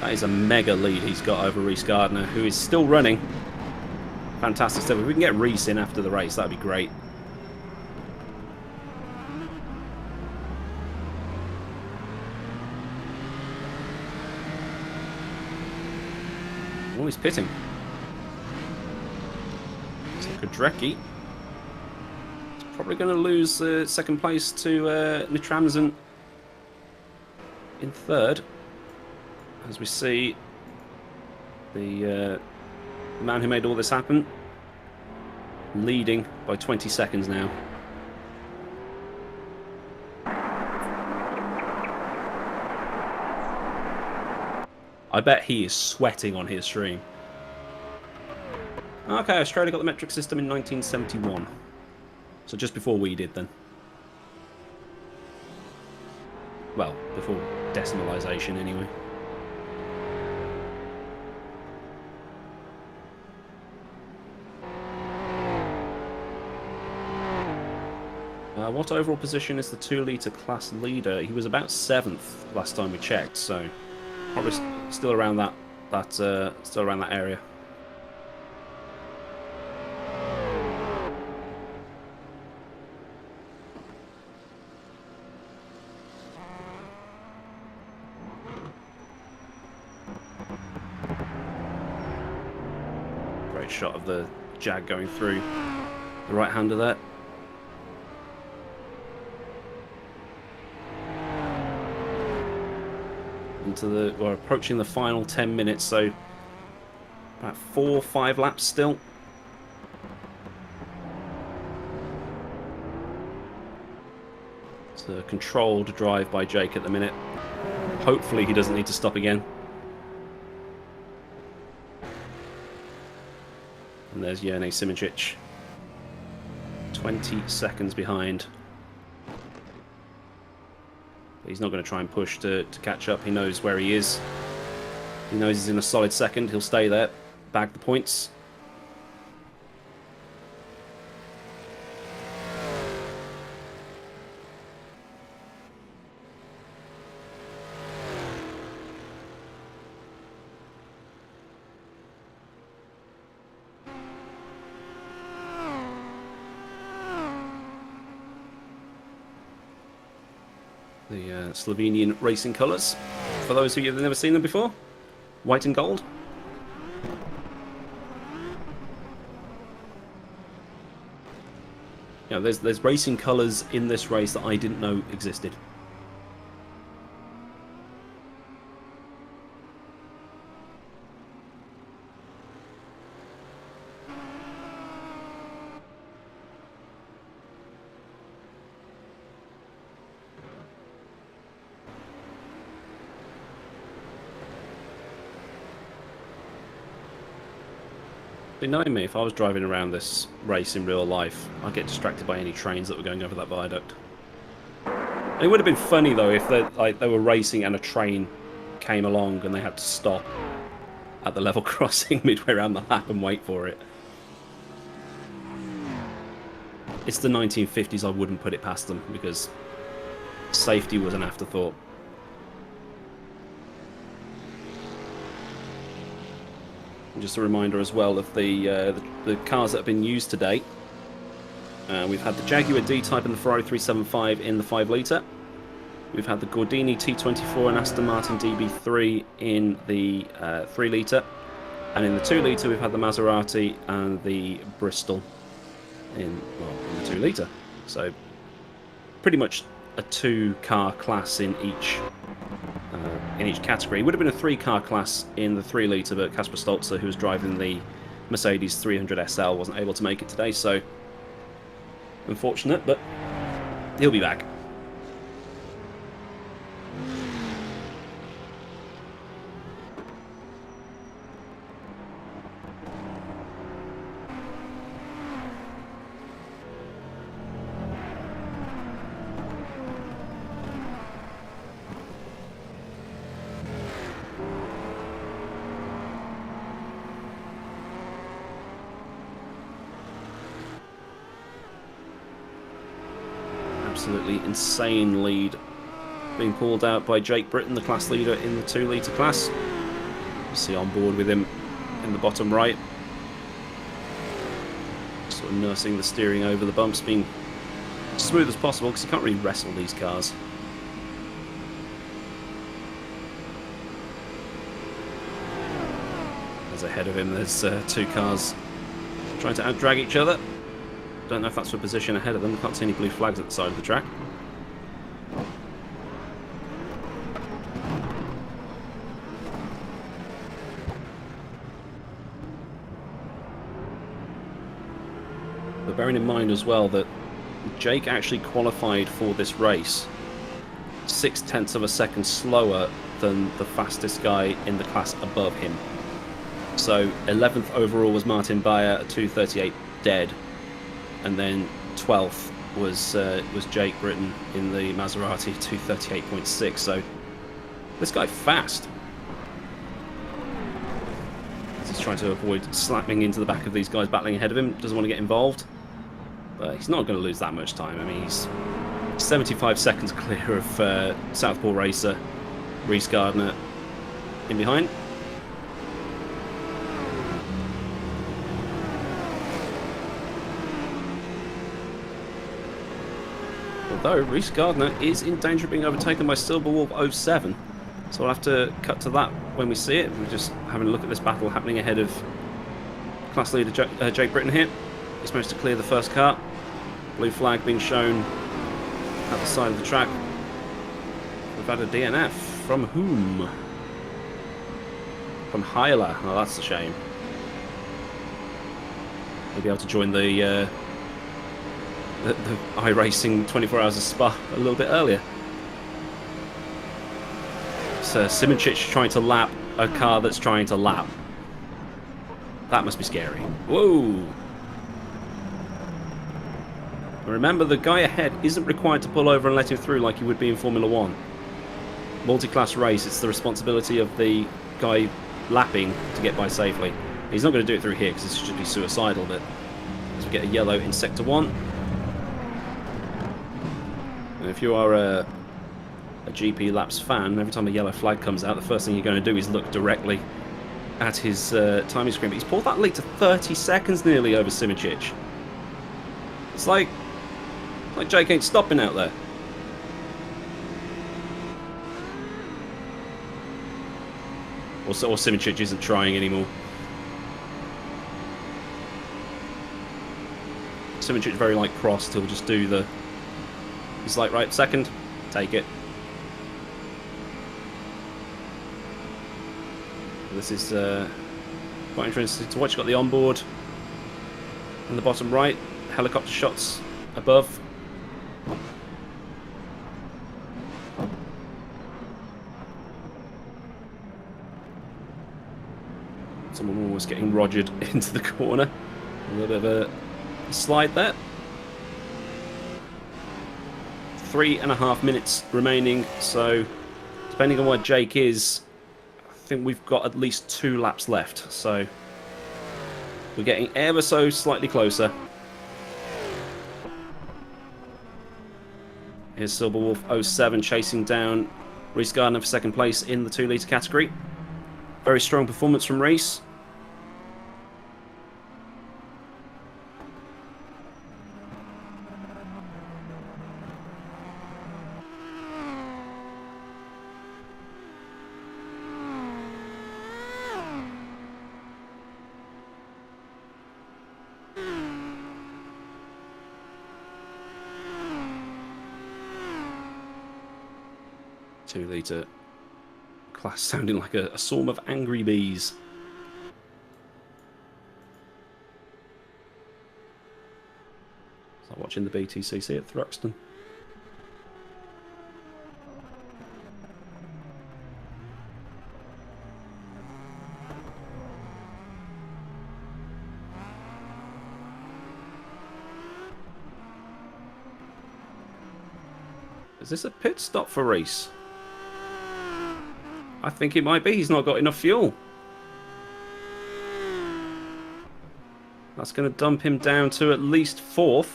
That is a mega lead he's got over Rhys Gardner, who is still running. Fantastic stuff. If we can get Rhys in after the race, that'd be great. Oh, he's pitting. So Hrrc is probably going to lose second place to Nitramsen in third. As we see the man who made all this happen leading by 20 seconds now. I bet he is sweating on his stream. Okay, Australia got the metric system in 1971. So just before we did then. Well, before decimalisation anyway. What overall position is the 2-litre class leader? He was about 7th last time we checked, so probably still around that area. Great shot of the Jag going through the right-hander there. We're approaching the final 10 minutes, so about 4 or 5 laps still. It's a controlled drive by Jake at the minute. Hopefully he doesn't need to stop again. And there's Jene Simoncic, 20 seconds behind. He's not going to try and push to catch up. He knows where he is. He knows he's in a solid second. He'll stay there, bag the points. The Slovenian racing colours. For those of you that have never seen them before, white and gold. You know, there's racing colours in this race that I didn't know existed. Knowing me, if I was driving around this race in real life, I'd get distracted by any trains that were going over that viaduct. And it would have been funny though if they were racing and a train came along and they had to stop at the level crossing midway around the lap and wait for it. It's the 1950s, I wouldn't put it past them because safety was an afterthought. Just a reminder as well of the cars that have been used today. We've had the Jaguar D-Type and the Ferrari 375 in the 5-litre. We've had the Gordini T24 and Aston Martin DB3 in the 3-litre. And in the 2-litre we've had the Maserati and the Bristol in the 2-litre. So pretty much a 2-car class in each category. It would have been a 3-car class in the 3-litre, but Kasper Stolzer, who was driving the Mercedes 300 SL, wasn't able to make it today, so Unfortunate, but he'll be back. Absolutely insane lead being pulled out by Jake Britton, the class leader in the 2 litre class. You see on board with him in the bottom right, sort of nursing the steering over the bumps, being as smooth as possible because you can't really wrestle these cars. As ahead of him there's 2 cars trying to out-drag each other. Don't know if that's for position ahead of them. Can't see any blue flags at the side of the track. But bearing in mind as well that Jake actually qualified for this race 0.6 of a second slower than the fastest guy in the class above him. So 11th overall was Martin Bayer at 2:38 dead. And then 12th was Jake Britton in the Maserati 2:38.6. So this guy fast. He's trying to avoid slapping into the back of these guys battling ahead of him. Doesn't want to get involved. But he's not going to lose that much time. I mean, he's 75 seconds clear of Southpaw racer Rhys Gardner in behind. Although Rhys Gardner is in danger of being overtaken by Silverwolf 07. So we'll have to cut to that when we see it. We're just having a look at this battle happening ahead of class leader Jake Britton here. He's managed to clear the first car. Blue flag being shown at the side of the track. We've had a DNF. From whom? From Hyla. Oh, that's a shame. He'll be able to join the iRacing 24 Hours of Spa a little bit earlier. So Simoncic trying to lap a car that's trying to lap. That must be scary. Whoa! Remember, the guy ahead isn't required to pull over and let him through like you would be in Formula 1. Multi-class race, it's the responsibility of the guy lapping to get by safely. He's not going to do it through here because this should be suicidal, but as we get a yellow in Sector 1. And if you are a GP Laps fan, every time a yellow flag comes out, the first thing you're going to do is look directly at his timing screen. But he's pulled that lead to 30 seconds nearly over Simoncic. It's like Jake ain't stopping out there. Or Simoncic isn't trying anymore. Simoncic very like Prost, he'll just do the... He's like, right, second, take it. This is quite interesting to watch. Got the onboard in the bottom right, helicopter shots above. Someone was getting rogered into the corner. A little bit of a slide there. 3.5 minutes remaining, so depending on where Jake is, I think we've got at least 2 laps left, so we're getting ever so slightly closer. Here's Silverwolf 07 chasing down Rhys Gardner for second place in the 2 litre category. Very strong performance from Rhys. Two-litre class sounding like a swarm of angry bees. So watching the BTCC at Thruxton. Is this a pit stop for Hrrc? I think it might be. He's not got enough fuel. That's going to dump him down to at least 4th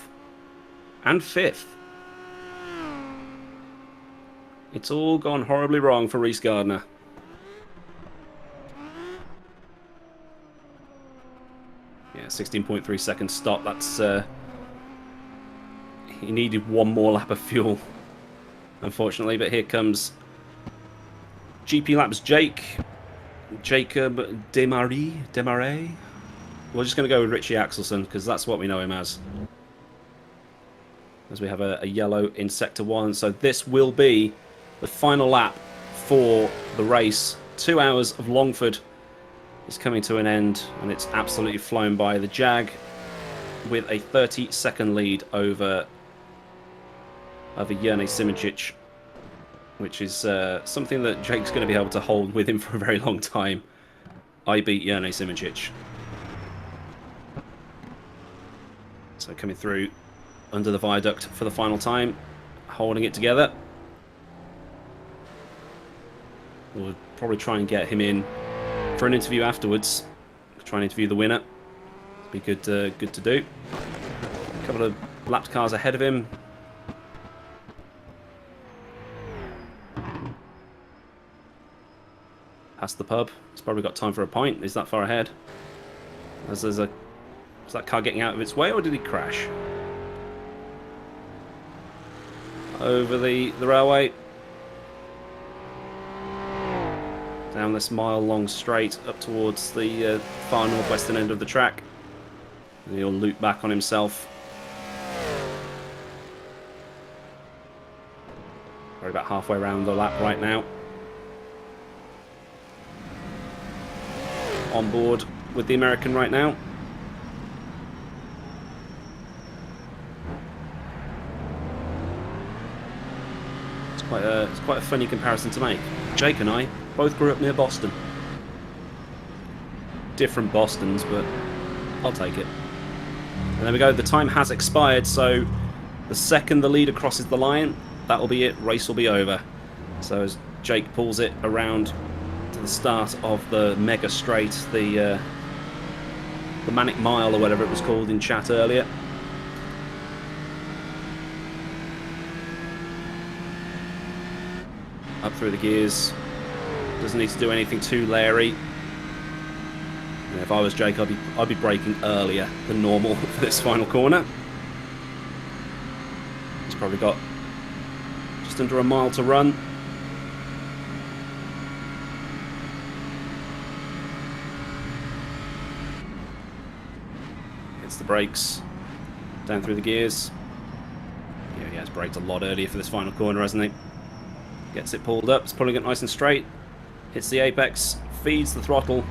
and 5th. It's all gone horribly wrong for Hrrc Gardner. Yeah, 16.3 seconds stop. That's he needed one more lap of fuel, unfortunately. But here comes GP Labs Jacob Desmarais. We're just going to go with Richie Axelson because that's what we know him as we have a yellow in Sector 1. So this will be the final lap for the race. 2 hours of Longford is coming to an end, and it's absolutely flown by. The Jag with a 30-second lead over Hrrc Simincic, which is something that Jake's going to be able to hold with him for a very long time. I beat Hrrc Simincic. So coming through under the viaduct for the final time, holding it together. We'll probably try and get him in for an interview afterwards. Try and interview the winner. Be good to do. A couple of lapped cars ahead of him. Past the pub. He's probably got time for a pint. He's that far ahead. Is that car getting out of its way, or did he crash? Over the railway. Down this mile-long straight up towards the far northwestern end of the track. And he'll loop back on himself. We're about halfway around the lap right now. On board with the American right now. It's quite a funny comparison to make. Jake and I both grew up near Boston. Different Bostons, but I'll take it. And there we go. The time has expired, so the second the leader crosses the line, that'll be it. Race will be over. So as Jake pulls it around to the start of the mega straight, the Manic Mile or whatever it was called in chat earlier. Up through the gears. Doesn't need to do anything too leery. And if I was Jake, I'd be braking earlier than normal for this final corner. He's probably got just under a mile to run. Hits the brakes. Down through the gears. Yeah, he has braked a lot earlier for this final corner, hasn't he? Gets it pulled up, it's pulling it nice and straight. Hits the apex, feeds the throttle.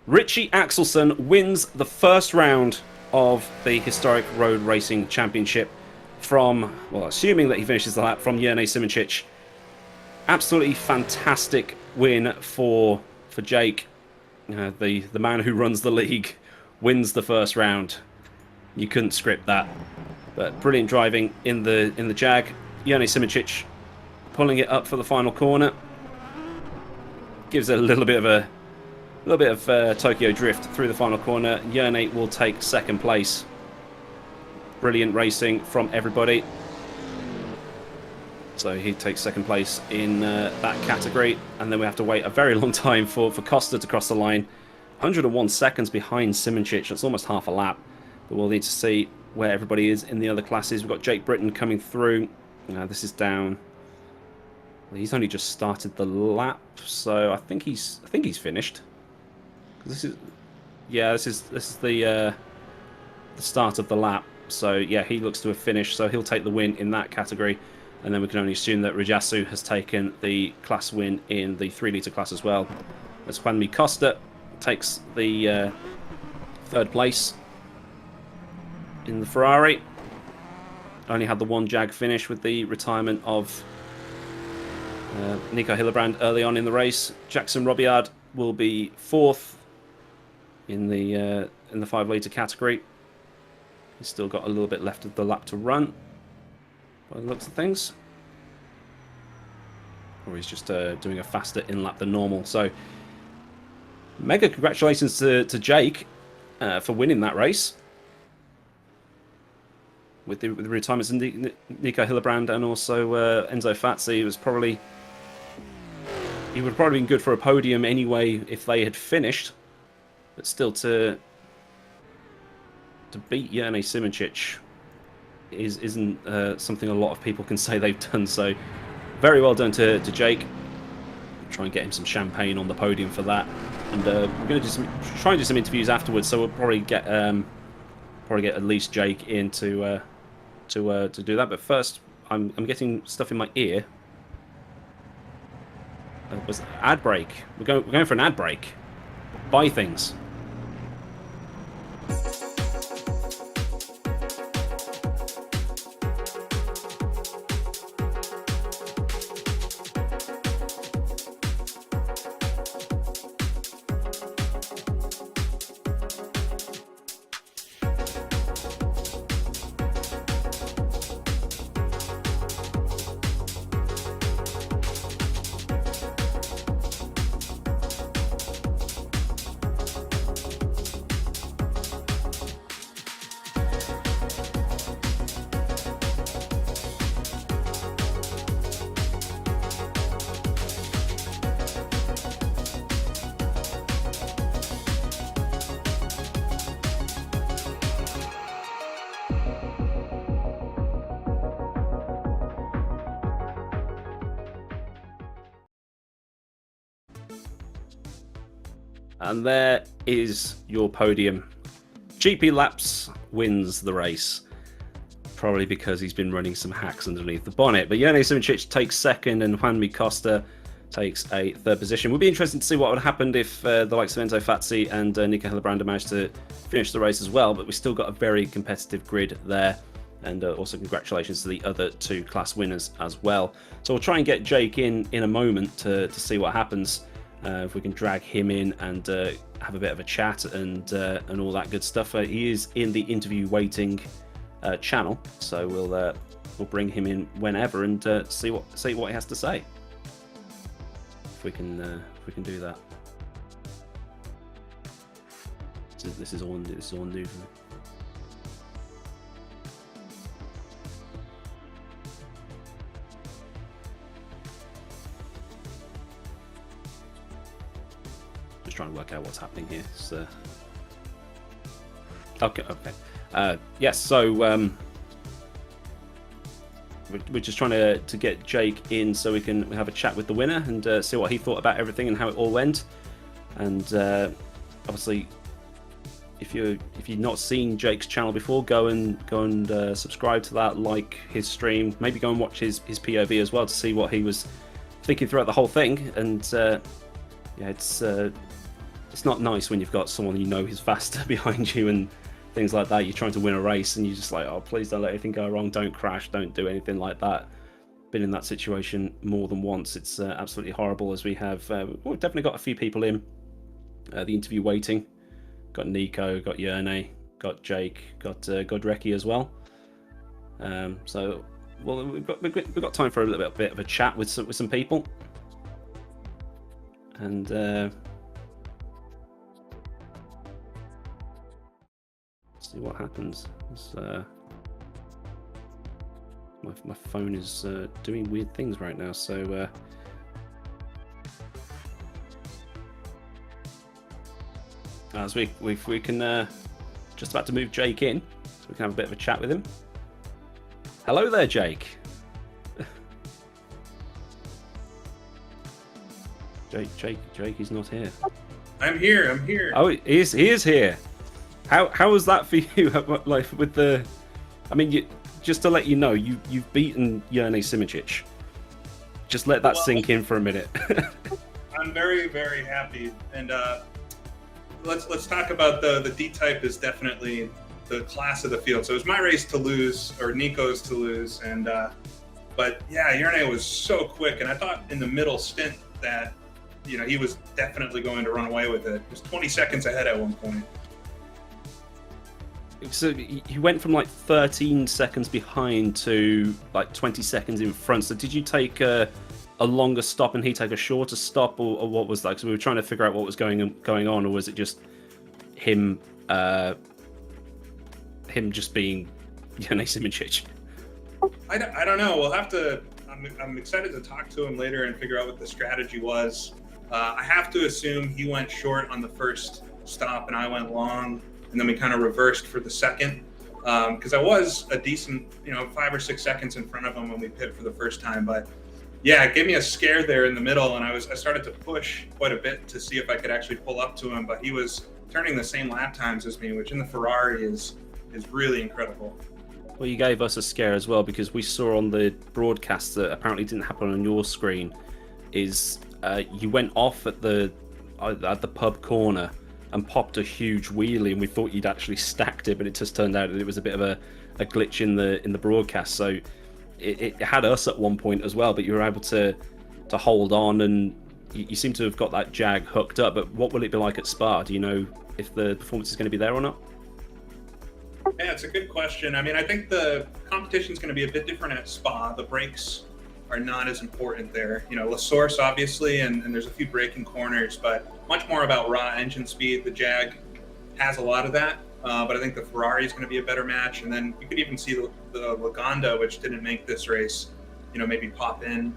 Richie Axelson wins the first round of the Historic Road Racing Championship from, well, assuming that he finishes the lap, from Hrrc Simincic. Absolutely fantastic win for Jake. The man who runs the league wins the first round. You couldn't script that. But brilliant driving in the Jag. Hrrc Simincic pulling it up for the final corner. Gives it a little bit of Tokyo drift through the final corner. Hrrc will take second place. Brilliant racing from everybody. So he takes second place in that category, and then we have to wait a very long time for Costa to cross the line. 101 seconds behind Simincic. That's almost half a lap. But we'll need to see where everybody is in the other classes. We've got Jake Britton coming through. This is down. He's only just started the lap, so I think he's finished. This is the start of the lap. So yeah, he looks to have finished. So he'll take the win in that category, and then we can only assume that Rajasu has taken the class win in the 3-litre class as well. As Juanmi Costa takes the third place. in the Ferrari. Only had the one Jag finish with the retirement of Nico Hillebrand early on in the race. Jackson Robillard will be 4th in the 5 litre category. He's still got a little bit left of the lap to run, by the looks of things. Or he's just doing a faster in-lap than normal. So, mega congratulations to Jake for winning that race. With the retirements of Nico Hillebrand and also Enzo Fazzi, he would have probably been good for a podium anyway if they had finished. But still, to beat Hrrc Simoncic isn't something a lot of people can say they've done. So, very well done to Jake. Try and get him some champagne on the podium for that. And we're going to try and do some interviews afterwards. So we'll probably get at least Jake in to do that. But first, I'm getting stuff in my ear. Was ad break? We're going for an ad break. Buy things. And there is your podium. GP Laps wins the race. Probably because he's been running some hacks underneath the bonnet. But Hrrc Simoncic takes 2nd and Juanmi Costa takes a 3rd position. We'll be interested to see what would have happened if the likes of Enzo Fazzi and Nico Hillebrand managed to finish the race as well. But we've still got a very competitive grid there. And also congratulations to the other 2 class winners as well. So we'll try and get Jake in a moment to see what happens. If we can drag him in and have a bit of a chat and all that good stuff. He is in the interview waiting channel, so we'll bring him in whenever and see what he has to say. If we can do that. This is all new for me. Trying to work out what's happening here. So, okay. Yes. So we're just trying to get Jake in so we can have a chat with the winner and see what he thought about everything and how it all went. And obviously, if you've not seen Jake's channel before, go and subscribe to that, like his stream, maybe go and watch his POV as well to see what he was thinking throughout the whole thing. And yeah, it's not nice when you've got someone you know who's faster behind you and things like that. You're trying to win a race and you're just like, oh, please don't let anything go wrong. Don't crash. Don't do anything like that. Been in that situation more than once. It's absolutely horrible, as we have. We've definitely got a few people in the interview waiting. Got Nico, got Hrrc, got Jake, got Hrrc as well. So, well, we've got time for a little bit of a chat with some people. And see what happens. My phone is doing weird things right now, so as we can just about to move Jake in, so we can have a bit of a chat with him. Hello there, Jake. Jake is not here. I'm here. Oh, he is here. How was that for you? Like with the, I mean, just to let you know, you've beaten Hrrc Simoncic. Just let that sink in for a minute. I'm very, very happy, and let's talk about the D-type is definitely the class of the field. So it was my race to lose, or Nico's to lose, and but yeah, Hrrc was so quick, and I thought in the middle stint that he was definitely going to run away with it. He was 20 seconds ahead at one point. So he went from like 13 seconds behind to like 20 seconds in front. So did you take a longer stop and he take a shorter stop, or what was that? So we were trying to figure out what was going on, or was it just him just being Hrrc Simičić? I don't know. We'll have to. I'm excited to talk to him later and figure out what the strategy was. I have to assume he went short on the first stop and I went long, and then we kind of reversed for the second, because I was a decent 5 or 6 seconds in front of him when we pit for the first time. But yeah, it gave me a scare there in the middle, and I started to push quite a bit to see if I could actually pull up to him, but he was turning the same lap times as me, which in the Ferrari is really incredible. Well, you gave us a scare as well, because we saw on the broadcast that apparently didn't happen on your screen, is you went off at the pub corner and popped a huge wheelie, and we thought you'd actually stacked it, but it just turned out that it was a bit of a glitch in the broadcast. So it had us at one point as well, but you were able to hold on, and you seem to have got that Jag hooked up. But what will it be like at Spa? Do you know if the performance is going to be there or not? Yeah, it's a good question. I mean, I think the competition is going to be a bit different at Spa. The brakes are not as important there. La Source, obviously, and there's a few braking corners, but much more about raw engine speed. The Jag has a lot of that, but I think the Ferrari is going to be a better match. And then you could even see the Lagonda, which didn't make this race, maybe pop in.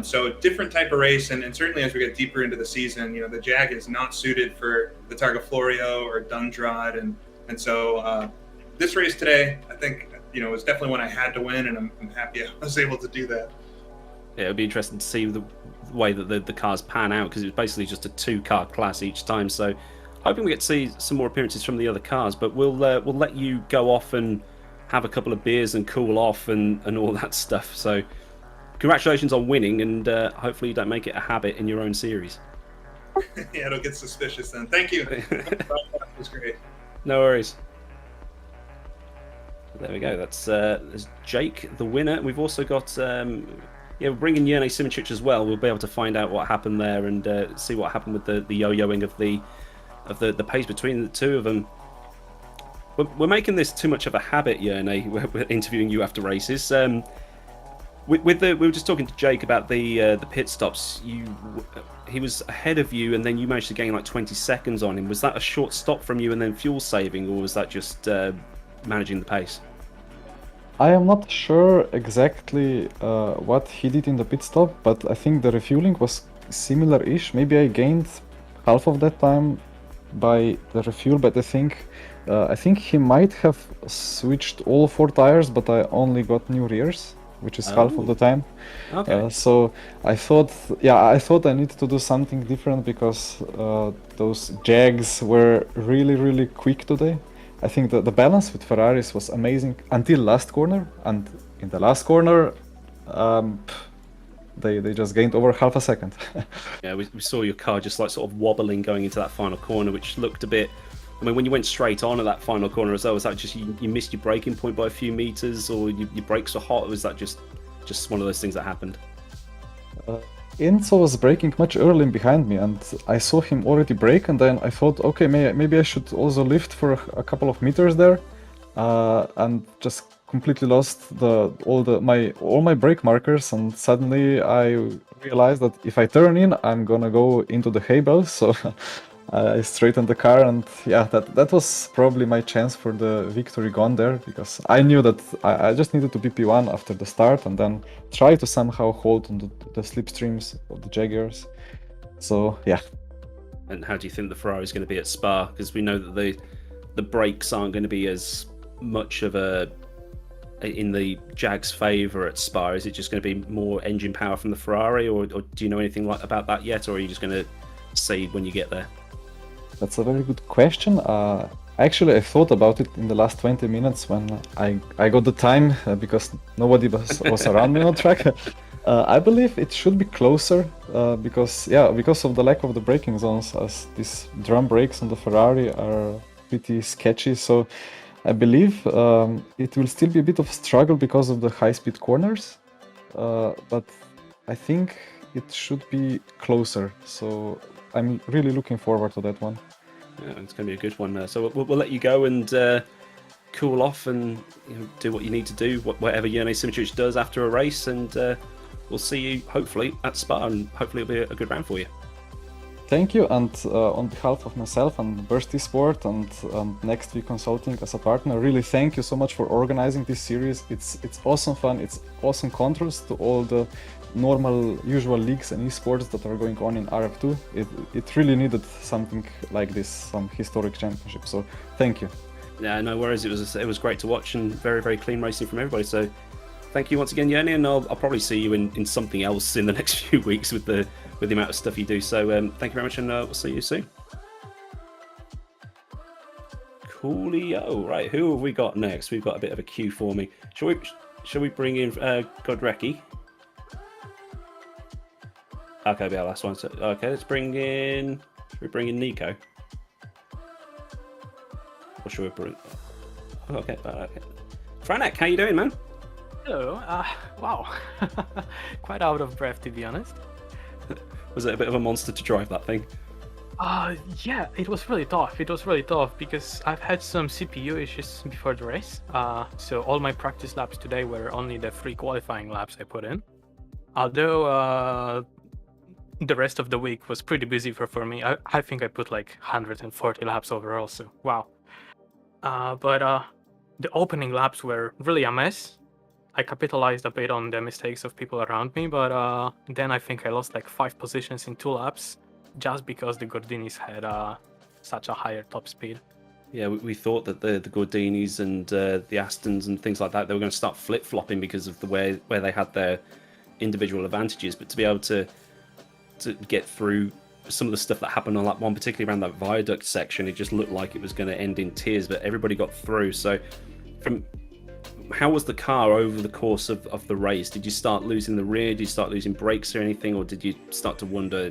So different type of race, and certainly as we get deeper into the season, the Jag is not suited for the Targa Florio or Dundrad, and so this race today, I think, was definitely one I had to win, and I'm happy I was able to do that. Yeah, it'll be interesting to see the way that the cars pan out, because it's basically just a 2-car class each time. So hoping we get to see some more appearances from the other cars, but we'll let you go off and have a couple of beers and cool off and all that stuff. So congratulations on winning, and hopefully you don't make it a habit in your own series. Yeah, it'll get suspicious then. Thank you. That was great. No worries. There we go. There's Jake, the winner. We've also got we're bringing Hrrc Simičić as well. We'll be able to find out what happened there and see what happened with the yo-yoing of the pace between the two of them. We're making this too much of a habit, Hrrc. We're interviewing you after races. We were just talking to Jake about the pit stops. He was ahead of you, and then you managed to gain like 20 seconds on him. Was that a short stop from you and then fuel saving, or was that just managing the pace? I am not sure exactly what he did in the pit stop, but I think the refueling was similar-ish. Maybe I gained half of that time by the refuel, but I think he might have switched all 4 tires, but I only got new rears, which is half of the time. Okay. So I thought I needed to do something different, because those Jags were really quick today. I think the balance with Ferraris was amazing until last corner, and in the last corner they just gained over half a second. Yeah, we saw your car just like sort of wobbling going into that final corner, which looked a bit... I mean, when you went straight on at that final corner as well, was that just you missed your braking point by a few meters, or your brakes were hot, or was that just one of those things that happened? Enzo was braking much early behind me, and I saw him already brake, and then I thought, okay, maybe I should also lift for a couple of meters there, and just completely lost all my brake markers, and suddenly I realized that if I turn in, I'm gonna go into the hay bales, so I straightened the car, and yeah, that was probably my chance for the victory gone there, because I knew that I just needed to be P1 after the start and then try to somehow hold on the slipstreams of the Jaguars. So yeah. And how do you think the Ferrari is going to be at Spa? Because we know that the brakes aren't going to be as much of in the Jag's favour at Spa. Is it just going to be more engine power from the Ferrari, or do you know anything about that yet, or are you just going to see when you get there? That's a very good question. Actually, I thought about it in the last 20 minutes when I got the time, because nobody was around me on track. I believe it should be closer, because of the lack of the braking zones, as these drum brakes on the Ferrari are pretty sketchy. So I believe it will still be a bit of a struggle because of the high-speed corners, but I think it should be closer. So I'm really looking forward to that one. Yeah, it's going to be a good one. So we'll let you go and cool off and do what you need to do, whatever Jene Simičić does after a race, and we'll see you hopefully at Spa, and hopefully it'll be a good round for you. Thank you, and on behalf of myself and Bursty Sport and Next Week Consulting as a partner, really thank you so much for organizing this series. It's awesome fun. It's awesome contrast to all the normal, usual leagues and esports that are going on in RF2. It really needed something like this, some historic championship. So thank you. Yeah, no worries. It was great to watch and very, very clean racing from everybody. So thank you once again, Jene, and I'll probably see you in something else in the next few weeks with the amount of stuff you do. So thank you very much, and we'll see you soon. Coolio. Right, who have we got next? We've got a bit of a queue for me. Shall we bring in Hrrc? Okay, be our last one. So, okay, let's bring in. Should we bring in Nico? Or should we bring? Oh, okay. Franek, how you doing, man? Hello. Wow. Quite out of breath, to be honest. Was it a bit of a monster to drive that thing? Yeah, it was really tough. It was really tough because I've had some CPU issues before the race. So all my practice laps today were only the 3 qualifying laps I put in. Although the rest of the week was pretty busy for me. I think I put like 140 laps overall, so wow. But the opening laps were really a mess. I capitalized a bit on the mistakes of people around me, but then I think I lost like 5 positions in 2 laps just because the Gordinis had such a higher top speed. Yeah, we thought that the Gordinis and the Astons and things like that, they were going to start flip-flopping because of the way where they had their individual advantages, but to be able to get through some of the stuff that happened on that one, particularly around that viaduct section, it just looked like it was going to end in tears, but everybody got through. So how was the car over the course of the race? Did you start losing the rear? Did you start losing brakes or anything? Or did you start to wonder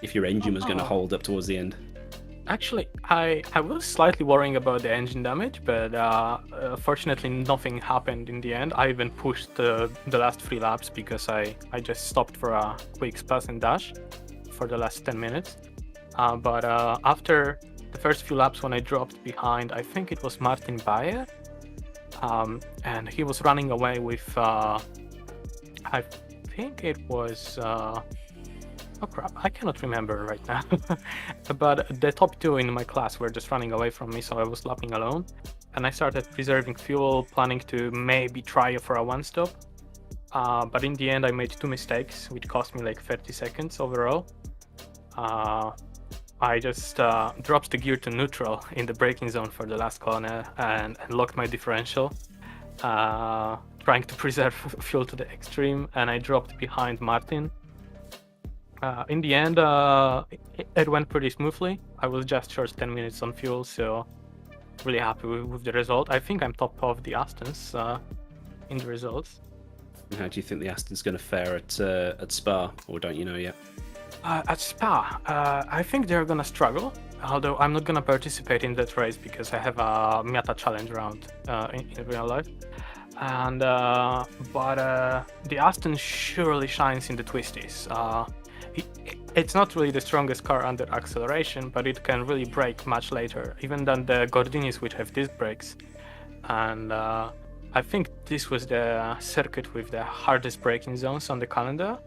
if your engine was going to hold up towards the end? Actually, I was slightly worrying about the engine damage, but fortunately nothing happened in the end. I even pushed the last 3 laps because I just stopped for a quick splash and dash for the last 10 minutes. But after the first few laps when I dropped behind, I think it was Martin Bayer, and he was running away with, I think it was, oh crap, I cannot remember right now. But the top 2 in my class were just running away from me, so I was lapping alone. And I started preserving fuel, planning to maybe try for a 1-stop. But in the end, I made 2 mistakes, which cost me like 30 seconds overall. I just dropped the gear to neutral in the braking zone for the last corner and locked my differential, trying to preserve fuel to the extreme, and I dropped behind Martin. In the end, it went pretty smoothly. I was just short 10 minutes on fuel, so really happy with the result. I think I'm top of the Astons in the results. How do you think the Aston's going to fare at Spa, or don't you know yet? At Spa, I think they're gonna struggle, although I'm not gonna participate in that race because I have a Miata challenge round in real life. And but the Aston surely shines in the twisties. It's not really the strongest car under acceleration, but it can really brake much later, even than the Gordinis, which have disc brakes. And I think this was the circuit with the hardest braking zones on the calendar.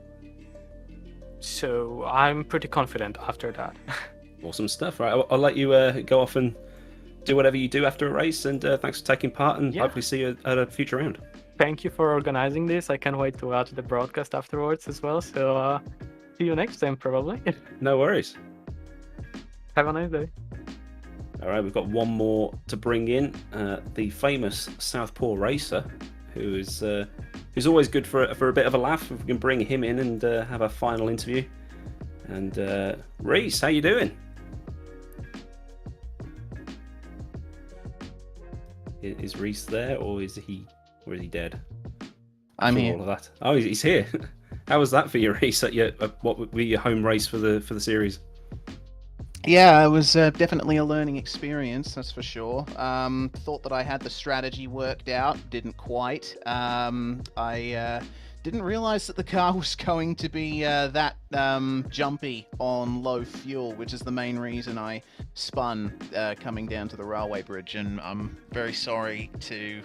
So I'm pretty confident after that. Awesome stuff. Right, I'll let you go off and do whatever you do after a race, and thanks for taking part, and hopefully see you at a future round. Thank you for organizing this. I can't wait to watch the broadcast afterwards as well, so see you next time probably. No worries. Have a nice day. All right, we've got one more to bring in, the famous Southpaw racer, who's always good for a bit of a laugh. If we can bring him in and have a final interview. And Reese, how you doing? Is Reese there, or is he dead? I'm here. All of that. Oh, he's here. How was that for you, Reese? At what would be your home race for the series? Yeah, it was definitely a learning experience, that's for sure. Thought that I had the strategy worked out, didn't quite. I didn't realize that the car was going to be that jumpy on low fuel, which is the main reason I spun coming down to the railway bridge. And I'm very sorry to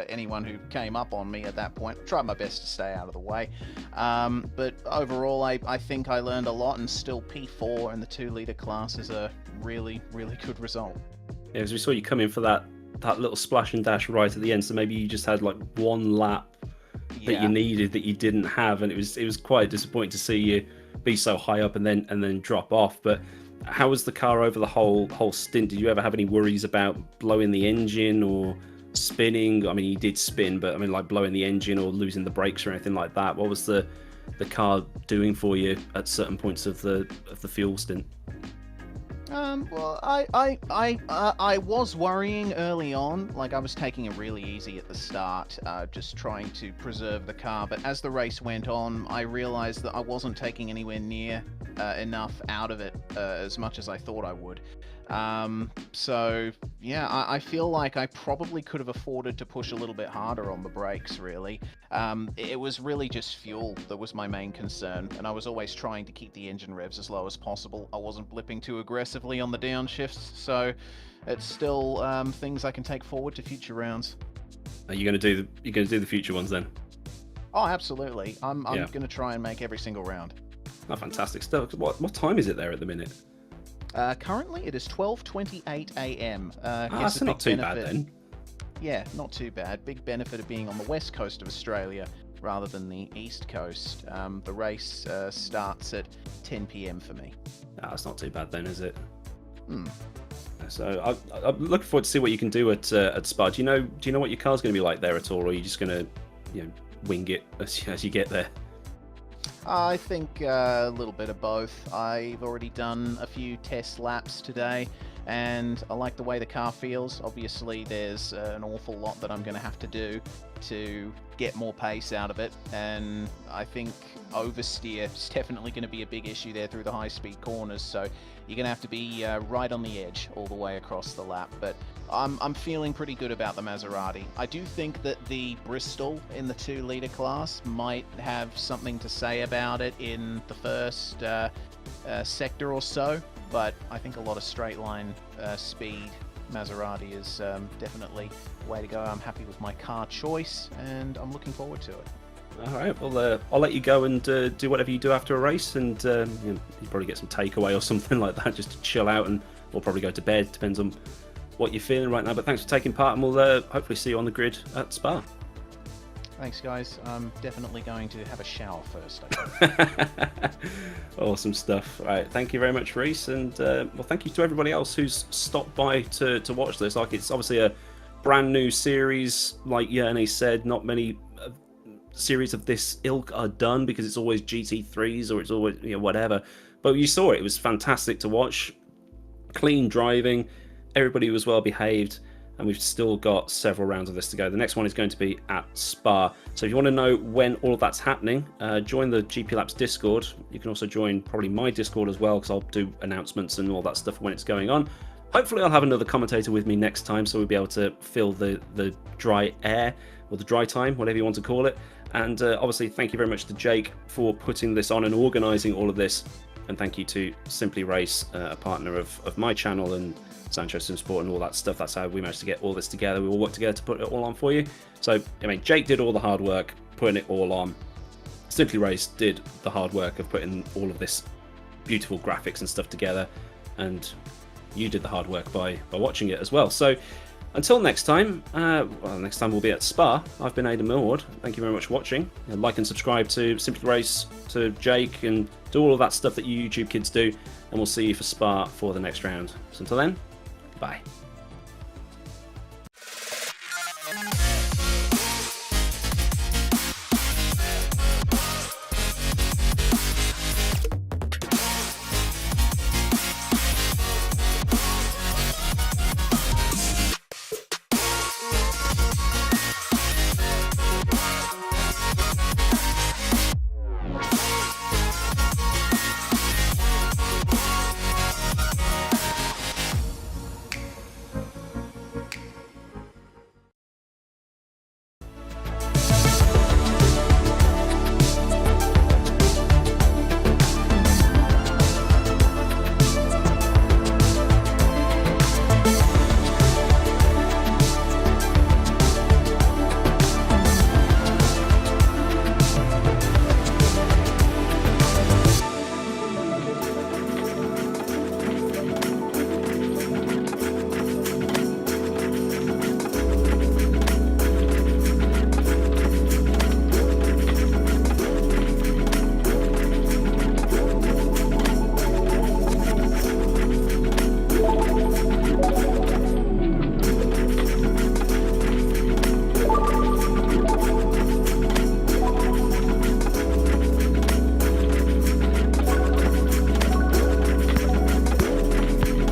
anyone who came up on me at that point. Tried my best to stay out of the way. But overall, I think I learned a lot, and still P4 in the 2-litre class is a really, really good result. Yeah, because we saw you come in for that little splash and dash right at the end, so maybe you just had like one lap that you needed that you didn't have, and it was quite disappointing to see you be so high up and then drop off. But how was the car over the whole stint? Did you ever have any worries about blowing the engine or spinning? I mean, you did spin, but I mean, like blowing the engine or losing the brakes or anything like that. What was the car doing for you at certain points of the fuel stint? Well, I was worrying early on. Like, I was taking it really easy at the start, just trying to preserve the car. But as the race went on, I realized that I wasn't taking anywhere near enough out of it as much as I thought I would. So yeah, I feel like I probably could have afforded to push a little bit harder on the brakes, really. It was really just fuel that was my main concern, and I was always trying to keep the engine revs as low as possible. I wasn't blipping too aggressively on the downshifts, so it's still things I can take forward to future rounds. Are you going to do the future ones then? Oh, absolutely. I'm going to try and make every single round. Oh, fantastic stuff. What time is it there at the minute? Currently, it is 12:28 a.m. That's not too bad then. Yeah, not too bad. Big benefit of being on the west coast of Australia rather than the east coast. The race starts at 10 p.m. for me. That's not too bad then, is it? Hmm. So I'm looking forward to see what you can do at Spa. Do you know what your car's going to be like there at all, or are you just going to wing it as you get there? I think a little bit of both. I've already done a few test laps today, and I like the way the car feels. Obviously, there's an awful lot that I'm going to have to do to get more pace out of it, and I think oversteer is definitely going to be a big issue there through the high-speed corners, so you're going to have to be right on the edge all the way across the lap. But I'm feeling pretty good about the Maserati. I do think that the Bristol in the 2-litre class might have something to say about it in the first sector or so, but I think a lot of straight line speed Maserati is definitely the way to go. I'm happy with my car choice, and I'm looking forward to it. All right, well, I'll let you go and do whatever you do after a race, and you probably get some takeaway or something like that just to chill out, and we'll probably go to bed. Depends on what you're feeling right now. But thanks for taking part, and we'll hopefully see you on the grid at Spa. Thanks, guys. I'm definitely going to have a shower first. Awesome stuff. All right, thank you very much, Reese, and well, thank you to everybody else who's stopped by to watch this. Like, it's obviously a brand new series. Like Yerne said, not many series of this ilk are done because it's always GT3s or it's always whatever. But you saw it. It was fantastic to watch. Clean driving. Everybody was well behaved. And we've still got several rounds of this to go. The next one is going to be at Spa. So if you want to know when all of that's happening, join the GP Labs Discord. You can also join probably my Discord as well, because I'll do announcements and all that stuff when it's going on. Hopefully I'll have another commentator with me next time, so we'll be able to fill the dry air, or the dry time, whatever you want to call it. And obviously thank you very much to Jake for putting this on and organising all of this. And thank you to Simply Race, a partner of my channel, and Sancho Sim Sport and all that stuff. That's how we managed to get all this together. We all worked together to put it all on for you. So, I mean, Jake did all the hard work putting it all on. Simply Race did the hard work of putting all of this beautiful graphics and stuff together. And you did the hard work by watching it as well. So, until next time, next time we'll be at Spa. I've been Aidan Millward. Thank you very much for watching. Like and subscribe to Simply Race, to Jake, and do all of that stuff that you YouTube kids do. And we'll see you for Spa for the next round. So until then, bye.